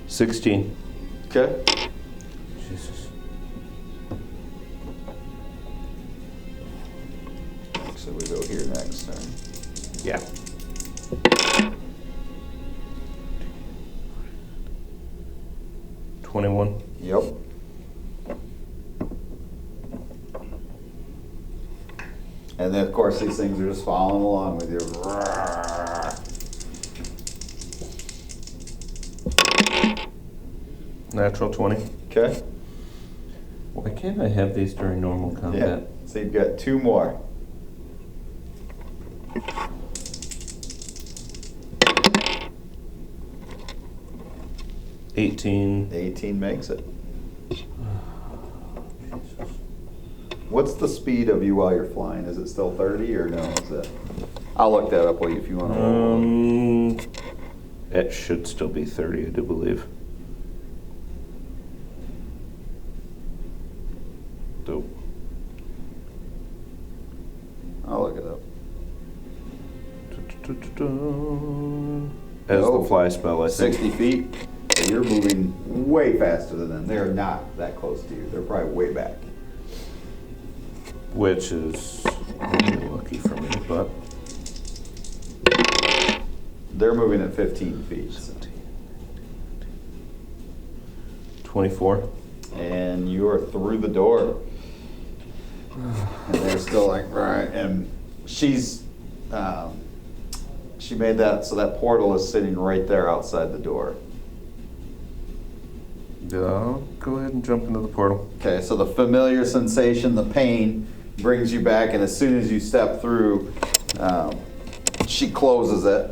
16. Okay. Jesus. So we go here next, right? Yeah. $21. Yep. And then, of course, these things are just following along with you. Natural 20. Okay. Why can't I have these during normal Yeah. combat? So you've got 2 more. Yeah. 18. 18 makes it. What's the speed of you while you're flying? Is it still 30 or no? Is it? I'll look that up if you want to. It should still be 30, I do believe. Dope. I'll look it up. As Oh, the fly spell, I think. 60 feet. So you're moving way faster than them. They're not that close to you. They're probably way back. Which is really lucky for me, but They're moving at 15 feet. 24. And you are through the door. And they're still like, right. And she's, she made that, so that portal is sitting right there outside the door. I'll go ahead and jump into the portal. Okay, so the familiar sensation, the pain, brings you back, and as soon as you step through, she closes it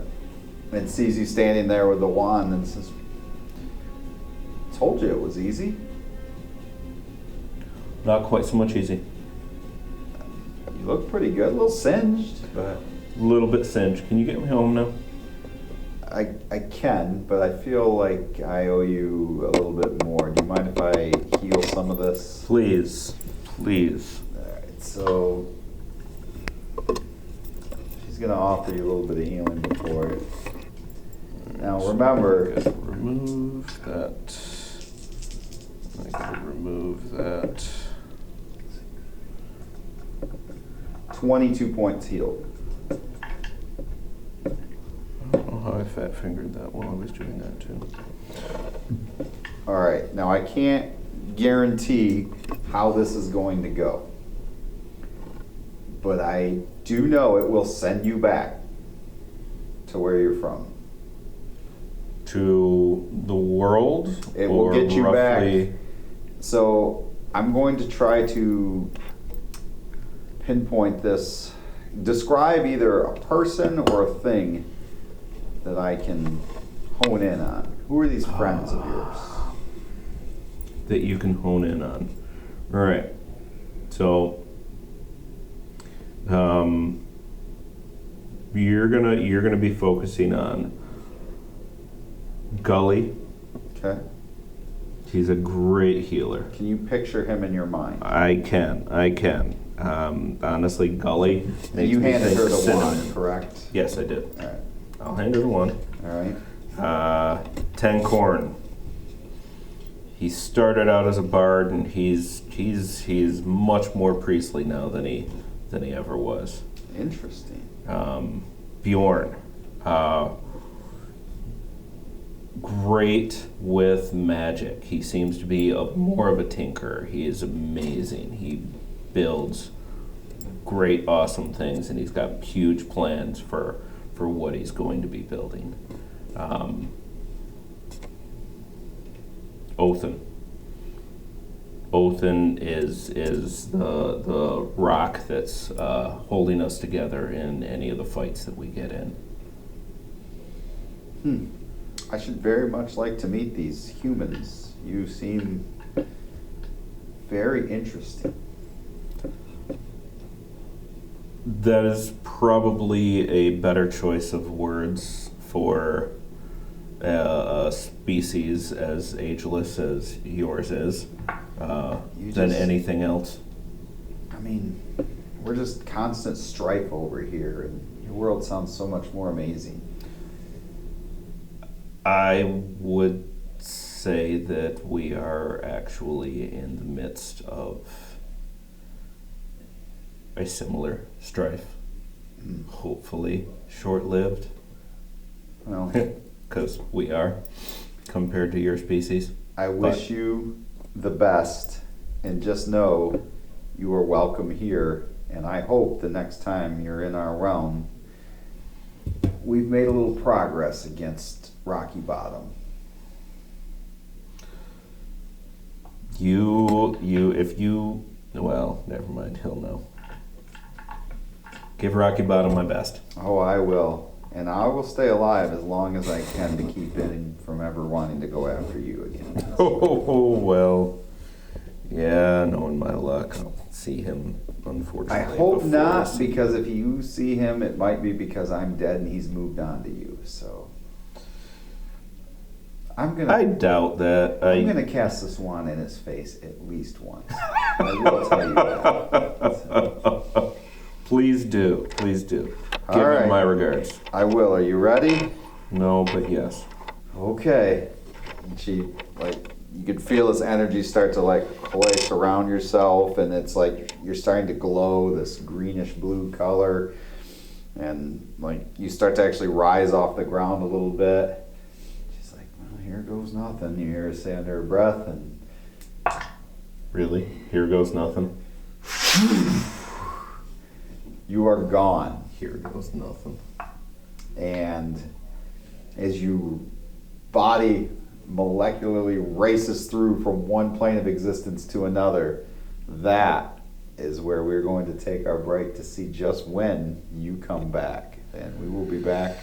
and sees you standing there with the wand and says, told you it was easy. Not quite so much easy. You look pretty good, a little singed, but A little bit singed. Can you get me home now? I can, but I feel like I owe you a little bit more. Do you mind if I heal some of this? Please. Please. Alright, so she's gonna offer you a little bit of healing before it. Now remember, Remove that. I gotta remove that. 22 points healed. I don't know how I fat fingered that while I was doing that too. Alright, now I can't guarantee how this is going to go. But I do know it will send you back to where you're from. To the world? It will or get you roughly- back. So I'm going to try to pinpoint this. Describe either a person or a thing that I can hone in on. Who are these friends of yours? that you can hone in on. All right. So, you're gonna be focusing on Gully. Okay. He's a great healer. Can you picture him in your mind? I can. Honestly, Gully. And makes you me handed think her the cinnamon. wand, correct? Yes, I did. All right. I'll hand her the one. All right. 10 corn. He started out as a bard, and he's much more priestly now than he ever was. Interesting. Bjorn, great with magic. He seems to be more of a tinker. He is amazing. He builds great, awesome things, and he's got huge plans for what he's going to be building. Othin is the rock that's holding us together in any of the fights that we get in. I should very much like to meet these humans. You seem very interesting. That is probably a better choice of words for a species as ageless as yours is than anything else. I mean, we're just constant strife over here, and your world sounds so much more amazing. I would say that we are actually in the midst of a similar strife. Hopefully short-lived, Well, because we are, compared to your species. I wish you the best, and just know you are welcome here, and I hope the next time you're in our realm, we've made a little progress against Rocky Bottom. Well, never mind, he'll know. Give Rocky Bottom my best. Oh, I will. And I will stay alive as long as I can to keep him from ever wanting to go after you again. Oh, well. Yeah, knowing my luck, I'll see him, unfortunately. I hope before not, us. because if you see him, it might be because I'm dead and he's moved on to you. So I I'm doubt that. gonna cast the swan in his face at least once. I will tell you that. Please do. Please do. All Give right. him my regards. I will. Are you ready? No, but yes. Okay. And she, like, you could feel this energy start to, like, place around yourself, and it's like you're starting to glow this greenish blue color, and, like, you start to actually rise off the ground a little bit. She's like, well, here goes nothing. You hear her say under her breath, and Really? Here goes nothing. you are gone. Here goes nothing. And as your body molecularly races through from one plane of existence to another, that is where we're going to take our break to see just when you come back. And we will be back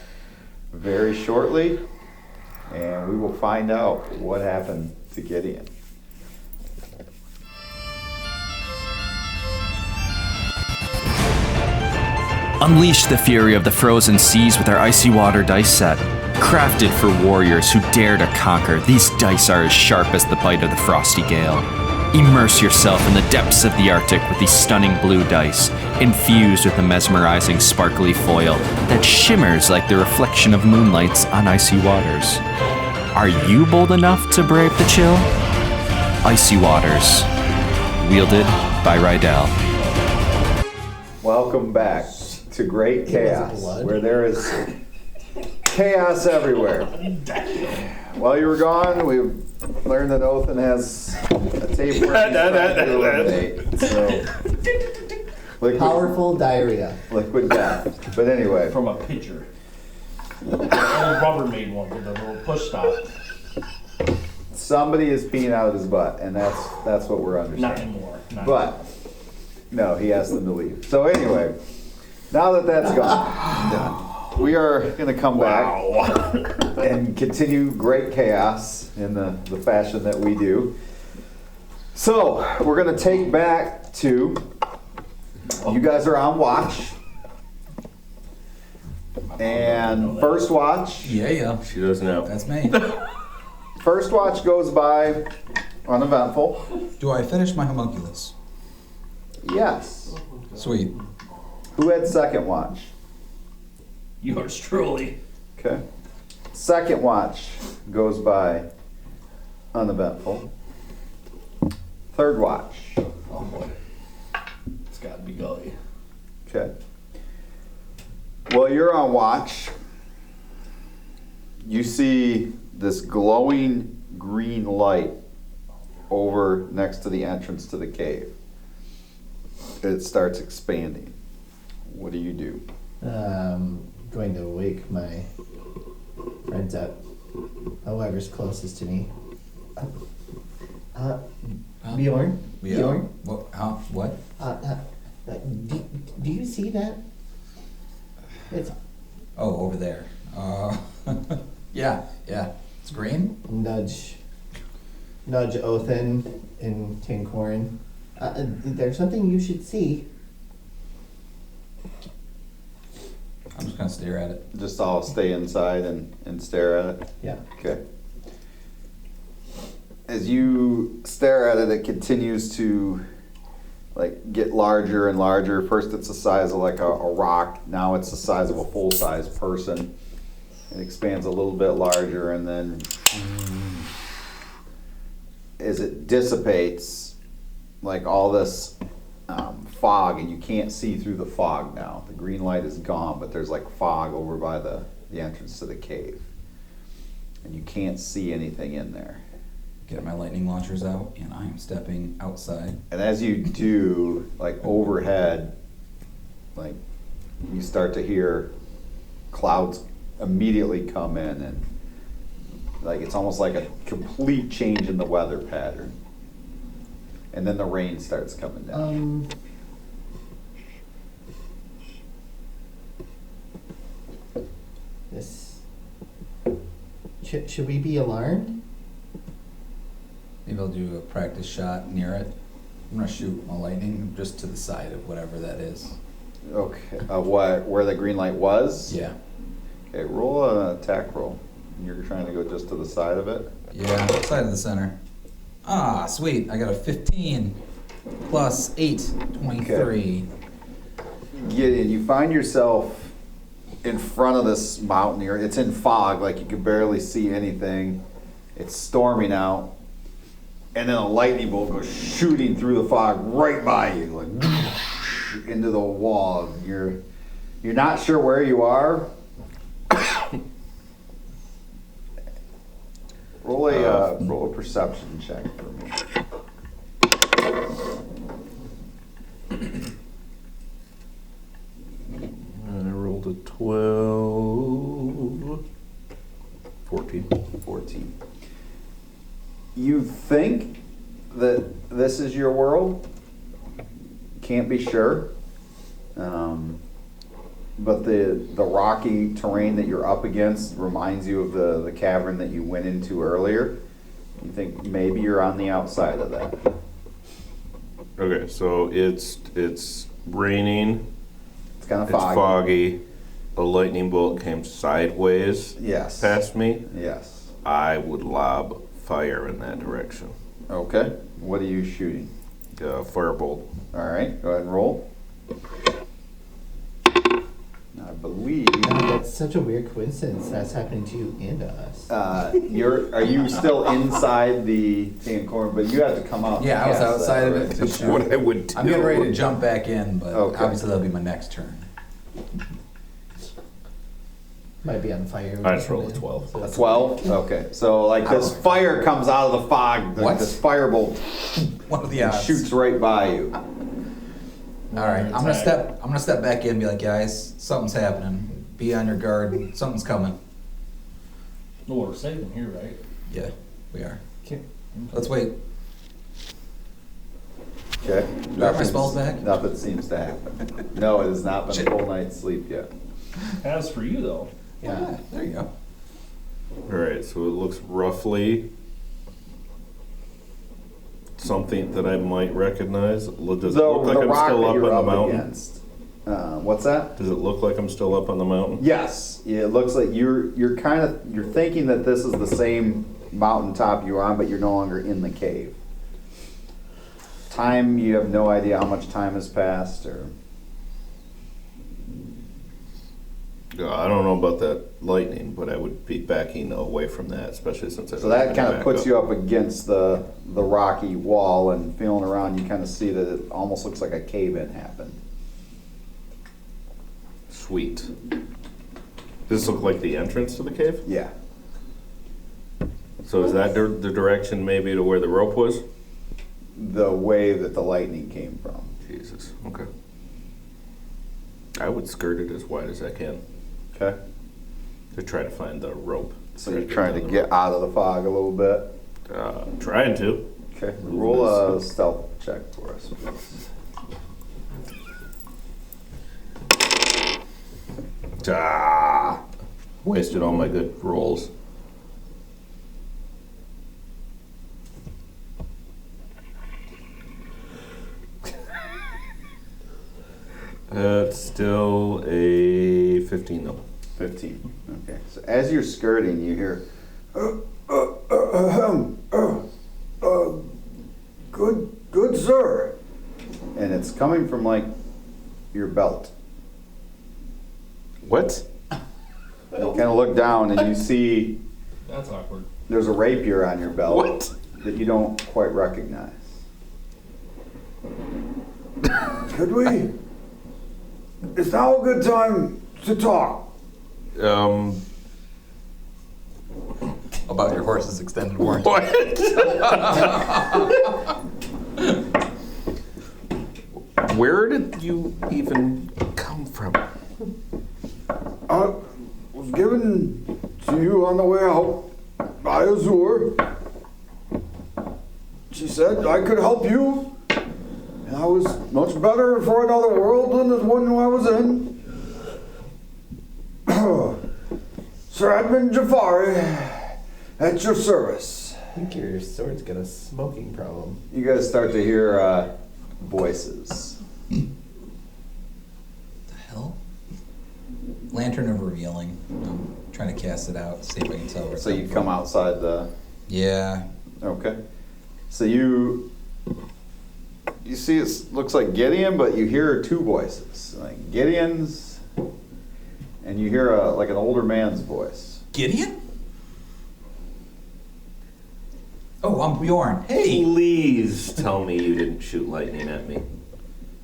very shortly, and we will find out what happened to Gideon. Unleash the fury of the frozen seas with our icy water dice set. Crafted for warriors who dare to conquer, these dice are as sharp as the bite of the frosty gale. Immerse yourself in the depths of the Arctic with these stunning blue dice, infused with a mesmerizing sparkly foil that shimmers like the reflection of moonlights on icy waters. Are you bold enough to brave the chill? Icy Waters, wielded by Rydell. Welcome back to Great It was Chaos, blood. where there is chaos everywhere. While you were gone, we learned that Othan has a tape where he's trying to eliminate. So, Powerful diarrhea. liquid death. But anyway, From a pitcher. The old Rubbermaid one with a little push stop. somebody is peeing out of his butt, and that's what we're Not understanding. anymore. Not But no, he asked them to leave. So anyway, now that that's gone, we are going to come back and continue Great Chaos in the fashion that we do. So we're going to take back to, you guys are on watch. And first watch, Yeah. She doesn't know. That's me. first watch goes by uneventful. Do I finish my homunculus? Yes. Sweet. Who had second watch? Yours truly. Okay. Second watch goes by uneventful. Third watch. Oh boy. It's gotta be Gully. Okay. Well, you're on watch. You see this glowing green light over next to the entrance to the cave. It starts expanding. What do you do? Going to wake my friends up. Whoever's closest to me. Bjorn? Yeah. Bjorn? What? Do you see that? It's Oh, over there. Yeah. It's green. Nudge Othin and Tinkorin. There's something you should see. I'm just gonna stare at it. Just all stay inside and stare at it. Yeah. Okay. As you stare at it, it continues to like get larger and larger. First it's the size of like a rock. Now it's the size of a full-size person. It expands a little bit larger, and then as it dissipates, like all this fog, and you can't see through the fog now. The green light is gone, but there's like fog over by the entrance to the cave. And you can't see anything in there. Get my lightning launchers out, and I am stepping outside. And as you do, like overhead, like you start to hear clouds immediately come in, and like it's almost like a complete change in the weather pattern. And then the rain starts coming down. This. Should we be alarmed? Maybe I'll do a practice shot near it. I'm gonna shoot my lightning just to the side of whatever that is. Okay, where the green light was? Yeah. Okay, roll an attack roll. You're trying to go just to the side of it? Yeah, side of the center. Ah, sweet. I got a 15 plus 8, 23. Gideon, you find yourself in front of this mountain here. It's in fog, like you can barely see anything. It's storming out. And then a lightning bolt goes shooting through the fog right by you, like into the wall. You're not sure where you are. Roll a perception check for me. I rolled a 12. 14. You think that this is your world? Can't be sure. But the rocky terrain that you're up against reminds you of the cavern that you went into earlier. You think maybe you're on the outside of that. Okay, so it's raining. It's kind of It's foggy. foggy. A lightning bolt came sideways Yes. past me. Yes. I would lob fire in that direction. Okay. What are you shooting? Firebolt. All right. Go ahead and roll. I believe. That's such a weird coincidence. That's happening to you and to us. Are you still inside the corn? But you have to come out. Yeah, I was past outside that, of it right? to That's shoot. what I would do. I'm getting ready to jump back in, but Okay. obviously that'll be my next turn. Might be on fire. I just rolled a 12. So A 12? Okay. So like this fire comes out of the fog. What? This firebolt What are the odds? shoots right by you. All right, I'm gonna step back in and be like, guys, something's happening. Be on your guard. Something's coming. No, we're saving here, right? Yeah, we are. Okay. Let's wait. Okay. Do I have my spells back? Nothing seems to happen. No, it has not been Shit. a full night's sleep yet. As for you, though, Yeah. There you go. Alright, so it looks roughly something that I might recognize. Does it look like I'm rock still that up you're on the mountain? against. What's that? Does it look like I'm still up on the mountain? Yes. Yeah, it looks like you're thinking that this is the same mountaintop you're on, but you're no longer in the cave. Time, you have no idea how much time has passed, or I don't know about that lightning, but I would be backing away from that, especially since I so that kind of puts you up against the rocky wall, and feeling around, you kind of see that it almost looks like a cave-in happened. Sweet. Does this look like the entrance to the cave? Yeah. So is that the direction maybe to where the rope was? The way that the lightning came from. Jesus, okay. I would skirt it as wide as I can Okay. to try to find the rope. So you're trying to get out of the fog a little bit. Trying to. Okay. Roll a stealth check for us. Wasted all my good rolls. It's still a 15 though. 15. Okay. So as you're skirting, you hear, good sir. And it's coming from like your belt. What? You kind of look down and you see That's awkward. there's a rapier on your belt What? that you don't quite recognize. Could we? Is now a good time to talk? About your horse's extended warranty. What? Where did you even come from? I was given to you on the way out by Azur. She said I could help you, and I was much better for another world than the one I was in. Sir Edmund Jafari, at your service. I think your sword's got a smoking problem. You guys start to hear voices. The hell? Lantern of Revealing. I'm trying to cast it out, see if I can tell where it's So you come outside the... Yeah. Okay. So you see it looks like Gideon, but you hear two voices. Like Gideon's, and you hear like an older man's voice. Gideon? Oh, I'm Bjorn. Hey! Please tell me you didn't shoot lightning at me.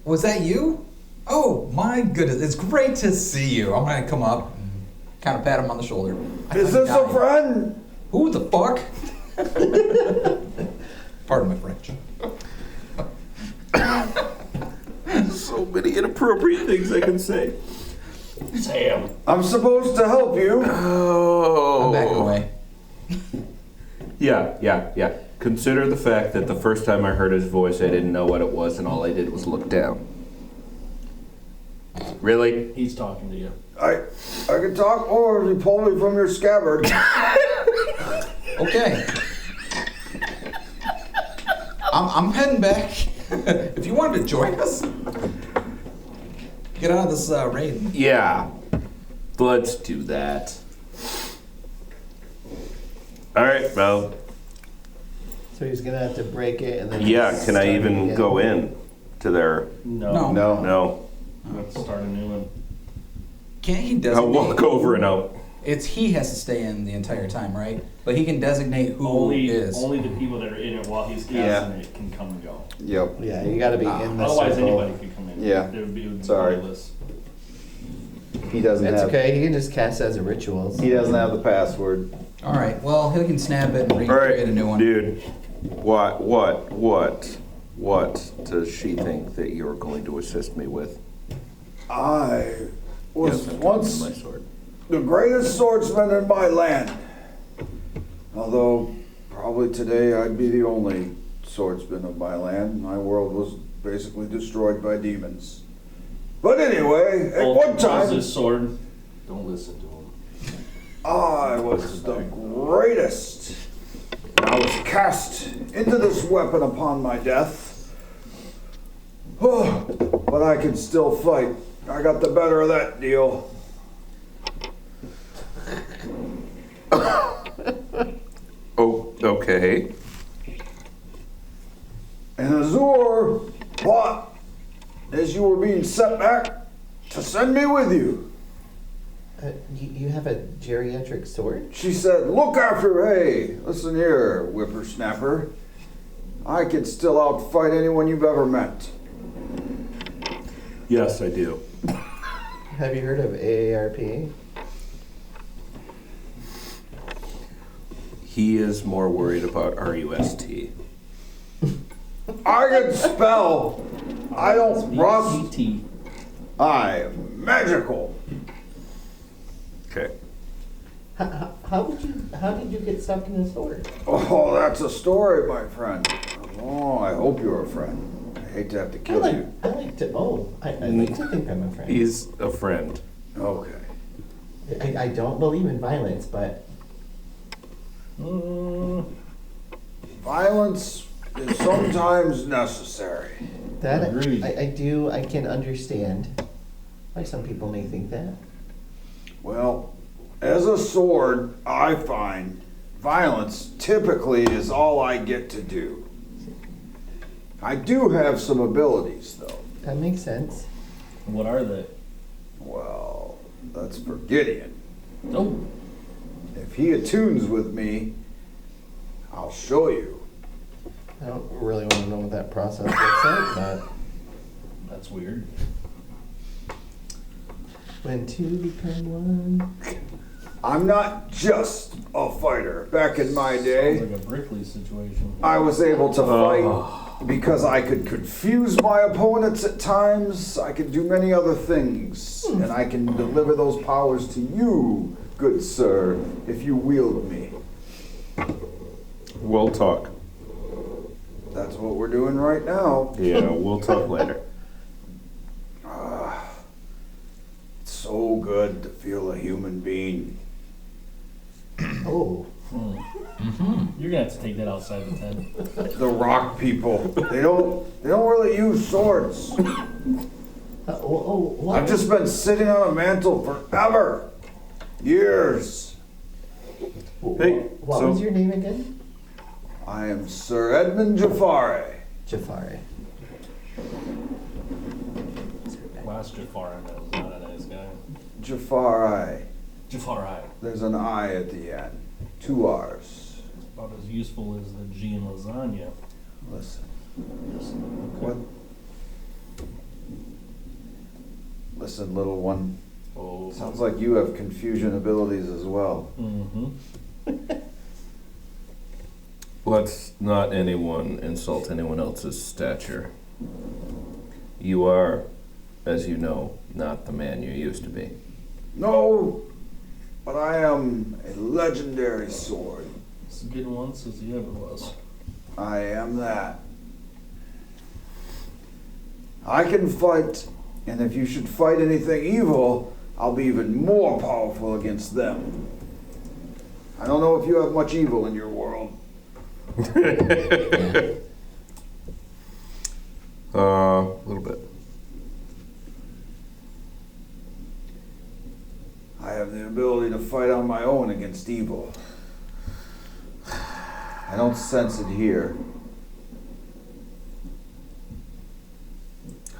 Was that you? Oh, my goodness. It's great to see you. I'm going to come up and kind of pat him on the shoulder. Is this a friend? Who the fuck? Pardon my French. So many inappropriate things I can say. Sam. I'm supposed to help you. Oh. I'm backing away. Yeah. Consider the fact that the first time I heard his voice, I didn't know what it was, and all I did was look down. Really? He's talking to you. I can talk, or you pull me from your scabbard. Okay. I'm heading back. If you wanted to join us, get out of this raid. Yeah. Let's do that. All right, well, So he's gonna have to break it and then. yeah, can I start even again. go in to their... No. No. No. Let's start a new one. Can't he I'll designate? walk over and out. He has to stay in the entire time, right? But he can designate who Only is. the people that are in it while he's casting Yeah. it can come and go. Yep. Yeah, you gotta be in the Otherwise, circle. anybody could come in. Yeah. It would be Sorry. pointless. He doesn't It's have. okay, he can just cast as a rituals. He doesn't have the password. All right. Well, he can snap it and All right, recreate a new one. dude. What does she think that you're going to assist me with? I was Yes, I'm once talking to my sword. the greatest swordsman in my land. Although, probably today I'd be the only swordsman of my land. My world was basically destroyed by demons. But anyway, at Bolt one uses time, his sword. Don't listen to him. I was the greatest. I was cast into this weapon upon my death. Oh, but I can still fight. I got the better of that deal. Oh, okay. And Azur bought, as you were being set back, to send me with you. You have a geriatric sword? She said, look after, hey, listen here, whippersnapper. I can still outfight anyone you've ever met. Yes, I do. Have you heard of AARP? He is more worried about RUST. I can spell. I don't rust. BT. I am magical. Okay. How did you get stuck in the sword? Oh, that's a story, my friend. Oh, I hope you're a friend. I hate to have to kill you. I like to think I'm a friend. He's a friend. Okay. I don't believe in violence, but Violence is sometimes necessary. that Agreed. I can understand. Why some people may think that. Well, as a sword, I find violence typically is all I get to do. I do have some abilities, though. That makes sense. What are they? Well, that's for Gideon. Oh, If he attunes with me, I'll show you. I don't really want to know what that process looks like, but that's weird. when two become one. I'm not just a fighter. Back in my Sounds day, like a Brickley situation. I was able to fight because I could confuse my opponents at times. I could do many other things. And I can deliver those powers to you, good sir, if you wield me. We'll talk. That's what we're doing right now. Yeah, we'll talk later. It's so good to feel a human being. Oh. You're gonna have to take that outside the tent. The rock people, they don't really use swords. What? I've just been sitting on a mantle forever. Years. What so- was your name again? I am Sir Edmund Jafari. Jafari. Last Jafar I know is not a nice guy. Jafari. Jafari. There's an I at the end. 2 R's. About as useful as the G in lasagna. Listen. Yes. What? Listen, little one. Oh. Sounds like you have confusion abilities as well. Mm-hmm. Let's not anyone insult anyone else's stature. You are, as you know, not the man you used to be. No, but I am a legendary sword. As good once as he ever was. I am that. I can fight, and if you should fight anything evil, I'll be even more powerful against them. I don't know if you have much evil in your world. A little bit. I have the ability to fight on my own against evil. I don't sense it here.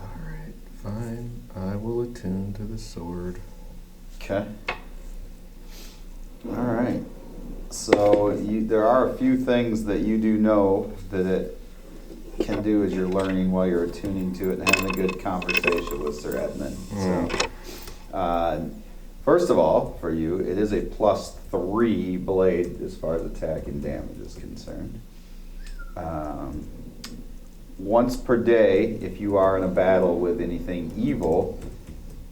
Alright, fine. I will attune to the sword. Okay. All right. So there are a few things that you do know that it can do as you're learning while you're attuning to it and having a good conversation with Sir Edmund. So, first of all, for you, it is a +3 blade as far as attack and damage is concerned. Once per day, if you are in a battle with anything evil,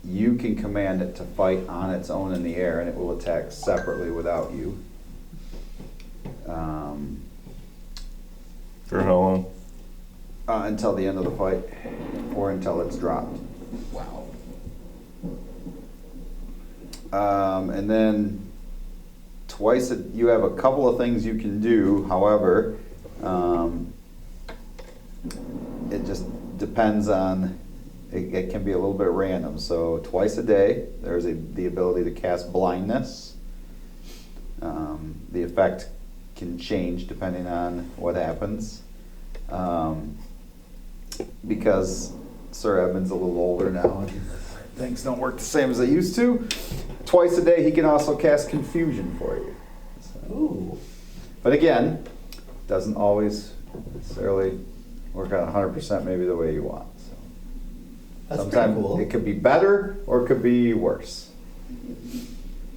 you can command it to fight on its own in the air, and it will attack separately without you. For how long? Until the end of the fight, or until it's dropped. Wow. And then you have a couple of things you can do. However, it just depends on. It can be a little bit random. So twice a day, there's the ability to cast blindness. The effect can change depending on what happens. Because Sir Edmund's a little older now and things don't work the same as they used to. Twice a day, he can also cast confusion for you. So. Ooh. But again, doesn't always necessarily work out 100% maybe the way you want. So. That's Sometimes pretty cool. it could be better or it could be worse.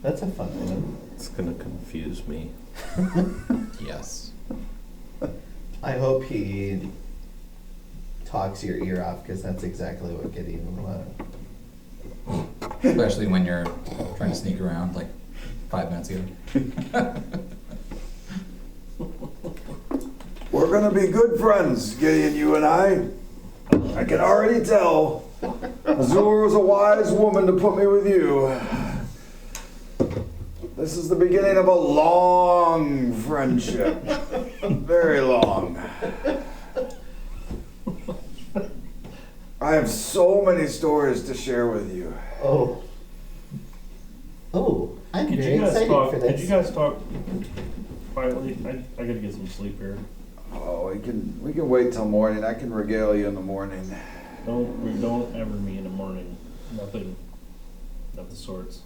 That's a fun item. It's gonna confuse me. Yes. I hope he talks your ear off, because that's exactly what Gideon would want. Especially when you're trying to sneak around like 5 minutes ago. We're gonna be good friends, Gideon, you and I. I can already tell. Azur was a wise woman to put me with you. This is the beginning of a long friendship. Very long. I have so many stories to share with you. Oh. Oh, I'm Could very you guys excited talk? for Could this. you guys talk quietly? I gotta get some sleep here. Oh, we can wait till morning. I can regale you in the morning. Don't ever me in the morning. Nothing of the sorts.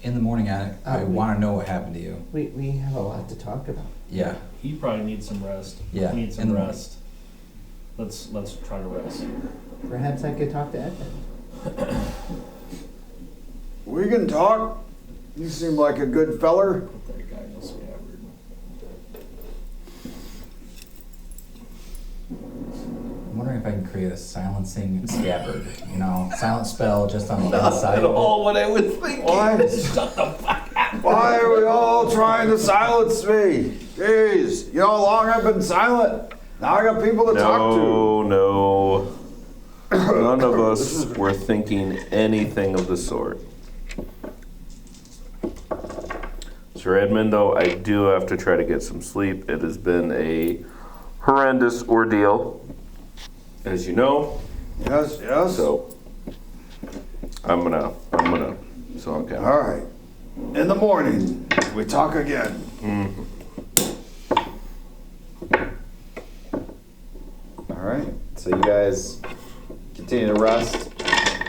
In the morning, I want to know what happened to you. We have a lot to talk about. Yeah. He probably needs some rest. Yeah, He needs in some the morning. rest. Let's try to rest. Perhaps I could talk to Edmund. We can talk. You seem like a good feller. Put that guy in the scabbard. I'm wondering if I can create a silencing scabbard. You know, silent spell just on the inside. what I was thinking. Why? Shut the fuck up. Why are we all trying to silence me? Jeez, you know how long I've been silent? Now I got people to talk to. No. None of us were thinking anything of the sort. Sir Edmund, though, I do have to try to get some sleep. It has been a horrendous ordeal, as you know. Yes, yes. So I'm gonna zonk out. All right. In the morning, we talk again. All right. So you guys continue to rest.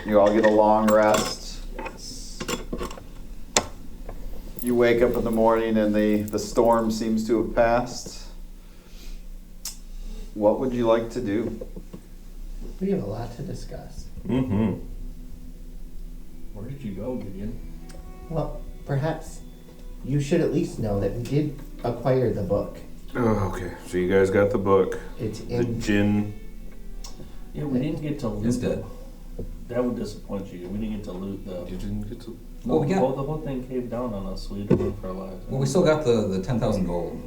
You all get a long rest. You wake up in the morning and the storm seems to have passed. What would you like to do? We have a lot to discuss. Mm-hmm. Where did you go, Gideon? Well, perhaps you should at least know that we did acquire the book. Oh, okay. So you guys got the book. It's The in. gin. Yeah, we didn't get to loot. It's dead. That would disappoint you. We didn't get to loot the. You didn't get to. No, Well, we got- the whole thing caved down on us. We had to run for our lives. Well, we still got the 10,000 gold.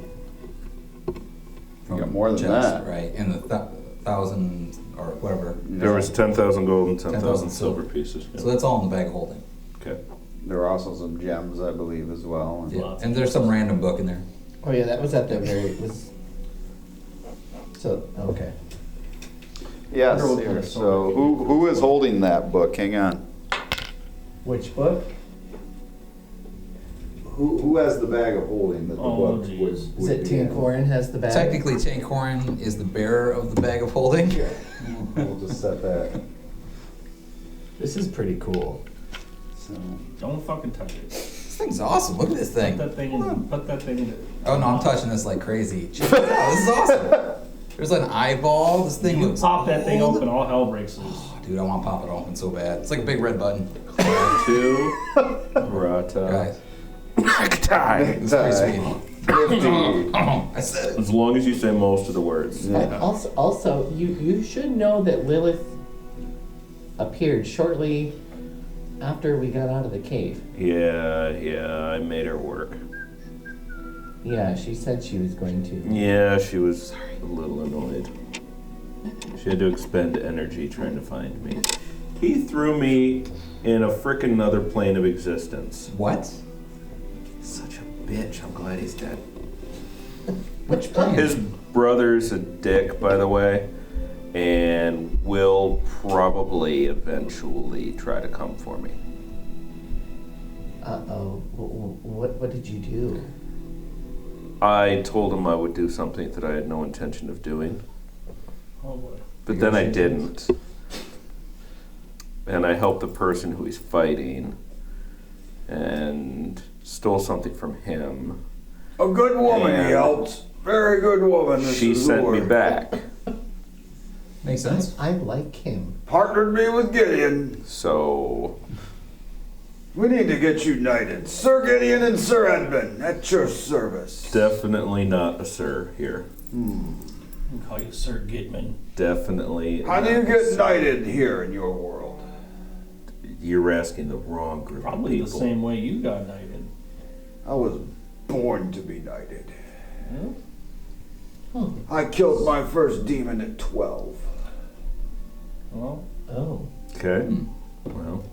You got more than Chest, that. right? And the 1,000 or whatever. There was 10,000 gold and 10,000 10,000 silver pieces. So that's all in the bag of holding. Okay. There were also some gems, I believe, as well. Yeah. Lots And of there's some pieces. random book in there. Oh yeah, that was at the very. Was. So okay. Yes. Wonder what Here. kind of So silver who is holding that book? Hang on. Which book? Who has the bag of holding that the Oh, book geez. would Is it be in? Tancorin has the bag? Technically, Tancorin is the bearer of the bag of holding. We'll just set that. This is pretty cool. So, Don't fucking touch it. This thing's awesome. Look at this Put thing. that thing in. Put that thing in. Oh no, I'm touching this like crazy. Check it out. This is awesome. There's an eyeball. This thing You looks pop that thing old. open, all hell breaks loose. Oh, dude, I want to pop it open so bad. It's like a big red button. Two. Rata. Guys, it's pretty sweet. 50. I said it. As long as you say most of the words. Yeah. Also, you should know that Lilith appeared shortly after we got out of the cave. Yeah, I made her work. Yeah, she said she was going to. Yeah, she was a little annoyed. She had to expend energy trying to find me. He threw me in a frickin' another plane of existence. What? Such a bitch. I'm glad he's dead. Which plane? His brother's a dick, by the way, and will probably eventually try to come for me. Uh-oh. What did you do? I told him I would do something that I had no intention of doing, Oh boy. but then I didn't. And I helped the person who he's fighting and stole something from him. A good woman he And helped. Very good woman. This she is sent me Lord. back. Makes sense. I like him. Partnered me with Gideon. So, We need to get united. Sir Gideon and Sir Edmund, at your service. definitely not a sir here. I'll call you Sir Gitman. Definitely. How do you not a get sir. knighted here in your world? You're asking the wrong group Probably of the people. same way you got knighted. I was born to be knighted. Yeah? I killed my first demon at 12. Well, Oh. Okay. Well,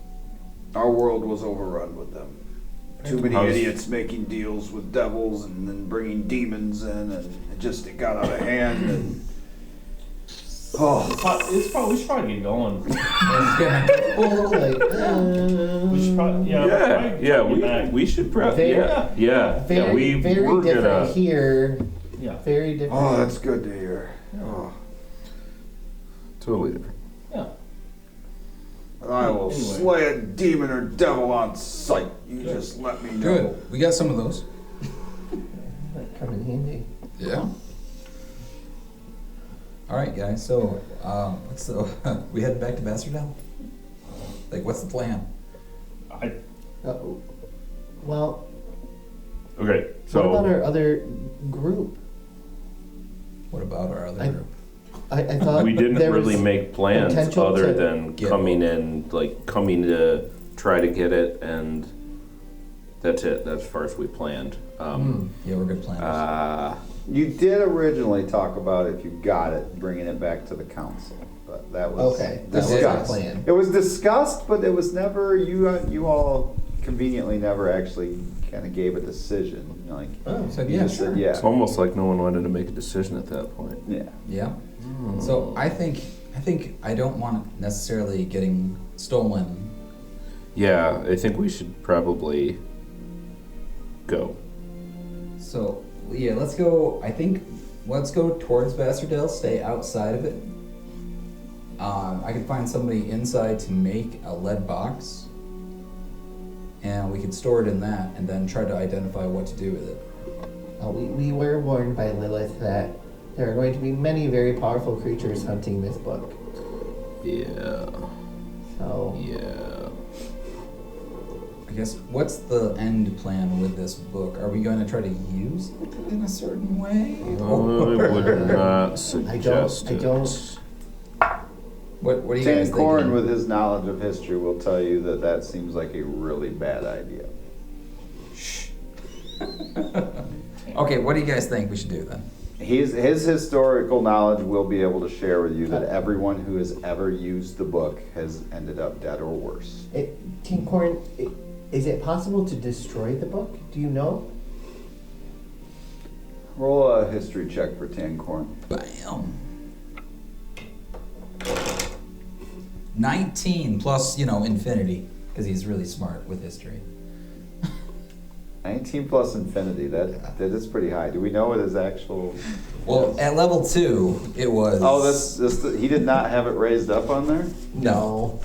Our world was overrun with them. Too many How's- idiots making deals with devils and then bringing demons in, and it got out of hand. And Oh, We should probably get going. Like, We should probably, We should probably, very, very we're different gonna, here. Yeah. Very different. oh, that's good to hear. Oh, totally different. Yeah. I will Anyway. slay a demon or devil on sight. You just let me know. Good. We got some of those. Might come in handy. Yeah. All right, guys. So, we heading back to Bastardell? Like, what's the plan? Well, Okay, what about so our other group? What about our other I- group? I thought we didn't there really was make plans potential other to than get- coming to try to get it, and that's it. That's as far as we planned. Yeah, we're good planners. You did originally talk about, if you got it, bringing it back to the council, but that was Okay, that was our discussed. plan. It was discussed, but it was never, you all conveniently never actually kind of gave a decision, like. Oh. Said You yeah, just sure. said, yeah. It's almost like no one wanted to make a decision at that point. Yeah. Yeah. So I think I don't want it necessarily getting stolen. Yeah, I think we should probably go. So yeah, let's go. Let's go towards Bastardell. Stay outside of it. I can find somebody inside to make a lead box, and we could store it in that, and then try to identify what to do with it. We were warned by Lilith that there are going to be many very powerful creatures hunting this book. Yeah. So Yeah. I guess, what's the end plan with this book? Are we going to try to use it in a certain way? I would not suggest I it. don't. What do you guys Tan Corin, think? with his knowledge of history, will tell you that that seems like a really bad idea. Okay, what do you guys think we should do then? His historical knowledge will be able to share with you that everyone who has ever used the book has ended up dead or worse. Tinkorn, is it possible to destroy the book? Do you know? Roll a history check for Tancorn. Bam. 19 plus, infinity, because he's really smart with history. 19 plus infinity, that is pretty high. Do we know what his actual... Well, at level 2, it was... Oh, this he did not have it raised up on there? No.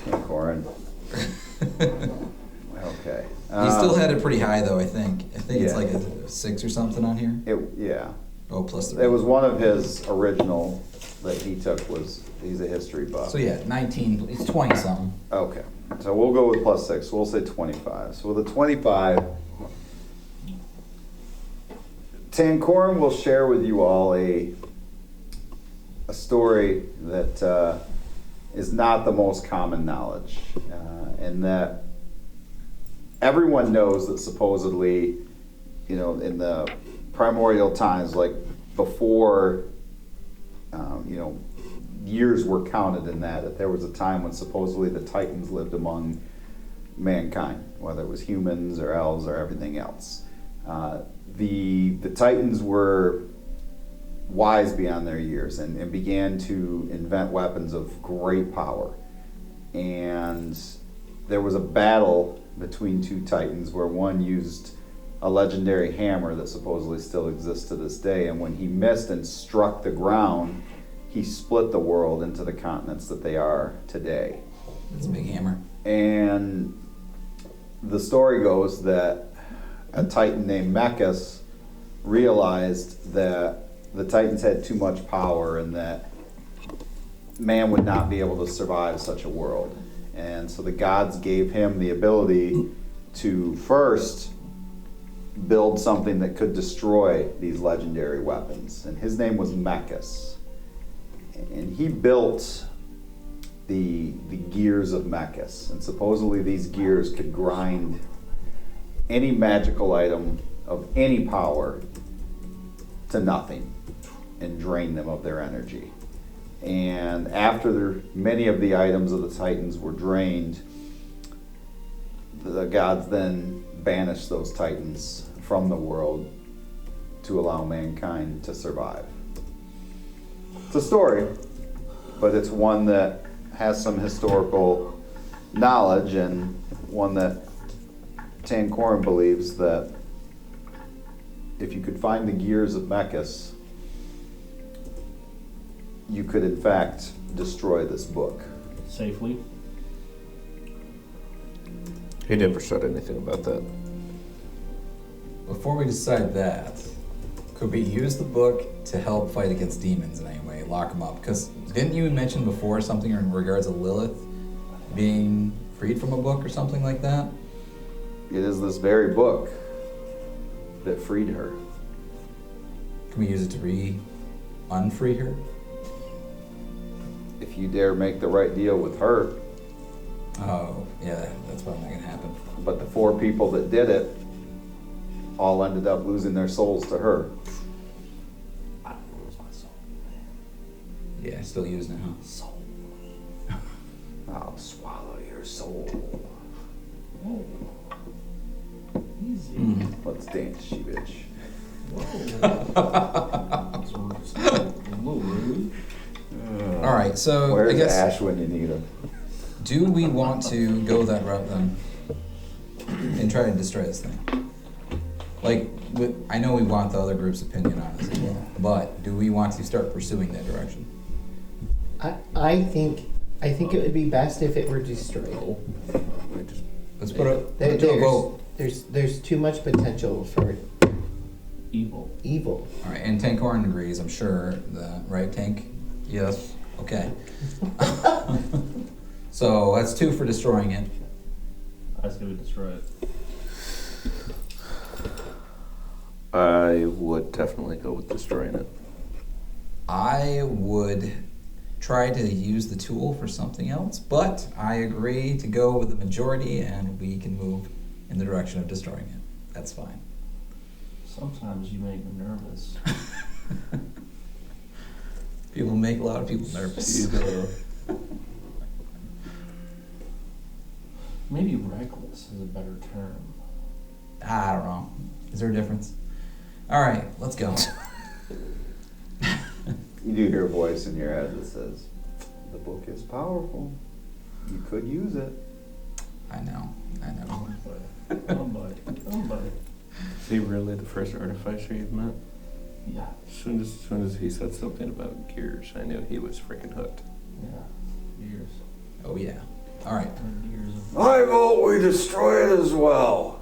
Tancorn. Okay. He still had it pretty high, though, I think. I think it's Yeah. like a 6 or something on here. Yeah. Oh, plus 3. It was one of his original that he took he's a history buff. So yeah, 19, it's 20 something. Okay. So we'll go with plus 6. So we'll say 25. So with a 25, Tancorn will share with you all a story that is not the most common knowledge, and that everyone knows that supposedly, in the primordial times, like before, years were counted in that there was a time when supposedly the Titans lived among mankind, whether it was humans or elves or everything else. The Titans were wise beyond their years and began to invent weapons of great power. And there was a battle between two Titans where one used a legendary hammer that supposedly still exists to this day, and when he missed and struck the ground, he split the world into the continents that they are today. That's a big hammer. And the story goes that a Titan named Mechas realized that the Titans had too much power and that man would not be able to survive such a world. And so the gods gave him the ability to first build something that could destroy these legendary weapons. And his name was Mechas. And he built the gears of Mechas. And supposedly these gears could grind any magical item of any power to nothing and drain them of their energy. And after many of the items of the Titans were drained, the gods then banished those Titans from the world to allow mankind to survive. It's a story, but it's one that has some historical knowledge and one that Tancorin believes that if you could find the gears of Mechas, you could in fact destroy this book. Safely. He never said anything about that. Before we decide that, could we use the book to help fight against demons in any way? Lock them up? Because didn't you mention before something in regards to Lilith being freed from a book or something like that? It is this very book that freed her. Can we use it to unfree her? If you dare make the right deal with her. Oh, yeah, that's probably not gonna happen. But the 4 people that did it all ended up losing their souls to her. I don't lose my soul. Yeah, still using it, huh? Soul. I'll swallow your soul. Oh. Easy. Let's dance, she bitch. All right, so Where's I guess Ash when you need him? do we want to go that route then and try to destroy this thing? Like, I know we want the other group's opinion on this as well, but do we want to start pursuing that direction? I think it would be best if it were destroyed. Let's put a vote. There's too much potential for Evil. All right, and Tankoran agrees, I'm sure. Right, Tank? Yes. Okay. So that's 2 for destroying it. I say we destroy it. I would definitely go with destroying it. I would try to use the tool for something else, but I agree to go with the majority and we can move in the direction of destroying it. That's fine. Sometimes you make me nervous. People make a lot of people nervous. Maybe reckless is a better term. I don't know. Is there a difference? All right, let's go. You do hear a voice in your head that says, the book is powerful. You could use it. I know. Oh, buddy. Is he really the first artificer you've met? Yeah. As soon as he said something about gears, I knew he was freaking hooked. Yeah. Years. Oh yeah. All right. Years of. I vote we destroy it as well.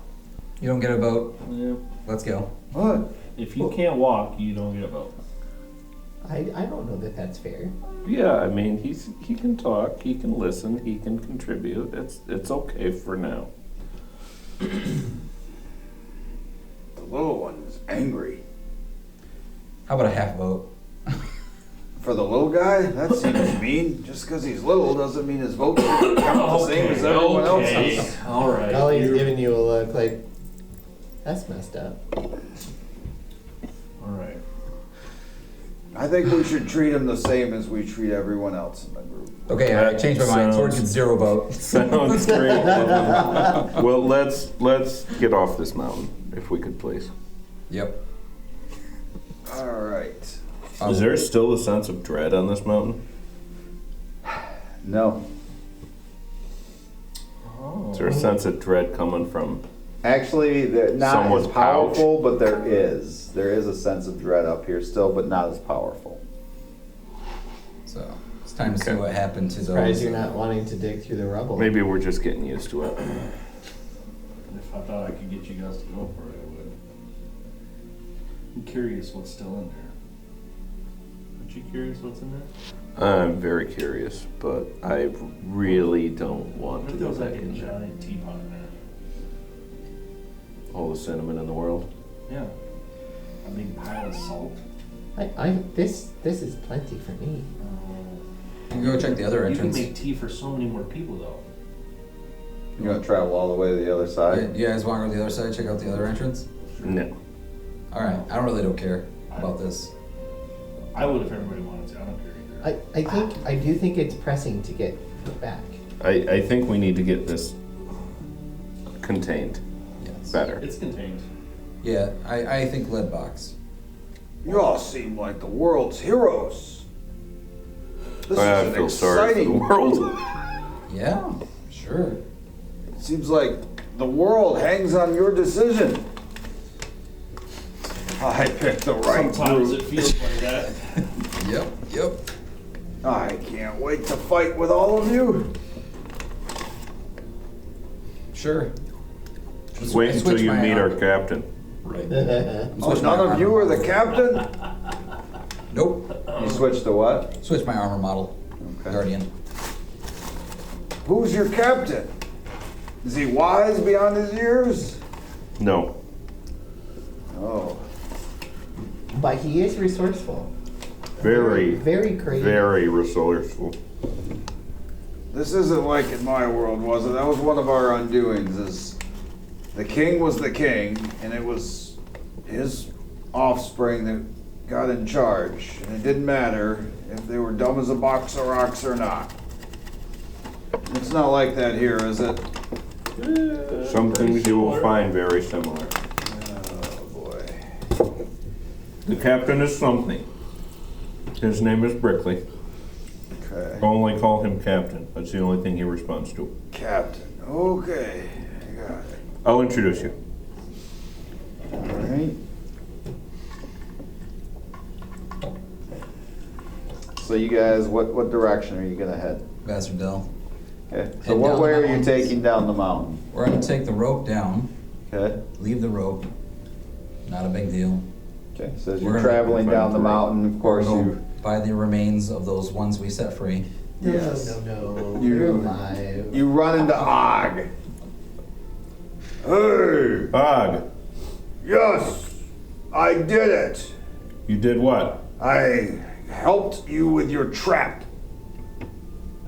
You don't get a vote. Yeah. Let's go. What? If you can't walk, you don't get a vote. I don't know that that's fair. Yeah, I mean, he can talk, he can listen, he can contribute. It's okay for now. The little one is angry. How about a half vote? For the little guy, that seems mean. Just because he's little doesn't mean his vote should count the same as everyone else's. All right. Golly's giving you a look like, that's messed up. All right. I think we should treat him the same as we treat everyone else in the group. Okay, I changed my mind. Sword gets 0 vote. Sounds great. Well, let's get off this mountain, if we could, please. Yep. All right. Is there still a sense of dread on this mountain? No. Oh. Is there a sense of dread coming from? Actually, they're not Someone's as powerful, but there is. There is a sense of dread up here still, but not as powerful. So it's time to see what happened to Surprised those. you're not wanting to dig through the rubble. Maybe we're just getting used to it. If I thought I could get you guys to go for it, I would. I'm curious what's still in there. Aren't you curious what's in there? I'm very curious, but I really don't want What to if go there was like back a in there. giant teapot in there? All the cinnamon in the world. Yeah. A big pile of salt. This is plenty for me. You can go check the other You can entrance. make tea for so many more people though. You're gonna travel all the way to the other side? You guys want to go to the other side? Check out the other entrance. No. All right. I don't care about this. I would if everybody wanted to. I don't care either. I do think it's pressing to get back. I think we need to get this contained Yes. better. It's contained. Yeah. I think lead box. You all seem like the world's heroes. This I is an feel sorry for the exciting world. Yeah, sure. It seems like the world hangs on your decision. I picked the right Sometimes route. it feels like that. Yep. I can't wait to fight with all of you. Sure. Just wait until you meet our captain. Right. Oh, none of you are the captain? Nope. You switched to what? Switch my armor model. Okay. Guardian. Who's your captain? Is he wise beyond his years? No. Oh. But he is resourceful. Very, Very creative. very resourceful. This isn't like in my world, was it? That was one of our undoings, is the king was the king, and it was his offspring that got in charge. And it didn't matter if they were dumb as a box of rocks or not. It's not like that here, is it? Some things you will find very similar. Oh, boy. The captain is something. His name is Brickley. Okay. Only call him captain. That's the only thing he responds to. Captain. Okay. I got it. I'll introduce you. All right. So you guys, what direction are you gonna head? Bastardell. Okay. So Head what down way the are you mountains. taking down the mountain? We're gonna take the rope down, Okay. leave the rope. Not a big deal. Okay. So as We're you're gonna traveling down the mountain, of course We'll you. buy the remains of those ones we set free. Yes. No. You- You're alive. You run into Og. Hey! Og, Yes! I did it! you did what? I helped you with your trap.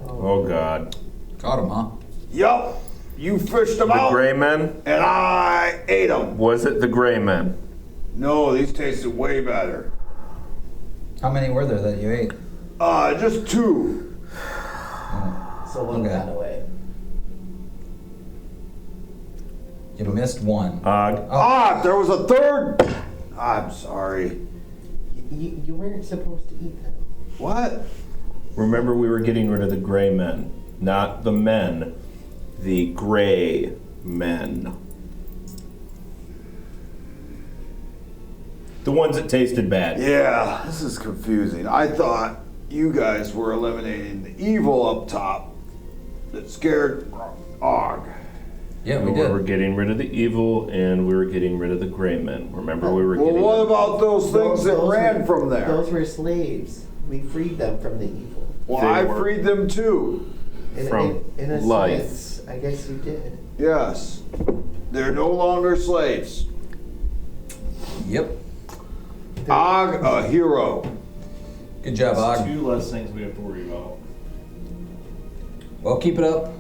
Oh God. Caught him, huh? Yup! You fished them The out, gray men? and I ate them. Was it the gray men? No, these tasted way better. How many were there that you ate? Just two. So one Okay. got away. You missed one. Og, There was a third. I'm sorry. You weren't supposed to eat them. What? remember we were getting rid of the gray men. Not the men. The gray men. The ones that tasted bad. Yeah, this is confusing. I thought you guys were eliminating the evil up top that scared Og. Yeah, we We were did. getting rid of the evil and we were getting rid of the gray men. Remember we were Well, getting what about those things that ran from there? Those were slaves. We freed them from the evil. Well, They I were- freed them too. From in a life. sense, I guess you did. Yes. They're no longer slaves. Yep. Og, a hero. Good job, Og. Two less things we have to worry about. Well, keep it up.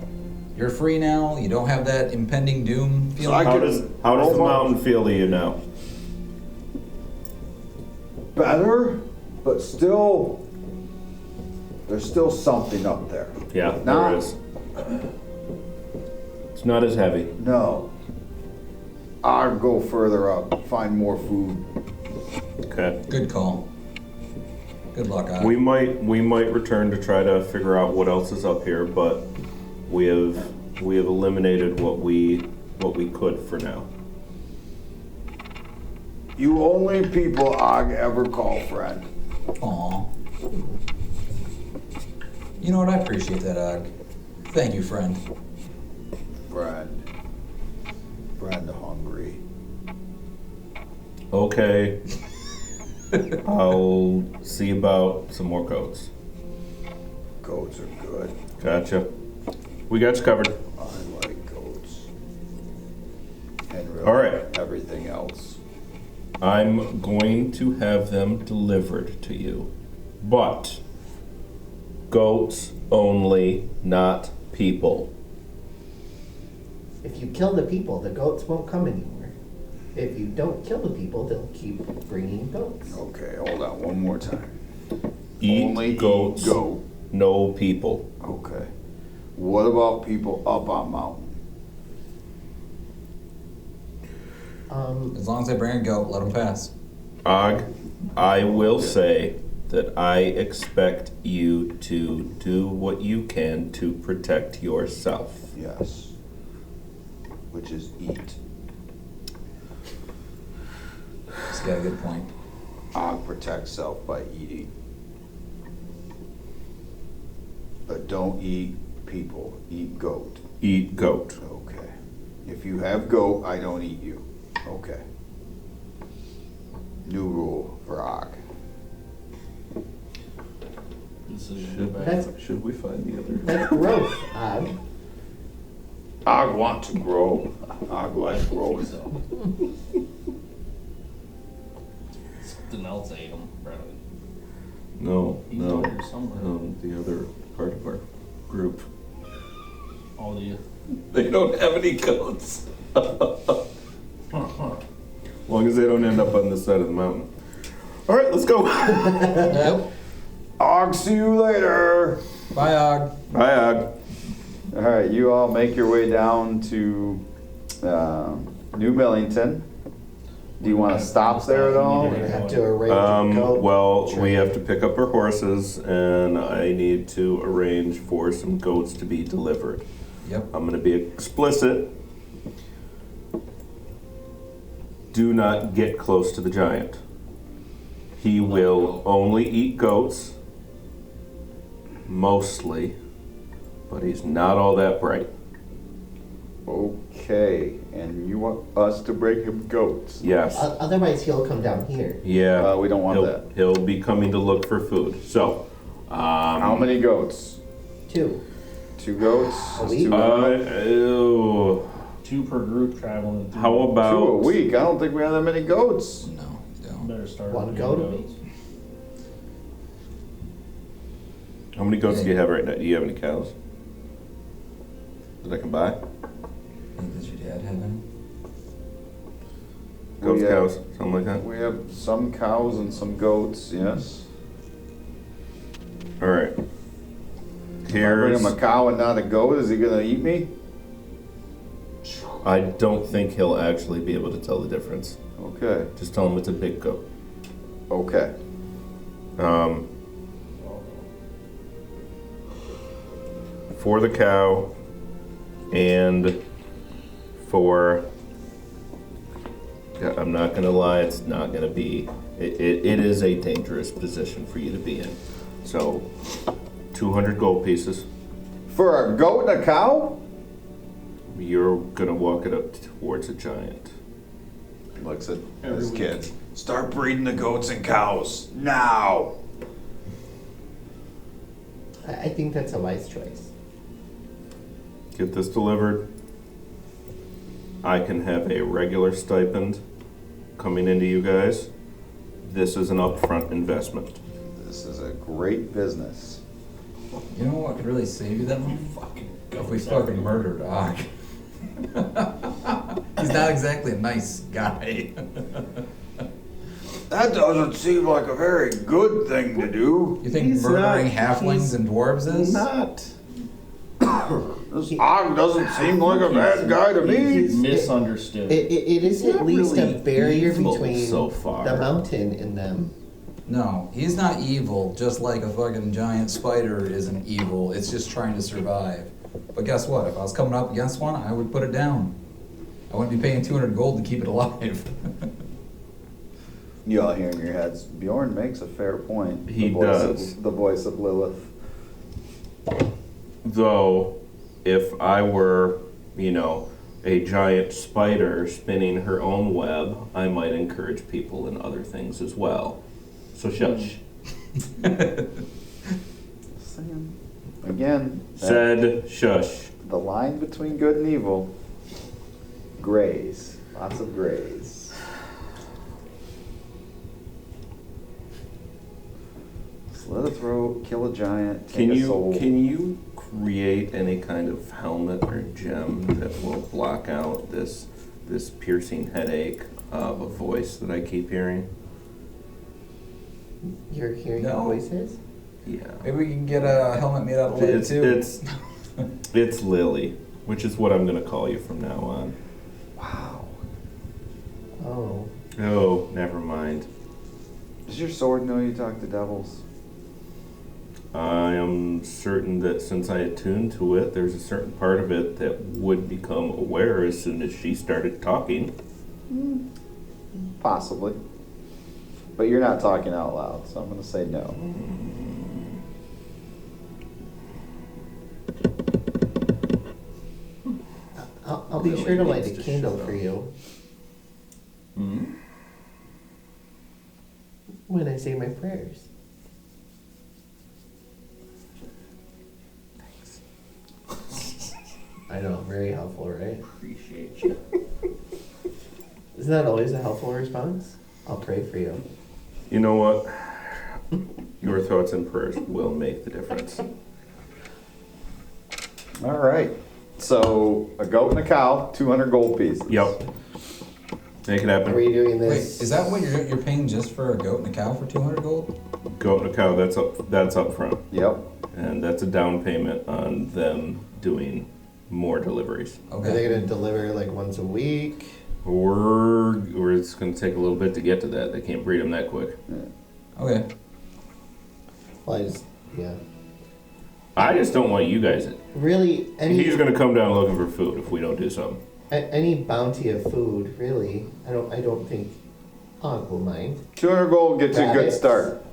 You're free now. You don't have that impending doom So I feeling. could- How does the almost- mountain feel to you now? Better, but still, there's still something up there. Yeah, Nah. there is. It's not as heavy. No. I'll go further up, find more food. Okay. Good call. Good luck, Og. We might return to try to figure out what else is up here, but we have eliminated what we could for now. You only people Og ever call friend. Aw. You know what? I appreciate that, Og. Thank you, friend. Friend. Friend hungry. Okay. I'll see about some more goats. Goats are good. Gotcha. We got you covered. I like goats. And really All right. everything else. I'm going to have them delivered to you. But goats only, not people. If you kill the people, the goats won't come anymore. If you don't kill the people, they'll keep bringing goats. Okay, hold on one more time. Eat Only goats, eat goat. no people. Okay. What about people up on mountain? As long as they bring a goat, let them pass. Og, I will say that I expect you to do what you can to protect yourself. Yes. Which is eat. He's got a good point. Og protects self by eating. But don't eat people. Eat goat. Eat goat. Okay. If you have goat, I don't eat you. Okay. New rule for Og. Should we find the other? That's growth, Og want to grow. Og likes growth. Something else ate them, probably. No, He's no. over here somewhere. The other part of our group. All the. They don't have any goats. As long as they don't end up on this side of the mountain. All right, let's go. Yep. Og, see you later. Bye, Og. Bye, Og. All right, you all make your way down to New Millington. Do you want to stop there at all? We're gonna have to arrange a goat. Well, we train. have to pick up our horses, and I need to arrange for some goats to be delivered. Yep. I'm going to be explicit. Do not get close to the giant. He will only eat goats, mostly, but he's not all that bright. Okay, and you want us to bring him goats? Yes. Otherwise, he'll come down here. Yeah. We don't want he'll, that. He'll be coming to look for food. So, How many goats? 2. 2 goats? A Is week? 2 enough? ew. 2 per group traveling. How 2 about a week? I don't think we have that many goats. No, don't. Better start. One with goat a goats. week? How many goats do you have right now? Do you have any cows that I can buy? Does your dad have any? Goats, We have- cows, something like that? We have some cows and some goats, yes. All right. If I bring Here's. him a cow and not a goat, is he gonna eat me? I don't think he'll actually be able to tell the difference. Okay, Just tell him it's a big goat. okay. For the cow and for. Yeah, I'm not gonna lie, it's not gonna be. It is a dangerous position for you to be in. So, 200 gold pieces. For a goat and a cow? You're gonna walk it up towards a giant. Looks at Every his week. kids. Start breeding the goats and cows now. I think that's a wise choice. Get this delivered. I can have a regular stipend coming into you guys. This is an upfront investment. This is a great business. You know what could really save you that money? If we fucking murdered Og. He's not exactly a nice guy. That doesn't seem like a very good thing to do. You think He's murdering not- halflings he's and dwarves is? Not. This Og doesn't seem like a bad guy to me. He's misunderstood. It is at Not least really a barrier evil between so far. the mountain and them. No, he's not evil, just like a fucking giant spider isn't evil. It's just trying to survive. But guess what? If I was coming up against one, I would put it down. I wouldn't be paying 200 gold to keep it alive. You all hear in your heads, Bjorn makes a fair point. He The voice does. the voice of Lilith. Though, if I were, a giant spider spinning her own web, I might encourage people in other things as well. So shush. Again, Said shush. the line between good and evil. Grays. Lots of grays. Slit a throat, kill a giant, take a soul. Can you create any kind of helmet or gem that will block out this piercing headache of a voice that I keep hearing? You're hearing No. voices? Yeah. Maybe we can get a helmet made out of lead It's too. it's Lily, which is what I'm gonna call you from now on. Wow. Oh. Oh, never mind. Does your sword know you talk to devils? I am certain that since I attuned to it, there's a certain part of it that would become aware as soon as she started talking. Possibly. But you're not talking out loud, so I'm going to say no. I'll be sure to light a candle for you when I say my prayers. I know, very helpful, right? Appreciate you. Isn't that always a helpful response? I'll pray for you. You know what? Your thoughts and prayers will make the difference. All right. So, a goat and a cow, 200 gold pieces. Yep. Make it Are happen. we doing Wait, this? is that what you're paying just for a goat and a cow for 200 gold? Goat and a cow, that's up front. Yep. And that's a down payment on them doing more deliveries. Are they Okay. going to deliver like once a week? Or it's going to take a little bit to get to that. They can't breed them that quick. Okay. Well, yeah. I just don't want you guys. Really, He's going to come down looking for food if we don't do something. any bounty of food, really. I don't think Hog will mind. 200 gold gets you a good Rabbits. start.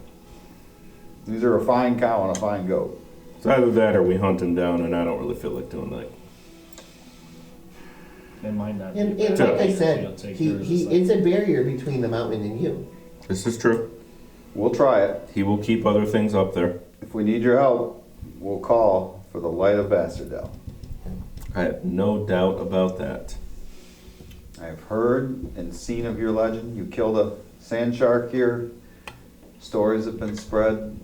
These are a fine cow and a fine goat. It's either that or we hunt him down, and I don't really feel like doing that. They might not. And be like bad. I You'll said, take he yours aside. it's a barrier between the mountain and you. This is true. We'll try it. He will keep other things up there. If we need your help, we'll call for the light of Bastardel. I have no doubt about that. I have heard and seen of your legend. You killed a sand shark here. Stories have been spread.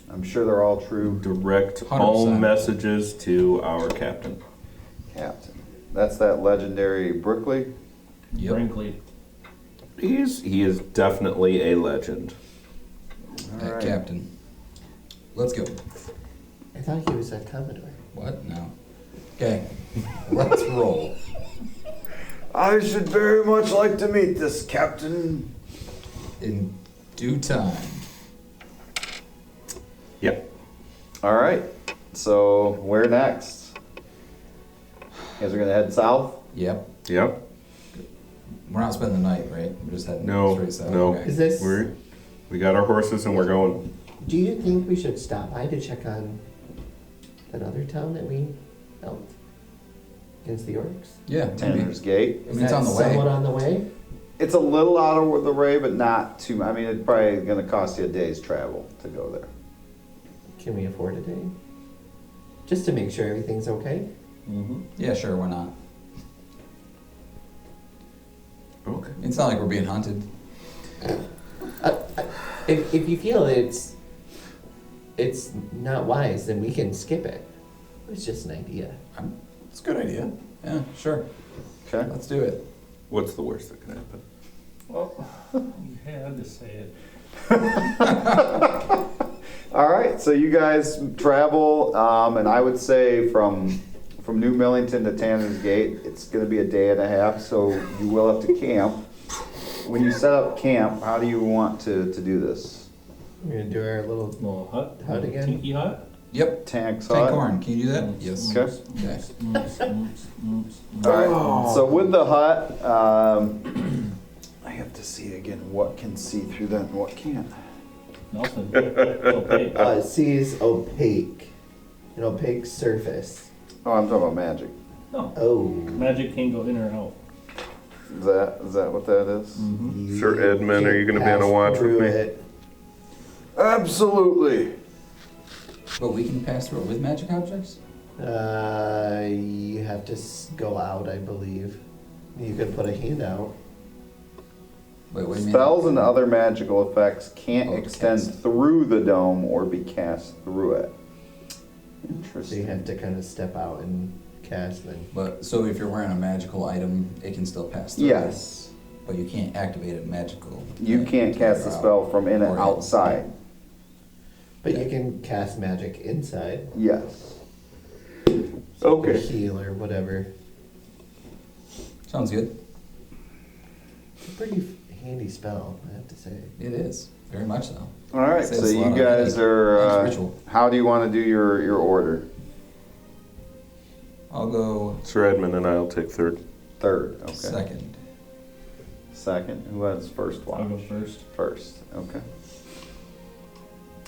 I'm sure they're all true. Direct all 100%. messages to our captain. Captain. That's that legendary Brickley. Yep. Brinkley. He is definitely a legend. All right. Captain. Let's go. I thought he was a Commodore. What? No. Okay. Let's roll. I should very much like to meet this captain. In due time. Yep. All right. So where next? You guys are gonna head south. Yep. Yep. We're not spending the night, right? We're just heading No, straight south. no. Okay. Is this? We got our horses and we're going. Do you think we should stop by to check on that other town that we helped against the orcs? Yeah. maybe. Tanner's Gate. I mean, it's on the way. Somewhat on the way. It's a little out of the way, but not too. I mean, it's probably gonna cost you a day's travel to go there. Can we afford a day? Just to make sure everything's okay. Mm-hmm. Yeah, sure. Why not? Okay. It's not like we're being hunted. If you feel it's not wise, then we can skip it. It's just an idea. It's a good idea. Yeah, sure. Okay. Let's do it. What's the worst that can happen? Well, you had to say it. All right. So you guys travel, and I would say from New Millington to Tanner's Gate, it's going to be a day and a half. So you will have to camp. When you set up camp, how do you want to do this? We're gonna do our little Little hut. Hut again? Tinky hut. Yep. Tank's Tank hut. corn. Can you do that? Yes. Okay. Okay. All right. So with the hut, I have to see again what can see through that and what can't. Nothing. Okay. sees opaque, an opaque surface. Oh, I'm talking about magic. No. Oh, Magic can go in or out. Is that what that is? Mm-hmm. Sir Edmund, are you gonna be on a watch with through me? it. Absolutely. But we can pass through it with magic objects? You have to go out, I believe. You could put a hand out. Wait, what do you mean? Spells and other magical effects can't Oh, extend cast. through the dome or be cast through it. So you Interesting. have to kind of step out and cast then. But so if you're wearing a magical item, it can still pass through. Yes. But you can't activate a magical. You thing can't until cast you're a out. spell from in Or and outside. But you can cast magic inside. Yes. Okay. Heal or whatever. Sounds good. It's a pretty handy spell, I have to say. It is. Very much so. All right, Saves so a you lot of guys headache. are. Nice ritual. How do you want to do your order? I'll go Sir Edmund and I'll take third. Third. Okay. second. Second. Who has first watch? I'll go first. First. Okay.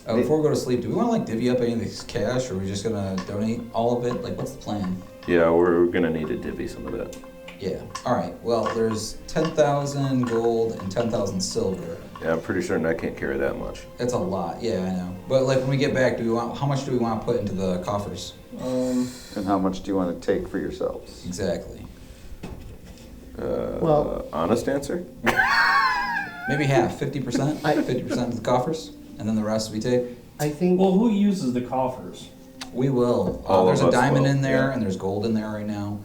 Before we go to sleep, do we want to like divvy up any of this cash, or are we just gonna donate all of it? Like, what's the plan? Yeah, we're gonna need to divvy some of that. Yeah. All right. Well, there's 10,000 gold and 10,000 silver. Yeah, I'm pretty certain I can't carry that much. That's a lot. Yeah, I know. But like when we get back, how much do we want to put into the coffers? And how much do you want to take for yourselves? Exactly. Well- Honest answer? Maybe half, 50%. 50% of the coffers, and then the rest we take. I think. Well, who uses the coffers? We will. All There's of a us diamond will, in there, yeah. and there's gold in there right now.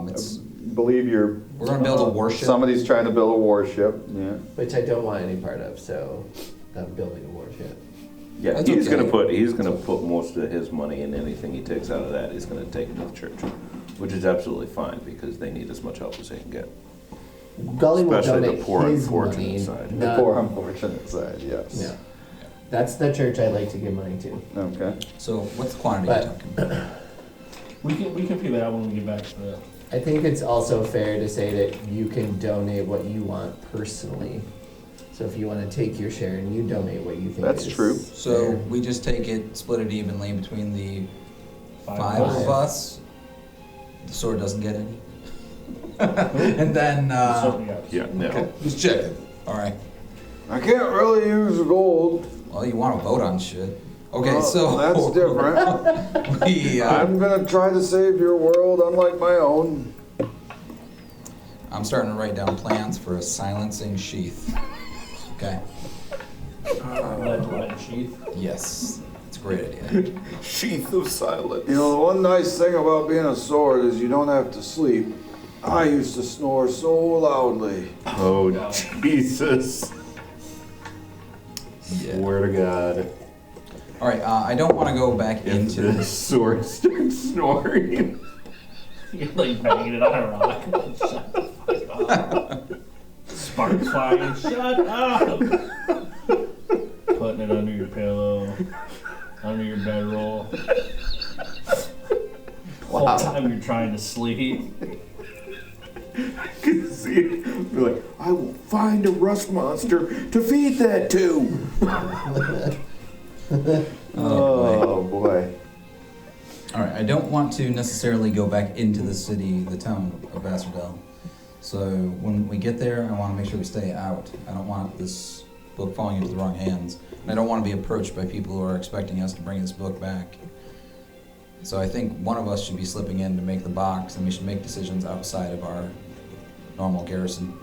It's Believe we're gonna build a warship. somebody's trying to build a warship. Yeah. Which I don't want any part of, so I'm building a warship. Yeah, That's he's okay. gonna put most of his money in anything he takes out of that. He's gonna take it to the church, which is absolutely fine because they need as much help as they can get. Gully will Especially the donate poor his unfortunate money. side. The not- poor unfortunate side. Yes. Yeah. That's the church I like to give money to. Okay. So what's the quantity But- we're talking? We can figure that out when we get back to the. I think it's also fair to say that you can donate what you want personally. So if you want to take your share and you donate what you think That's is true. So fair. we just take it, split it evenly between the Five five of us. of us. The sword doesn't get any. And then, Yeah, no. okay, just checking. All right. I can't really use gold. Well, you want to vote on shit. Okay, Well, so that's different. I'm gonna try to save your world, unlike my own. I'm starting to write down plans for a silencing sheath. Okay. Lead sheath. Yes, it's a great idea. Sheath of silence. You know, the one nice thing about being a sword is you don't have to sleep. I used to snore so loudly. Oh, Jesus. Yeah. Swear to God. All right, I don't want to go back If into this sword starts snoring. You're like banging it on a rock. Shut the fuck up. Sparks flying. Shut up. Putting it under your pillow, under your bedroll. Whole time you're trying to sleep. See, you're like, I will find a rust monster to feed that to. Oh boy. All right, I don't want to necessarily go back into the city, the town of Bastardel. So when we get there, I want to make sure we stay out. I don't want this book falling into the wrong hands. And I don't want to be approached by people who are expecting us to bring this book back. So I think one of us should be slipping in to make the box, and we should make decisions outside of our normal garrison.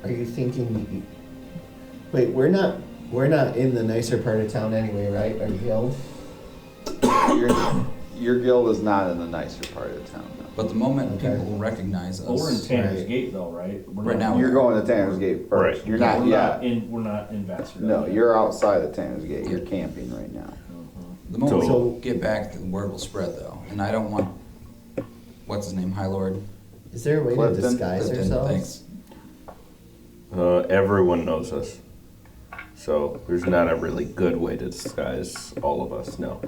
Are you thinking? Wait, we're not in the nicer part of town anyway, right? Our guild. Your guild is not in the nicer part of town. No. But the moment Okay. people recognize us, Well, we're in Tanner's Right. Gate though, right? We're Right not- now. You're going to Tanner's Gate first. Right. You're Yeah, not yet. We're not in Bastard. No, you're outside of Tanner's Gate. You're camping right now. the moment So- we get back, the word will spread though. And I don't want, what's his name, High Lord? Is there a way Clifton. to disguise Clifton, ourselves? thanks. Everyone knows us. So there's not a really good way to disguise all of us, no.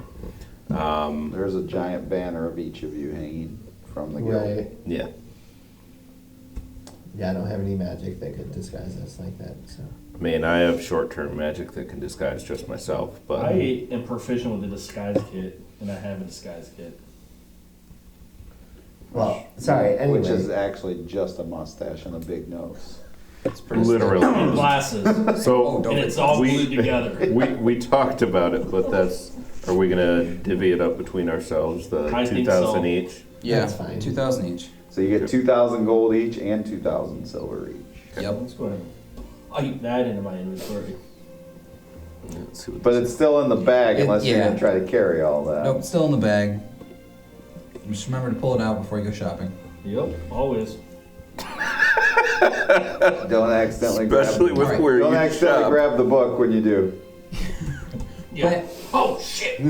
There's a giant banner of each of you hanging from the guild. Right. Yeah. Yeah, I don't have any magic that could disguise us like that. So. I mean, I have short-term magic that can disguise just myself, but I am proficient with the disguise kit, and I have a disguise kit. Well, sorry. Anyway, Which is actually just a mustache and a big nose. It's pretty literally. And glasses, and So don't it's all We- glued together. we talked about it, but are we gonna divvy it up between ourselves, the I think 2,000 so. each? Yeah, That's fine. 2,000 each. So you get 2,000 gold each and 2,000 silver each. Yep. Let's go ahead. I'll keep that into my inventory. Let's see what But this it's still in the bag unless you're yeah. going to try to carry all that. Nope, still in the bag. Just remember to pull it out before you go shopping. Yep, always. Don't accidentally Especially grab, with Alright. where don't you accidentally shop. grab the book when you do. Yeah. Oh shit!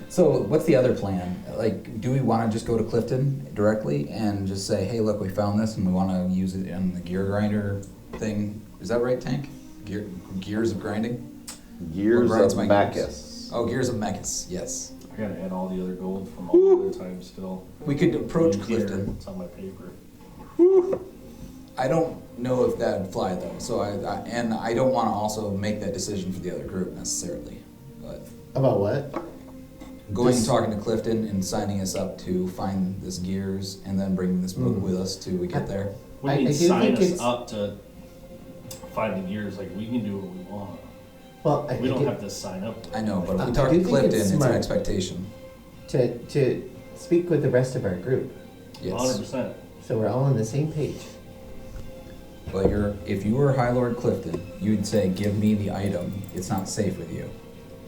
So what's the other plan? Like, do we want to just go to Clifton directly and just say, hey, look, we found this and we want to use it in the gear grinder thing? Is that right, Tank? Gears of grinding? Gears What grinds of my Bacchus. Oh, Gears of Mechas, yes. I gotta add all the other gold from all the other times still. We could approach Here, Clifton. It's on my paper. I don't know if that would fly though, so I don't want to also make that decision for the other group necessarily. But About what? going and talking to Clifton and signing us up to find this Gears and then bringing this book with us till we get there. We I need to do sign think us it's- up to find the gears. Like, we can do what we want. Well, I We don't think have to sign up. I know, but if I we talk do to think Clifton, it's it's an smart. expectation. to speak with the rest of our group, Yes. 100%. so we're all on the same page. But if you were High Lord Clifton, you'd say, "Give me the item. It's not safe with you."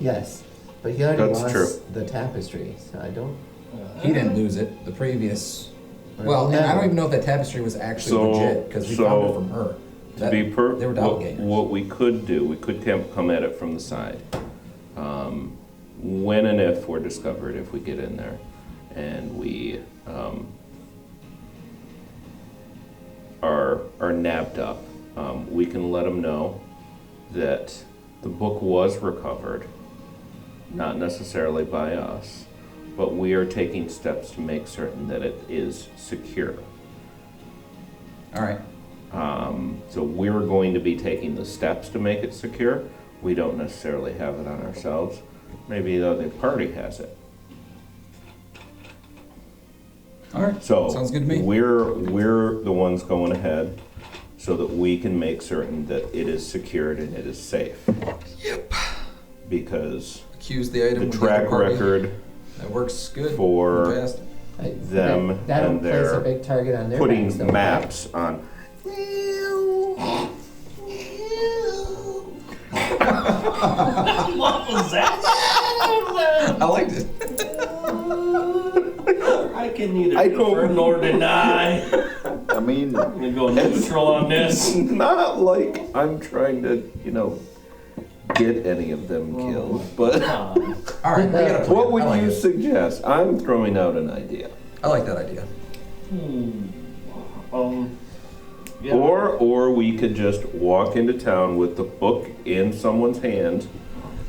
Yes, but he already That's lost true. the tapestry, so I don't. He didn't lose it. The previous. Well, and I never. don't even know if that tapestry was actually So- legit because we so, found it from her. To be they were doppelgangers. what we could do, we could come at it from the side. When and if we're discovered, if we get in there, and we are nabbed up, we can let them know that the book was recovered, not necessarily by us, but we are taking steps to make certain that it is secure. All right. So we're going to be taking the steps to make it secure. We don't necessarily have it on ourselves. Maybe the other party has it. All right. So Sounds good to me. we're the ones going ahead so that we can make certain that it is secured and it is safe. Yep. Because Accuse the item. the with track other party. record That works good. for Fast. them That'll and place their a big target on their putting backs, though, right? maps on. What was that? I liked it. I can neither I don't- confirm nor deny. I mean, I'm gonna go neutral on this. Not like I'm trying to, get any of them killed, but All right. We got a plan. what would I like you it. suggest? I'm throwing out an idea. I like that idea. Yeah. Or we could just walk into town with the book in someone's hand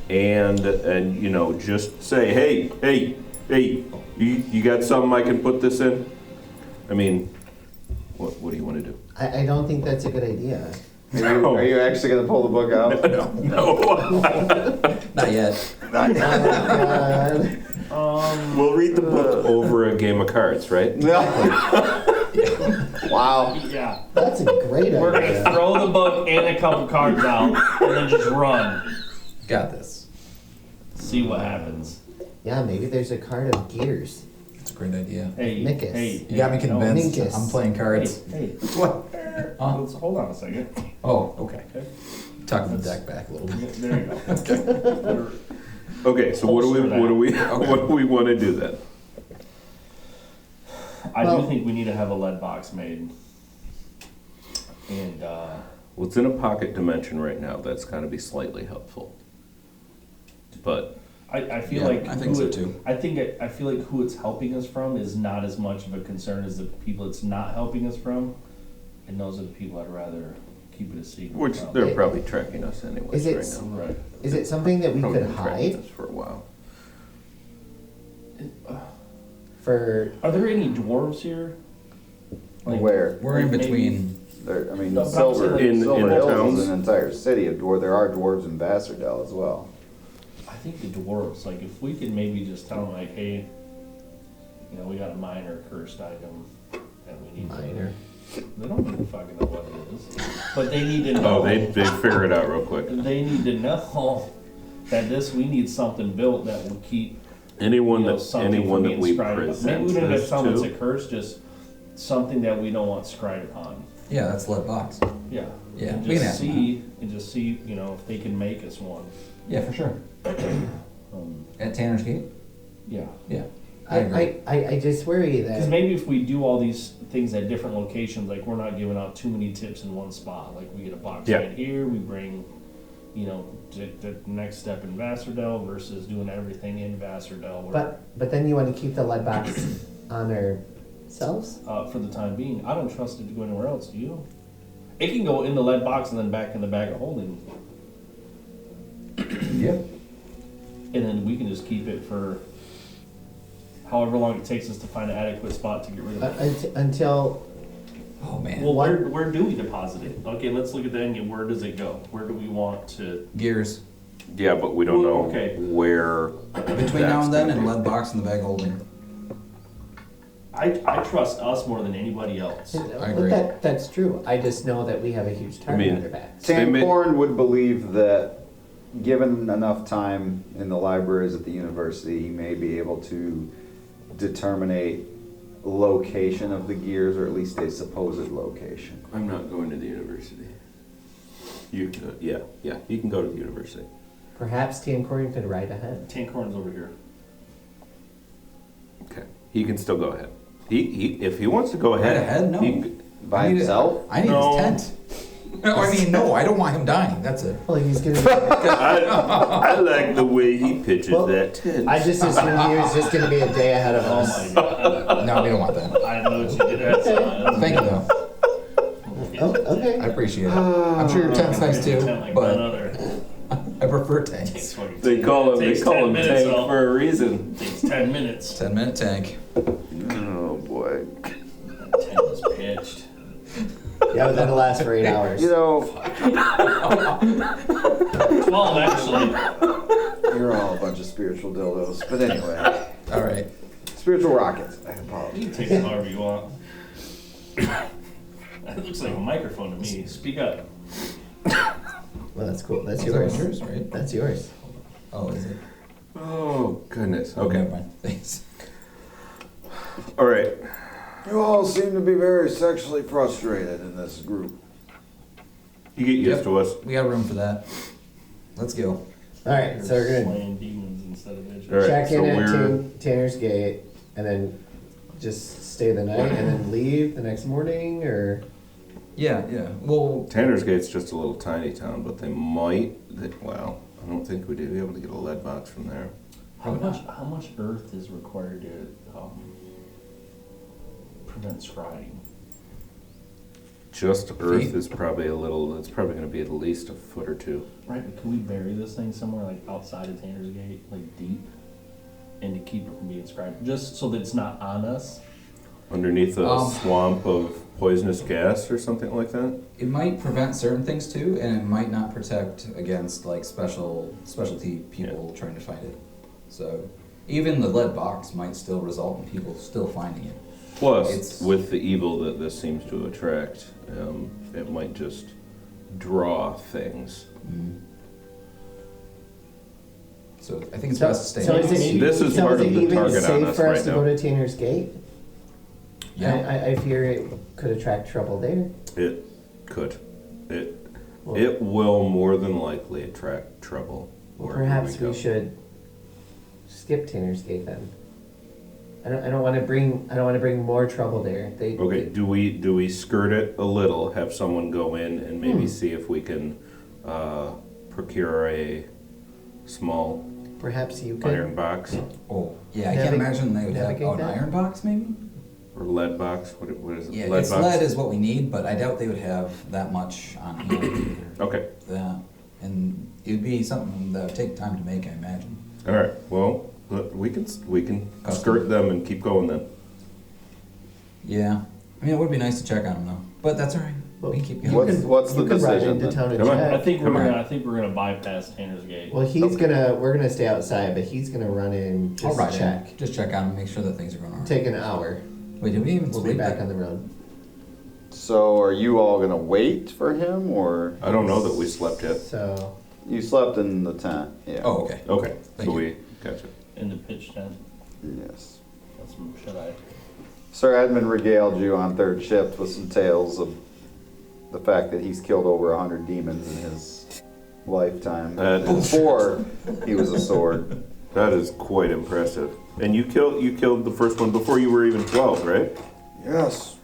and just say, hey, you got something I can put this in? I mean, what do you want to do? I don't think that's a good idea. Are you actually going to pull the book out? No. Not yet. God. We'll read the book over a game of cards, right? Wow. Yeah. That's a great We're gonna idea. throw the book and a couple cards out and then just run. Got this. See what happens. Yeah, maybe there's a card of gears. It's a great idea. Hey, Minkus. hey. You got me hey, convinced. Minkus. I'm playing Hey, cards. hey. What? Let's hold on a second. Oh, okay. Okay. Tucking the deck back a little bit. There you go. Okay, so what do we want to do then? I Well- do think we need to have a lead box made. And Well, it's in a pocket dimension right now. That's got to be slightly helpful. But I feel Yeah, like I think who so it- too. I feel like who it's helping us from is not as much of a concern as the people it's not helping us from, and those are the people I'd rather keep it a secret. which from. they're probably tracking us anyways Is it right now. Right. Is it something that we Probably could been tracking hide us for a while. for? Are there any dwarves here? Like, Where? We're in Maybe- between. There, I mean, No, but I'm Silver, saying, like- Silver In the Hills towns? is an entire city of dwarves. There are dwarves in Vassardell as well. I think the dwarves. Like, if we could maybe just tell them, like, hey, we got a minor cursed item that we need. Minor. They don't even fucking know what it is, but they need to know. Oh, they figure it out real quick. They need to know that we need something built that will keep Anyone something that from being we scribed. Maybe present we don't have this something that's a to, curse, just something that we don't want scribed upon. Yeah, that's lead box. Yeah. Yeah, And we can just ask see, if they can make us one. Yeah, for sure. At Tanner's Gate? Yeah. Yeah. I agree. I just worry Because that maybe if we do all these things at different locations, like we're not giving out too many tips in one spot. Like we get a box Yeah. right here, we bring, the next step in Vassardell versus doing everything in Vassardell. Where, but then you want to keep the lead box on ourselves? for the time being, I don't trust it to go anywhere else. Do you? It can go in the lead box and then back in the bag of holding. Yeah. And then we can just keep it for however long it takes us to find an adequate spot to get rid of it. Until Oh man. Well, where do we deposit it? Okay, let's look at that and where does it go? Where do we want to? Gears. Yeah, but we don't Well, know okay. where. Between now and then, and lead box in the bag holding. I trust us more than anybody else. I agree. That's true. I just know that we have a huge target on our backs. They may- Tancorn would believe that given enough time in the libraries at the university, he may be able to determine location of the gears, or at least a supposed location. I'm not going to the university. You, yeah, you can go to the university. Perhaps Tancorn could ride ahead. Tancorn's over here. Okay, he can still go ahead. He if he wants to go ahead. Right ahead? No. he can- By I need himself? I need No. his tent. No, I mean, no, I don't want him dying. That's it. Well, he's gonna. I like the way he pitches Well, that tent. I just assumed he was just gonna be a day ahead of Oh us. my god. No, we don't want that. I know what you did. That's Thank you, though. Oh, okay. I appreciate it. I'm sure your tent's nice too, but Another. I prefer tanks. They call him Takes Tank 10 minutes, though. for a reason. Takes 10 minutes. 10-minute tank. Oh boy. That tent is pitched. Yeah, but that'll last for 8 hours. You know, 12 actually. you're all a bunch of spiritual dildos. But anyway, All right. spiritual rockets. I You apologize. can take it however you want. That looks like a microphone to me. Speak up. Well, that's cool. That's That's yours. yours, right? That's yours. Oh, is it? Oh goodness. Oh, Okay. never mind. Thanks. All right. You all seem to be very sexually frustrated in this group. You get used Yep. to us. We got room for that. Let's go. All right, so we're gonna Slaying demons instead of bitches. All right, check in so at we're- Tanner's Gate, and then just stay the night, and then leave the next morning, or Yeah, yeah. Well, Tanner's Gate's just a little tiny town, but they might. Well, I don't think we'd be able to get a lead box from there. How much earth is required to prevent scrying? Just earth Feet? is probably a little. It's probably going to be at least a foot or two. Right, but can we bury this thing somewhere like outside of Tanner's Gate, like deep, and to keep it from being scryed, just so that it's not on us? Underneath a swamp of poisonous gas or something like that. it might prevent certain things too, and it might not protect against like specialty people trying to find it. So even the lead box might still result in people still finding it. Plus, It's- with the evil that this seems to attract, it might just draw things. So I think it's best to stay. So is it, This is so part is of it the even target on safe us for us right to now. go to Tanner's Gate? Yeah. I fear it could attract trouble there. It could. It Well- it will more than likely attract trouble. wherever Perhaps go. we should skip Tanner's Gate then. I don't want to bring more trouble there. Okay, do we skirt it a little? Have someone go in and maybe see if we can procure a small Perhaps you could. iron box Oh, yeah. I can't imagine they would have navigate an that? iron box, maybe. or lead box. What is it? Yeah, lead it's box. lead is what we need, but I doubt they would have that much on hand either. Okay. That, and it would be something that would take time to make, I imagine. All right. Well, we can skirt them and keep going then. Yeah. I mean, it would be nice to check on them though, but that's all right. We can keep going. What's the You could ride decision into then? town and Come on. I check. think Come on. I think we're gonna bypass Tanner's Gate. Well, we're gonna stay outside, but he's gonna run in I'll just ride check. in. Just check on them, make sure that things are going all right. Take an hour. Wait, did we even We'll be sleep back on the road. So are you all gonna wait for him, or I don't know that we slept yet. So you slept in the tent? Yeah. Oh, okay. Okay. Thank So you. we gotcha. In the pitch tent. Yes. That's should I? Sir Edmund regaled you on third shift with some tales of the fact that he's killed over 100 demons in his lifetime before he was a sword. That is quite impressive. And you killed the first one before you were even 12, right? Yes.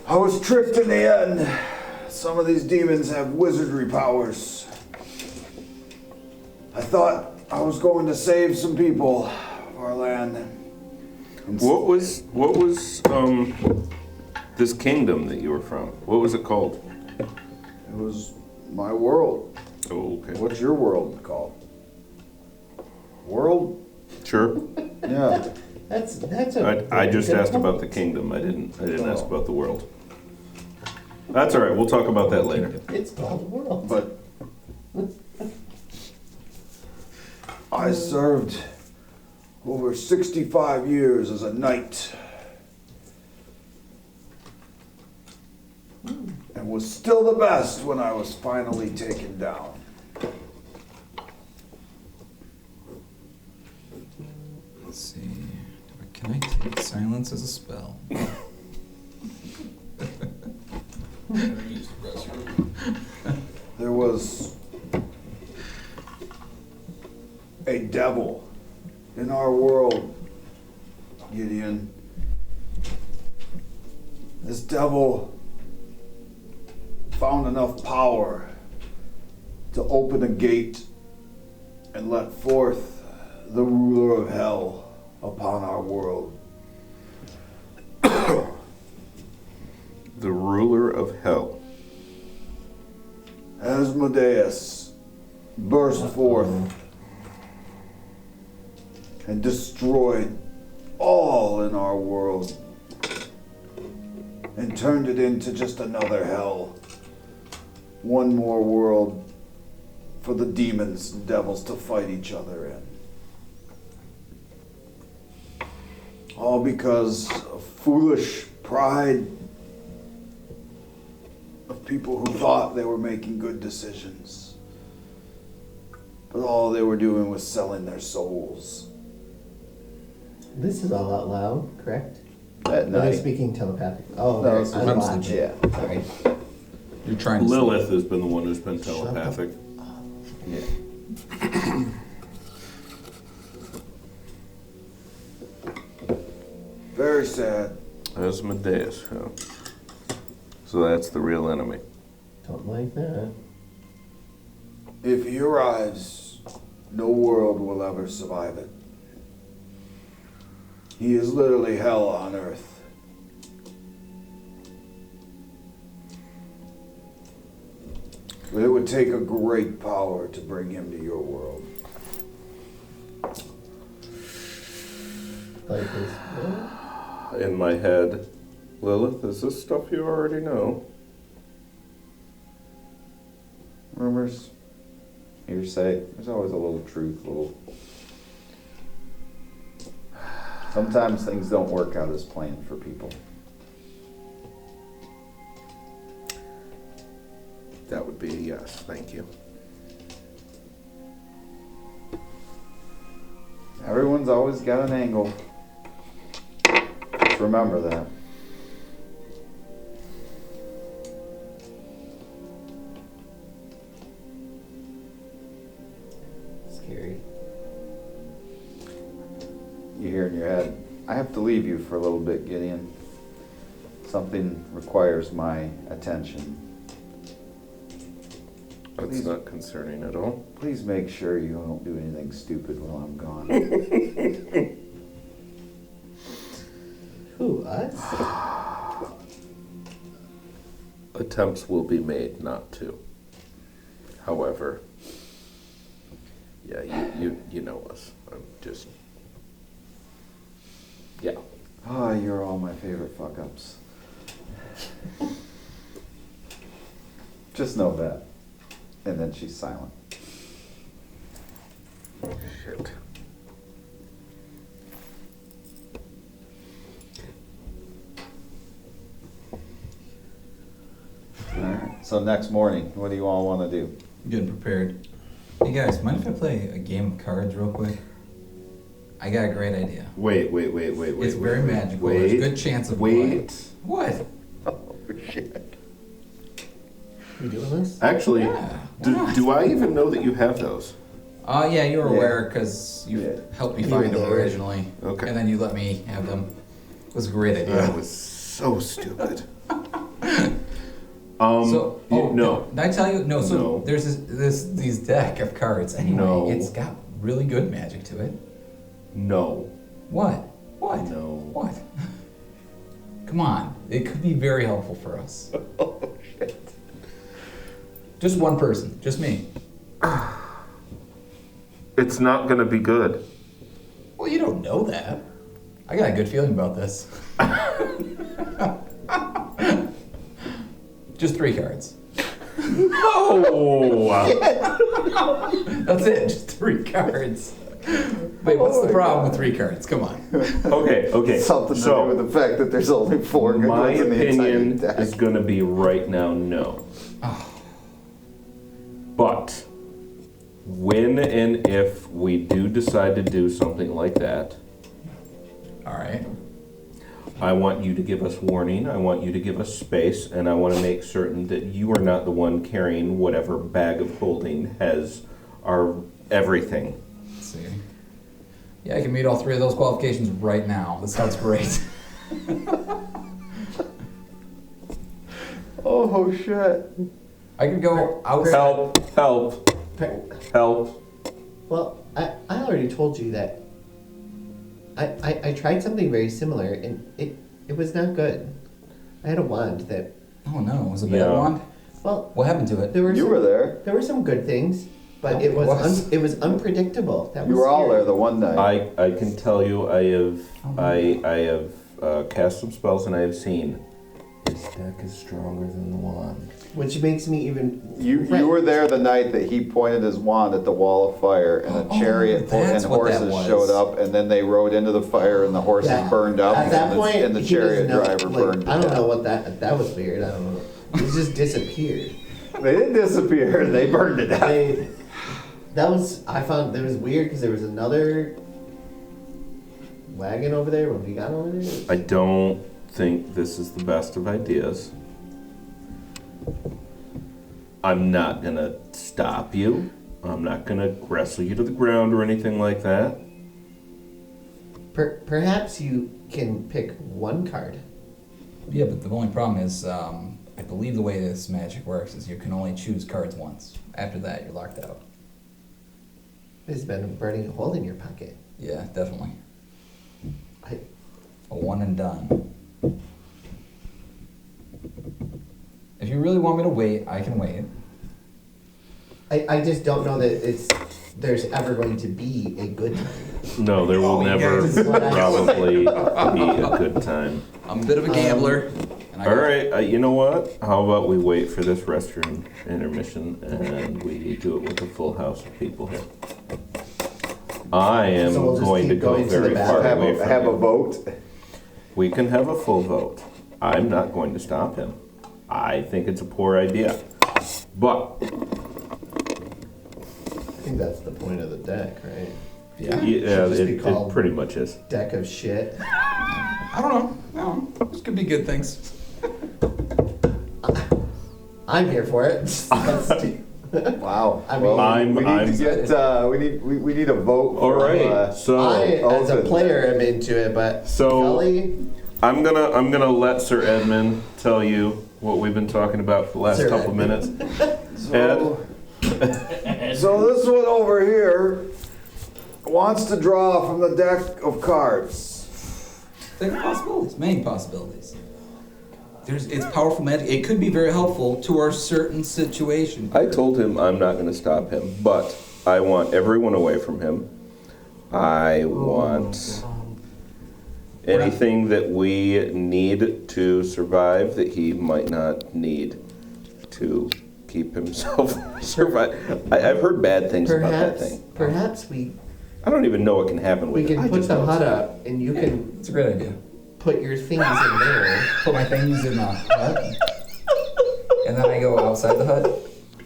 I was tricked in the end. Some of these demons have wizardry powers. I thought I was going to save some people of our land. What was This kingdom that you were from, what was it called? It was my world. Oh, okay. What's your world called? World? Sure. Yeah. That's a. I just good asked point. about the kingdom. I didn't ask about the world. That's all right. We'll talk about that later. It's called world. But I served over 65 years as a knight. And was still the best when I was finally taken down. Let's see. Can I take silence as a spell? There was a devil in our world, Gideon. This devil found enough power to open a gate and let forth the ruler of hell upon our world. The ruler of hell. Asmodeus burst forth and destroyed all in our world and turned it into just another hell. One more world for the demons and devils to fight each other in. All because of foolish pride of people who thought they were making good decisions. But all they were doing was selling their souls. This is all out loud, correct? At Are they night. speaking telepathic? Oh, No, okay. it's I'm I'm watching. sleeping. Yeah. Sorry. You're trying to Lilith has been the one who's been Shut telepathic. Yeah. Very sad. Asmodeus, huh? So that's the real enemy. Don't like that. If he arrives, no world will ever survive it. He is literally hell on earth. But it would take a great power to bring him to your world. Like this. In my head, Lilith, is this stuff you already know? Rumors, hearsay. There's always a little truth, Sometimes things don't work out as planned for people. That would be a yes, thank you. Everyone's always got an angle. Just remember that. Scary. You hear in your head, I have to leave you for a little bit, Gideon. Something requires my attention. That's Please. not concerning at all. Please make sure you don't do anything stupid while I'm gone. Who, us? Attempts will be made not to. However, yeah, you know us. I'm just, yeah. Ah, you're all my favorite fuck-ups. Just know that. And then she's silent. Shit. Alright, so next morning, what do you all want to do? Getting prepared. Hey guys, mind if I play a game of cards real quick? I got a great idea. Wait. It's very magical. There's a good chance of Wait. blood. What? Oh, shit. You doing this? Actually, Yeah, why not? do I even know that you have those? Oh yeah, you were Yeah. aware because you Yeah. helped me You find were them there. originally. Okay. And then you let me have them. It was a great idea. That was so stupid. So, no. Did I tell you? No. So No. there's these deck of cards. Anyway, No. it's got really good magic to it. No. What? What? No. What? Come on. It could be very helpful for us. Oh, shit. Just one person. Just me. It's not gonna be good. Well, you don't know that. I got a good feeling about this. Just 3 cards. No! That's it. Just 3 cards. Wait, what's the problem with 3 cards? Come on. Okay. Something to do with the fact that there's only 4 good My ones in the entire opinion deck. is going to be right now no. But when and if we do decide to do something like that, All right. I want you to give us warning, I want you to give us space, and I want to make certain that you are not the one carrying whatever bag of holding has our everything. Let's see. Yeah, I can meet all 3 of those qualifications right now. This sounds great. Oh, shit. I could go outside. Help. Well, I already told you that I tried something very similar and it was not good. I had a wand that, Oh no, was it a bad Yeah. wand? well, What happened to it? there were You some, were there. there were some good things, but Oh, it was it was. it was unpredictable. That You was were all scary. there the one night. I can tell you I have cast some spells and I have seen this deck is stronger than the wand. Which makes me even. You were there the night that he pointed his wand at the wall of fire, and a chariot full, and that's what that horses was. showed up, and then they rode into the fire, and the horses Yeah. burned up, At that and, point, and the he chariot was driver like, burned. I to don't death. know what that was weird. I don't know. It just disappeared. They didn't disappear. They burned to death. I found that was weird because there was another wagon over there when we got over there. I don't think this is the best of ideas. I'm not gonna stop you. I'm not gonna wrestle you to the ground or anything like that. Perhaps you can pick one card. Yeah, but the only problem is, I believe the way this magic works is you can only choose cards once. After that, you're locked out. There's been a burning hole in your pocket. Yeah, definitely. I, A one and done. If you really want me to wait, I can wait. I just don't know that there's ever going to be a good time. No, there will Oh, never guys, this is what I- probably be a good time. I'm a bit of a gambler. And I All got- right, you know what? How about we wait for this restroom intermission and we do it with a full house of people here. I am So we'll just going to keep go going to the very far bathroom. away from Have a you. vote. We can have a full vote. I'm not going to stop him. I think it's a poor idea. But I think that's the point of the deck, right? Yeah. yeah, Should just be it called- pretty much is. Deck of shit. I don't know. No, this could be good things. I'm here for it. Wow. I mean, Well, I'm- we need I'm- to get. We need a vote. All from, right, so I, as a Open. player, am into it, but So- Gully, I'm gonna let Sir Edmund tell you what we've been talking about for the last Sir couple minutes. So, so this one over here wants to draw from the deck of cards. There are possibilities, many possibilities. It's powerful magic. It could be very helpful to our certain situation. I told him I'm not going to stop him, but I want everyone away from him. I want anything that we need to survive that he might not need to keep himself survive. I've heard bad things about that thing. perhaps we I don't even know what can happen with we it. can I put just the know it's- hut up, and you can It's a great idea. put your things in there. Put my things in the hut, and then I go outside the hut.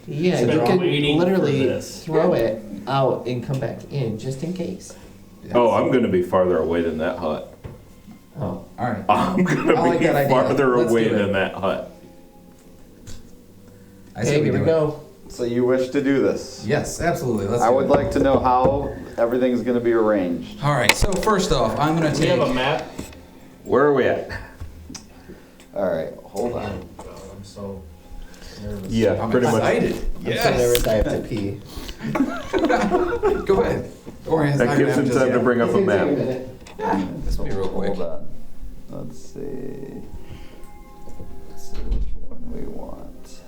Yeah, So you they're can waiting for literally this. throw it out and come back in just in case. Oh, I'm going to be farther away than that hut. Oh, All right. I'm going to I like be that idea. farther Let's away do it. than that hut. I say okay, here we do it. go. So you wish to do this? Yes, absolutely. Let's I do would it. like to know how everything's going to be arranged. All right. So first off, I'm gonna Do we have a take. map? Where are we at? All right, hold on. God, I'm so nervous. Yeah, I'm pretty much. excited. I'm so nervous I have to pee. Go ahead. Or it's That not gives gonna him happen time to just bring up It's a gonna take a map. minute. yet. This will be real quick. Hold on. Let's see. When we want.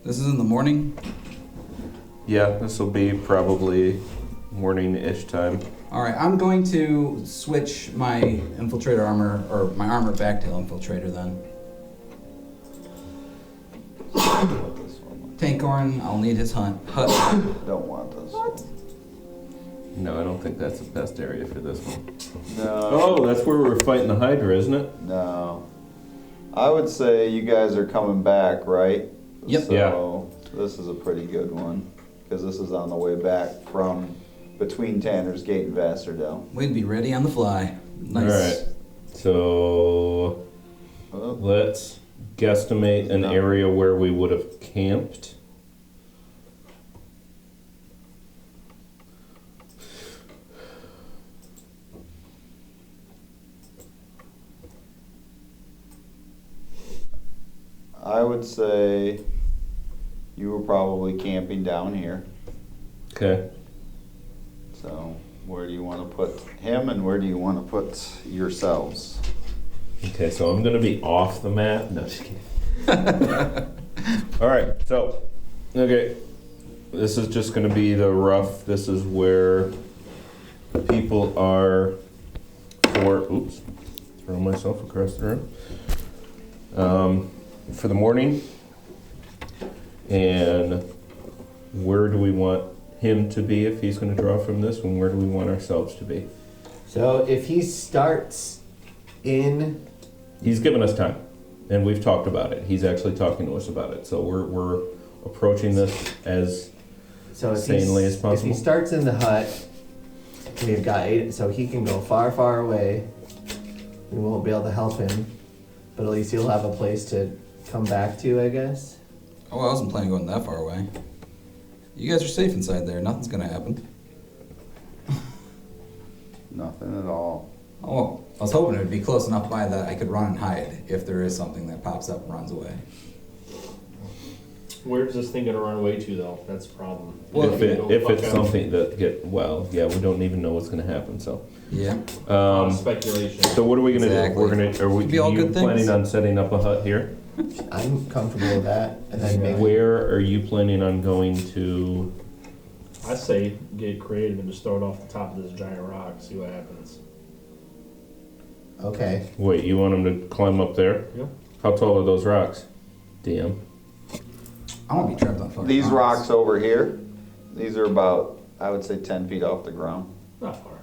This is in the morning. Yeah, this will be probably morning-ish time. Alright, I'm going to switch my infiltrator armor, or my armor back to infiltrator then. This one. Tankhorn, I'll need his hut. Don't want this one. No, I don't think that's the best area for this one. No. Oh, that's where we're fighting the Hydra, isn't it? No. I would say you guys are coming back, right? Yep. So this is a pretty good one. Because this is on the way back from between Tanner's Gate and Vasterdale. We'd be ready on the fly. Nice. Alright. So let's guesstimate an area where we would have camped. I would say you were probably camping down here. Okay. So where do you want to put him and where do you want to put yourselves? Okay, so I'm gonna be off the map. No, just kidding. Alright, so, okay. This is just gonna be the rough, this is where people are oops, throwing myself across the room. For the morning, and where do we want him to be if he's going to draw from this one? Where do we want ourselves to be? So if he starts in... He's given us time, and we've talked about it. He's actually talking to us about it. So we're approaching this as sanely as possible. If he starts in the hut, we've got 8, so he can go far, far away. We won't be able to help him, but at least he'll have a place to come back to, I guess. Oh, I wasn't planning on going that far away. You guys are safe inside there. Nothing's gonna happen. Nothing at all. Oh, I was hoping it would be close enough by that I could run and hide if there is something that pops up and runs away. Where's this thing gonna run away to, though? That's the problem. Well, if it's something that we don't even know what's going to happen. So Yeah. Speculation. So what are we going to Exactly. do? Are Be all you good things. planning on setting up a hut here? I'm comfortable with that, and then maybe... Where are you planning on going to? I say get creative and just throw it off the top of this giant rock, see what happens. Okay. Wait, you want him to climb up there? Yep. How tall are those rocks? DM. I won't be trapped on fucking These rocks over here, these are about, I would say, 10 feet off the ground. Not far.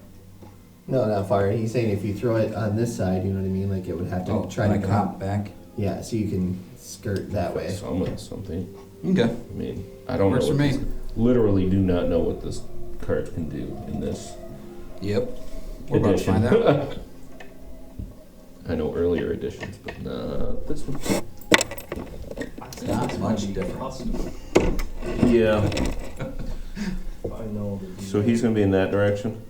No, not far. He's saying if you throw it on this side, you know what I mean? Like it would have to try and to I can come... hop back. Yeah, so you can skirt that way. Summon something. Okay. I mean, I don't Works know. for me. Literally do not know what this card can do in this Yep. We're about to edition. find out. I know earlier editions, but not this one. It's not much different. Yeah. I know. So he's going to be in that direction?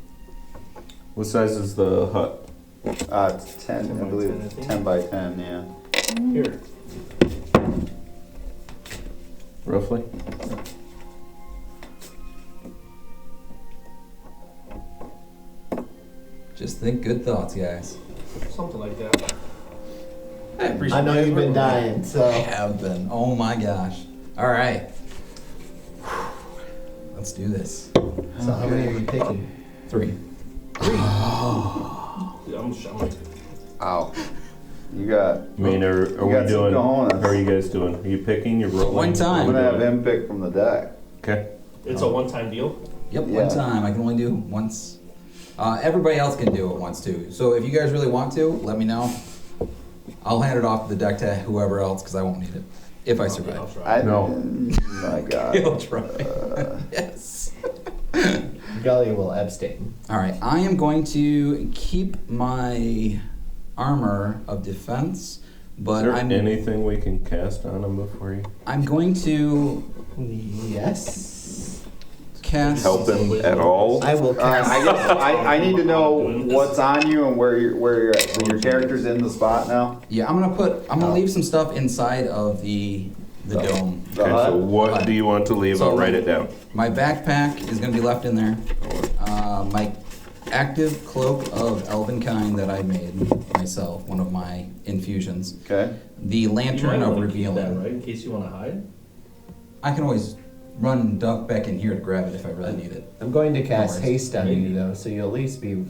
What size is the hut? It's 10, 10 I by believe 10, I it's think. 10 by 10, yeah. Here. Roughly? Just think good thoughts, guys. Something like that. I appreciate I know you guys you've been working. dying, I so... have been. Oh my gosh. All right. Let's do this. So how many are you picking? 3. I'm like, Ow. You got, I mean, are You we got some doing, cojones. how are you guys doing? Are you picking, you're rolling? One time. I'm gonna have him pick from the deck. Okay. it's a one-time deal. Yep, Yeah. one time. I can only do once. Everybody else can do it once too. So if you guys really want to, let me know. I'll hand it off the deck to whoever else because I won't need it. If I I'll survive. try. No. My God. He'll try. Yes. Gully will abstain. Alright, I am going to keep my armor of defense, but Is there I'm anything we can cast on him before you I'm going to Yes. cast Help him at all? I will cast... I guess I need to know what's on you and where you're at. So your character's in the spot now? Yeah, I'm gonna leave some stuff inside of the dome. The Okay, so hut? what Hut. do you want to leave? So- I'll write it down. My backpack is gonna be left in there. My active cloak of elvenkind that I made myself, one of my infusions. Okay. The lantern of That, revealing. right? In case you want to hide. I can always run and duck back in here to grab it if I really need it. I'm going to cast worries. haste on Maybe. you though, so you'll at least be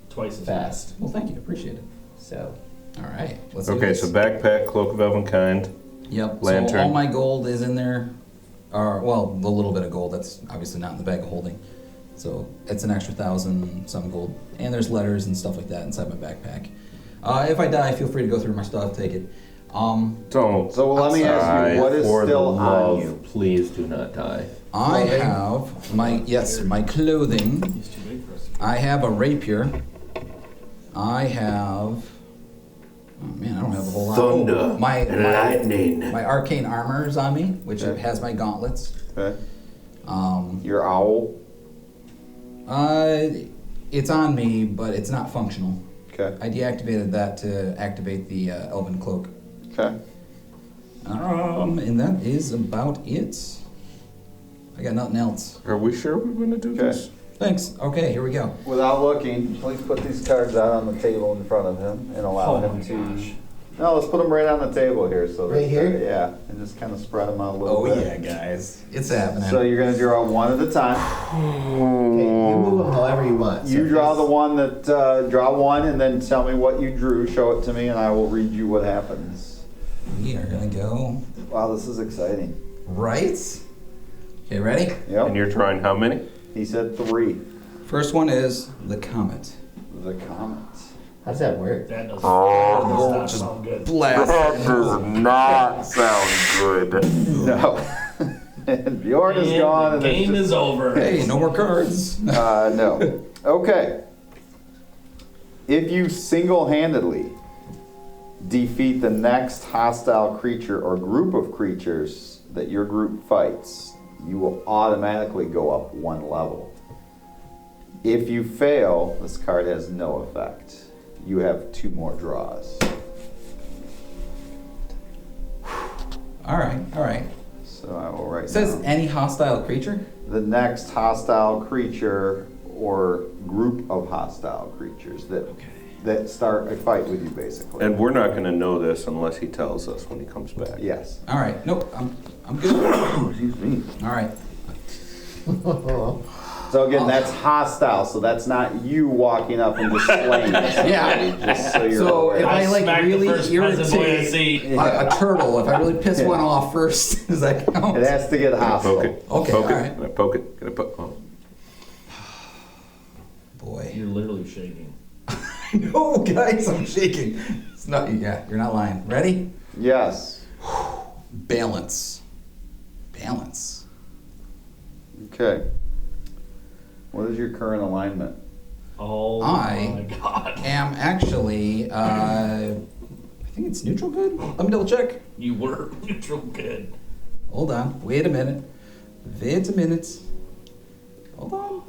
Twice as fast. Well, thank you. Appreciate it. So All right. Let's do Okay, this. so backpack, cloak of elvenkind. Yep. So Lantern. all my gold is in there. Well, the little bit of gold that's obviously not in the bag of holding. So it's an extra 1,000 some gold. And there's letters and stuff like that inside my backpack. If I die, feel free to go through my stuff, take it. Don't. So let me ask you, what is for still the on love, you? Please do not die. I have my clothing. He's too big for us. I have a rapier. I have. Oh man, I don't have a whole lot. Thunder Oh, my lightning. my arcane armor is on me, which has my gauntlets. Okay. Um, Your owl. It's on me, but it's not functional. Okay. I deactivated that to activate the elven cloak. Okay. And that is about it. I got nothing else. Are we sure we're going to do Okay. this? Thanks. Okay, here we go. Without looking, please put these cards out on the table in front of him and allow him to. No, let's put them right on the table here. So Right here? Yeah, and just kind of spread them out a little Oh bit. yeah, guys, it's happening. So you're gonna draw one at a time. okay, you move them however you want. You So draw if the one that draw one, and then tell me what you drew. Show it to me, and I will read you what happens. We are gonna go Wow, this is exciting. right. Okay, ready? Yep. And you're drawing how many? He said 3. First one is the comet. The comet. How's that work? That does Oh, not sound good. Blast. does not sound good. No. And Bjorn is gone. And it's Game just- is over. Hey, no more cards. No. Okay. If you single-handedly defeat the next hostile creature or group of creatures that your group fights, you will automatically go up 1 level. If you fail, this card has no effect. You have 2 more draws. All right. So I will write It says down any hostile creature. the next hostile creature or group of hostile creatures that start a fight with you, basically. And we're not going to know this unless he tells us when he comes back. Yes. All right. Nope. I'm good. Excuse me. All right. So again, that's hostile. So that's not you walking up and just slaying somebody. Yeah. Just so you're So aware. if I like smacked the really first peasant boy I irritate see. a turtle, if I really piss one off first, does that count? It has to get hostile. Poke it. Okay, Poke all it. right. Gonna poke it. Gonna poke. Oh. Boy. You're literally shaking. No, guys, I'm shaking. It's not. Yeah, you're not lying. Ready? Yes. Balance. Okay. What is your current alignment? Oh I- my god. Am actually. I think it's neutral good. Let me double check. You were neutral good. Hold on. Wait a minute. Hold on.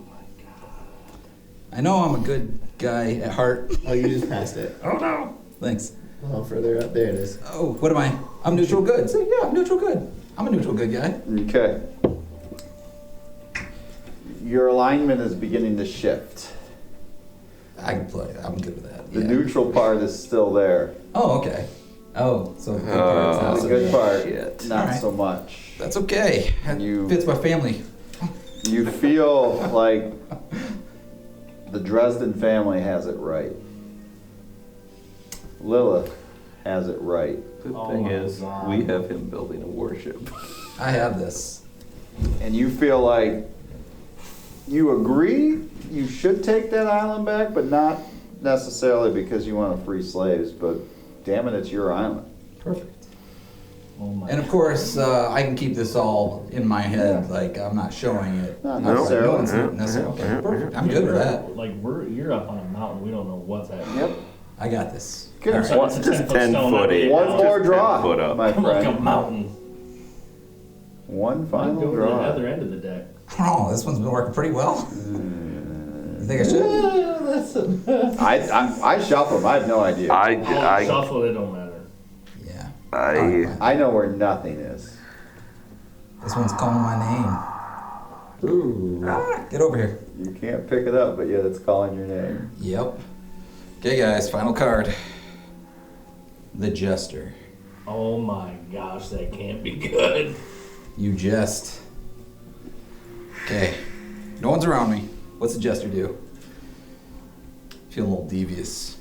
I know I'm a good guy at heart. Oh, you just passed it. Oh no. Thanks. Oh, further up. There it is. Oh, what am I? I'm neutral good. So yeah, I'm neutral good. I'm a neutral good guy. Okay. Your alignment is beginning to shift. I can play. I'm good with that. The Yeah. neutral part is still there. Oh, okay. Oh, so the good part's not The so good part, shit. not Alright. so much. That's okay. That You- fits my family. You feel like the Dresden family has it right. Lilith has it right. The Oh thing my is, God. we have him building a warship. I have this. And you feel like you agree you should take that island back, but not necessarily because you want to free slaves, but damn it, it's your island. Perfect. Oh my And of course, I can keep this all in my head. Yeah. Like I'm not showing it. Not outside. necessarily. No, it's not necessarily. Okay, perfect. I'm good with that. Like you're up on a mountain. We don't know what's happening. Yep. I got this. Good. All right. So What's it's a just 10-foot 10 stone foot up. eight? One Just more 10 draw, foot up. my I'm like a friend. mountain. One I'm final going to the draw. other end of the deck. Oh, this one's been working pretty well. You think I should? I shuffle them. I have no idea. I'll shuffle, it don't matter. Yeah. I know where nothing is. This one's calling my name. Ooh. Get over here. You can't pick it up, but yet it's calling your name. Yep. Okay, guys, final card. The Jester. Oh my gosh, that can't be good. You jest. Okay. No one's around me. What's the Jester do? Feel a little devious.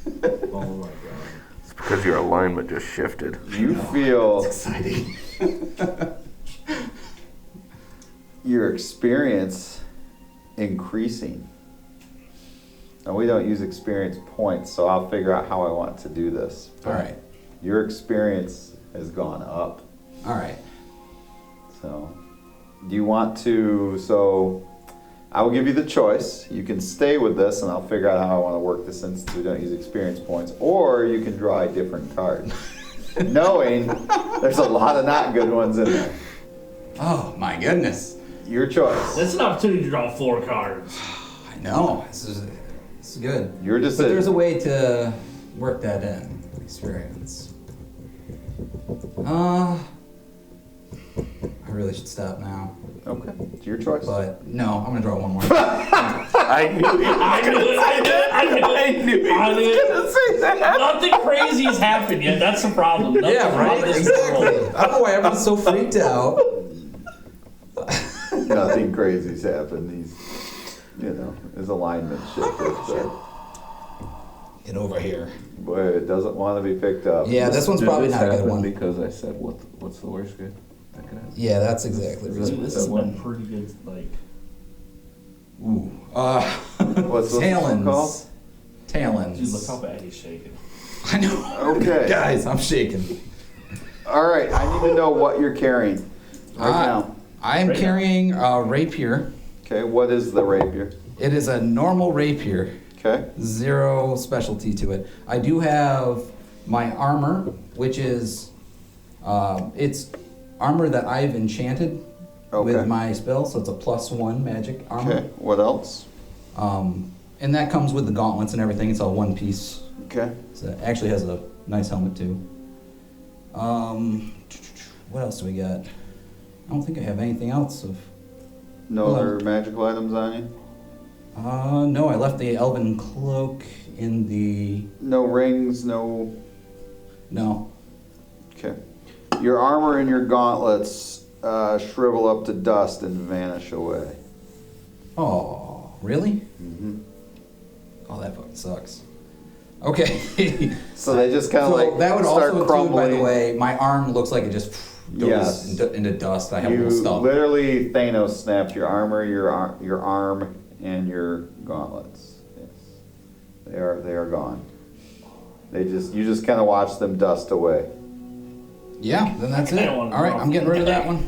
Oh my god. It's because your alignment just shifted. You feel Exciting. your experience increasing. Now, we don't use experience points, so I'll figure out how I want to do this. All right. Your experience has gone up. All right. So, do you want to? So, I will give you the choice. You can stay with this, and I'll figure out how I want to work this since we don't use experience points. Or you can draw a different card, knowing there's a lot of not good ones in there. Oh my goodness. Your choice. That's an opportunity to draw 4 cards. I know. This is good. Your But decision. there's a way to work that in. Experience. I really should stop now. Okay, it's your choice. But no, I'm gonna draw one more. I knew he I knew it. I knew he was gonna say that. Nothing crazy's happened yet. That's the problem. Nothing's Yeah, right? wrong with this Exactly. world. I don't know why everyone's so freaked out. Nothing crazy's happened. He's, his alignment shifted. So. Get over here. Boy, it doesn't want to be picked up. Yeah, this one's Did probably this not a good happen one. because I said what's the worst good that could happen? Yeah, that's exactly the This reason. has been pretty good. Like, Ooh. What's this Talons. called? Talons. dude, look how bad he's shaking. I know. Okay. Guys, I'm shaking. All right, I need to know what you're carrying right now. I am Right now. carrying a rapier. Okay, what is the rapier? It is a normal rapier. Okay. 0 specialty to it. I do have my armor, which is it's armor that I've enchanted Okay. with my spell, so it's a +1 magic armor. Okay, what else? And that comes with the gauntlets and everything. It's all one piece. Okay. So it actually has a nice helmet too. What else do we got? I don't think I have anything else of. No Well, other magical items on you? No, I left the elven cloak in the. No rings, no... No. Okay. Your armor and your gauntlets shrivel up to dust and vanish away. Oh, really? Mm-hmm. Oh, that fucking sucks. Okay. So they just kind of So like that would start also include, crumbling. by the way, my arm looks like it just goes Yes. into dust. I have a You little stuff. literally Thanos snapped your armor, your arm, and your gauntlets. Yes, they are gone. You just kind of watch them dust away. Yeah, then that's I it. kinda All wanna right, draw I'm getting rid of that from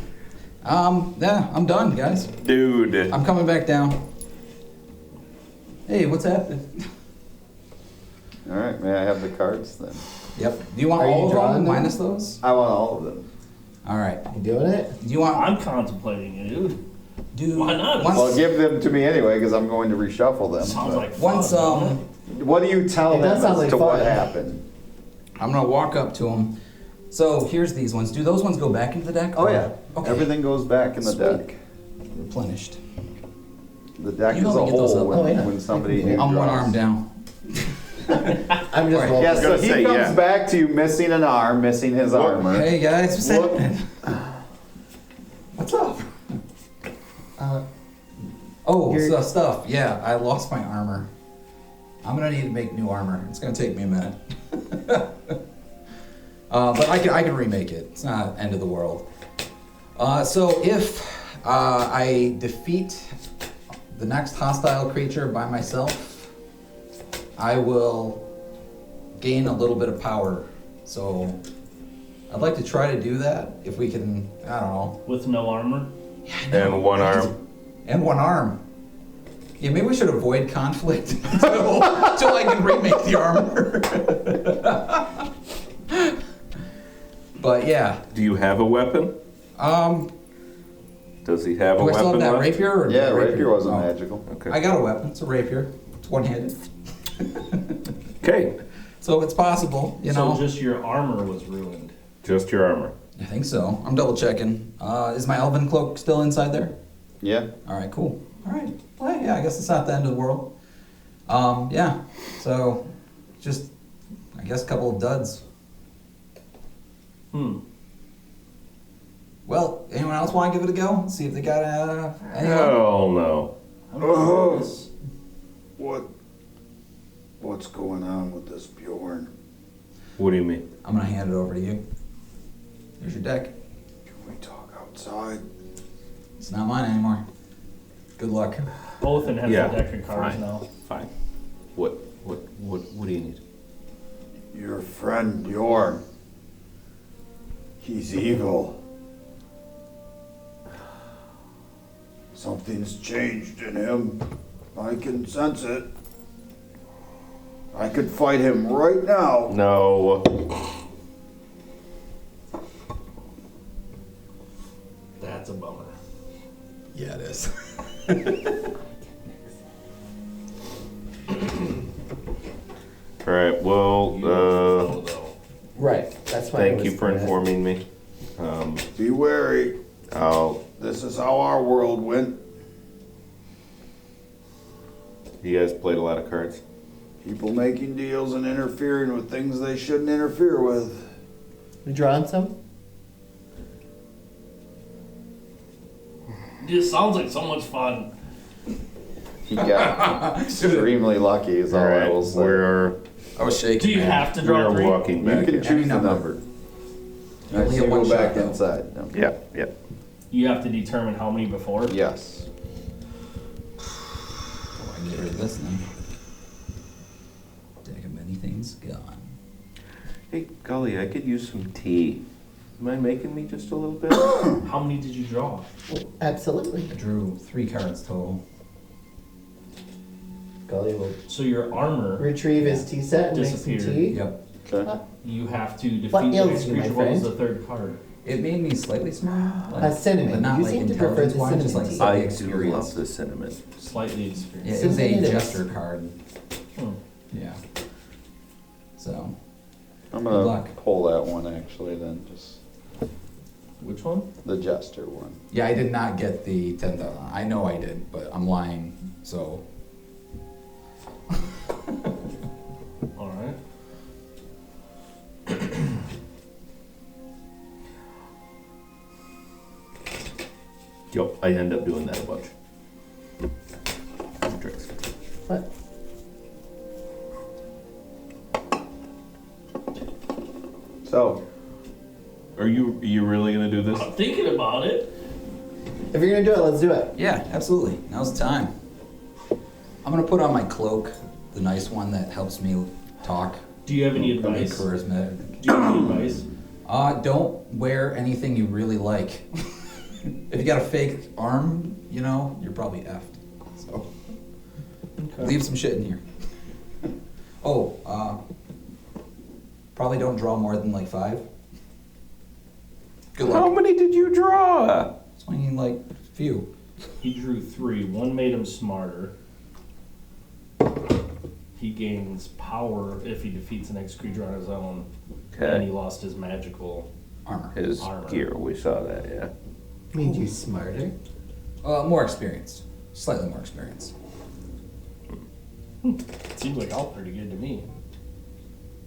one. Yeah, I'm done, guys. Dude. I'm coming back down. Hey, what's happening? All right, may I have the cards then? Yep. Do you want Are you all of drawing them them? minus those? I want all of them. All right. You doing it? Do you want? I'm contemplating it, dude. Do Why not? Once, Well, give them to me anyway because I'm going to reshuffle them. Sounds but- like fun, once doesn't it? What do you tell It them does sound as like to what fun. happened? I'm gonna walk up to them. So here's these ones. Do those ones go back into the deck? Oh or- yeah, Okay. everything goes back in the Sweet. deck. Replenished. The deck You as a help me get those whole up. Oh, yeah. when somebody new I'm one draws. arm down. I'm just rolling. Yeah, so gonna he say, comes yeah. back to you missing an arm, missing his armor. Hey guys, what's Look- happening? What's up? Uh, Oh, You're- so stuff. Yeah, I lost my armor. I'm gonna need to make new armor. It's gonna take me a minute. But I can remake it. It's not end of the world. So if I defeat the next hostile creature by myself, I will gain a little bit of power. So I'd like to try to do that if we can. I don't know. With no armor? And one arm. And one arm. Yeah, maybe we should avoid conflict until I can remake the armor. But yeah, Do you have a weapon? Does he have a do I weapon still have that left? rapier? Or Yeah, that rapier wasn't Oh. magical. Okay. I got a weapon. It's a rapier. It's one-handed, Okay. so it's possible. You know. So just your armor was ruined. Just your armor. I think so. I'm double checking. Is my elven cloak still inside there? Yeah. All right, cool. All right. Well, yeah, I guess it's not the end of the world. Yeah. So, just, I guess, a couple of duds. Well, anyone else want to give it a go? See if they got any luck? Hell no. What's going on with this Bjorn? What do you mean? I'm gonna hand it over to you. Here's your deck. Can we talk outside? It's not mine anymore. Good luck. Othin has Yeah, a deck of cards fine. now. Fine. What do you need? Your friend Bjorn. He's evil. Something's changed in him. I can sense it. I could fight him right now. No. That's a bummer. Yeah, it is. All right. Well, Right. That's why. I thank you was for gonna- informing me. Be wary. I'll. This is how our world went. You guys played a lot of cards. People making deals and interfering with things they shouldn't interfere with. We drawing some? This sounds like so much fun. He got extremely lucky, is all I will say. We're I was shaking. Do you man. have to draw we're three? walking You back. can in. choose the number. number. You I only say have one go back shot, though. inside. No. Yeah. Yeah. You have to determine how many before. Yes. Oh, I can get rid of this then. Deck of many things gone. Hey, golly, I could use some tea. Am I making me just a little bit? How many did you draw? Absolutely. I drew 3 cards total. Golly will So your armor, retrieve his tea set and make some Disappeared. tea. Yep. Okay. you have to defeat What the ails next you, my creature. What was friend? the third card? It made me slightly smart. Like, cinnamon. But not You like seem to prefer the intelligence-wise, just like cinnamon tea. slightly I do experience. love the cinnamon. Slightly Yeah, experienced. it was a Cinnamon is- gesture card. Hmm. Yeah. So, I'm Good gonna luck. pull that one actually then, just Which one? the jester one. yeah, I did not get the 10,000. I know I did, but I'm lying. So, All right. Yep, I end up doing that a bunch. Tricks. What? So, Are you really gonna do this? I'm thinking about it. If you're gonna do it, let's do it. yeah, absolutely. Now's the time. I'm gonna put on my cloak, the nice one that helps me talk. Do you have any It'll be advice? Do charisma. you have any advice? Don't wear anything you really like. If you got a fake arm, you know, you're probably effed. So Okay. leave some shit in here. Oh, probably don't draw more than like 5. Good How luck. many did you draw? Swinging like few. He drew 3. One made him smarter. He gains power if he defeats the next creature on his own. And he Okay. lost his magical. Armor. His Armor. gear, we saw that, yeah. Made you smarter. More experienced. Slightly more experienced. Seems like all pretty good to me.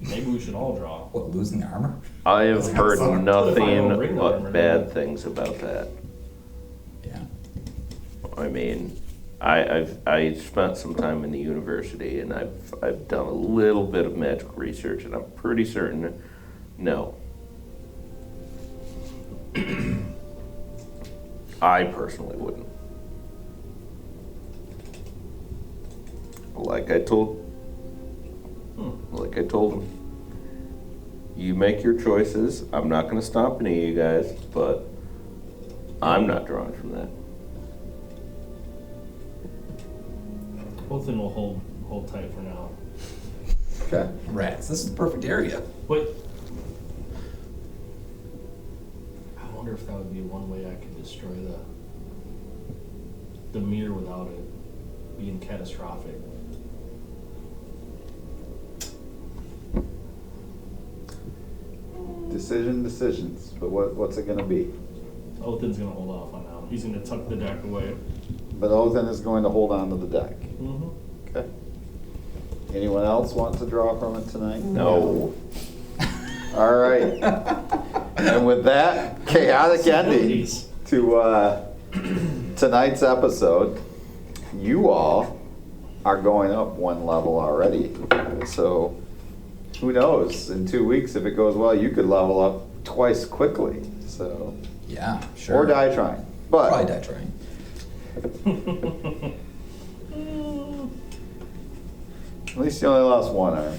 Maybe we should all draw. What, losing armor? I have heard If I don't nothing bring the but armor, bad then- things about that. Yeah. I mean, I spent some time in the university and I've done a little bit of magic research and I'm pretty certain no. I personally wouldn't. Like I told him, you make your choices. I'm not going to stop any of you guys, but I'm not drawing from that. Both of them will hold tight for now. okay. Rats. This is the perfect area. But I wonder if that would be one way I could destroy the mirror without it being catastrophic. Decisions, but what's it gonna be? Othin's gonna hold off on that He's going to tuck the deck away. But Othin is going to hold on to the deck. Mm-hmm. Okay. Anyone else want to draw from it tonight? No. All right. And with that chaotic ending to tonight's episode, you all are going up one level already. So who knows? In 2 weeks, if it goes well, you could level up twice quickly. So Yeah, sure. or die trying. But Probably die trying. at least you only lost one arm.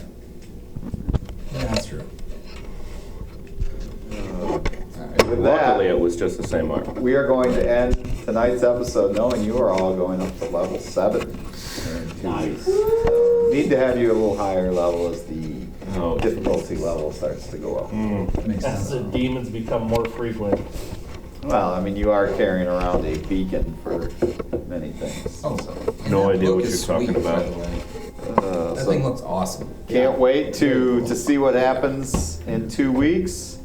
Yeah, that's true. With that, Luckily, it was just the same arm. we are going to end tonight's episode knowing you are all going up to level 7 in 2 weeks. So, need to have you a little higher level as the Oh, difficulty level starts to go up. Makes As sense. the demons become more frequent. Well, I mean, you are carrying around a beacon for many things. Oh, and No that idea book what is you're talking sweet, about. by the way. That So thing looks awesome. can't wait to see what happens in 2 weeks.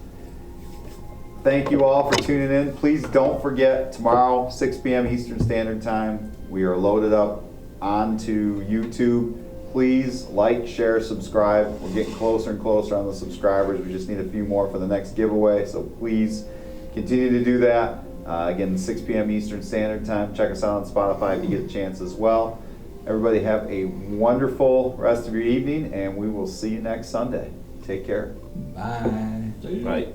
Thank you all for tuning in. Please don't forget, tomorrow, 6 p.m. Eastern Standard Time, we are loaded up onto YouTube. Please like, share, subscribe. We're getting closer and closer on the subscribers. We just need a few more for the next giveaway, so please continue to do that. Again, 6 p.m. Eastern Standard Time. Check us out on Spotify if you get a chance as well. Everybody have a wonderful rest of your evening, and we will see you next Sunday. Take care. Bye. Right.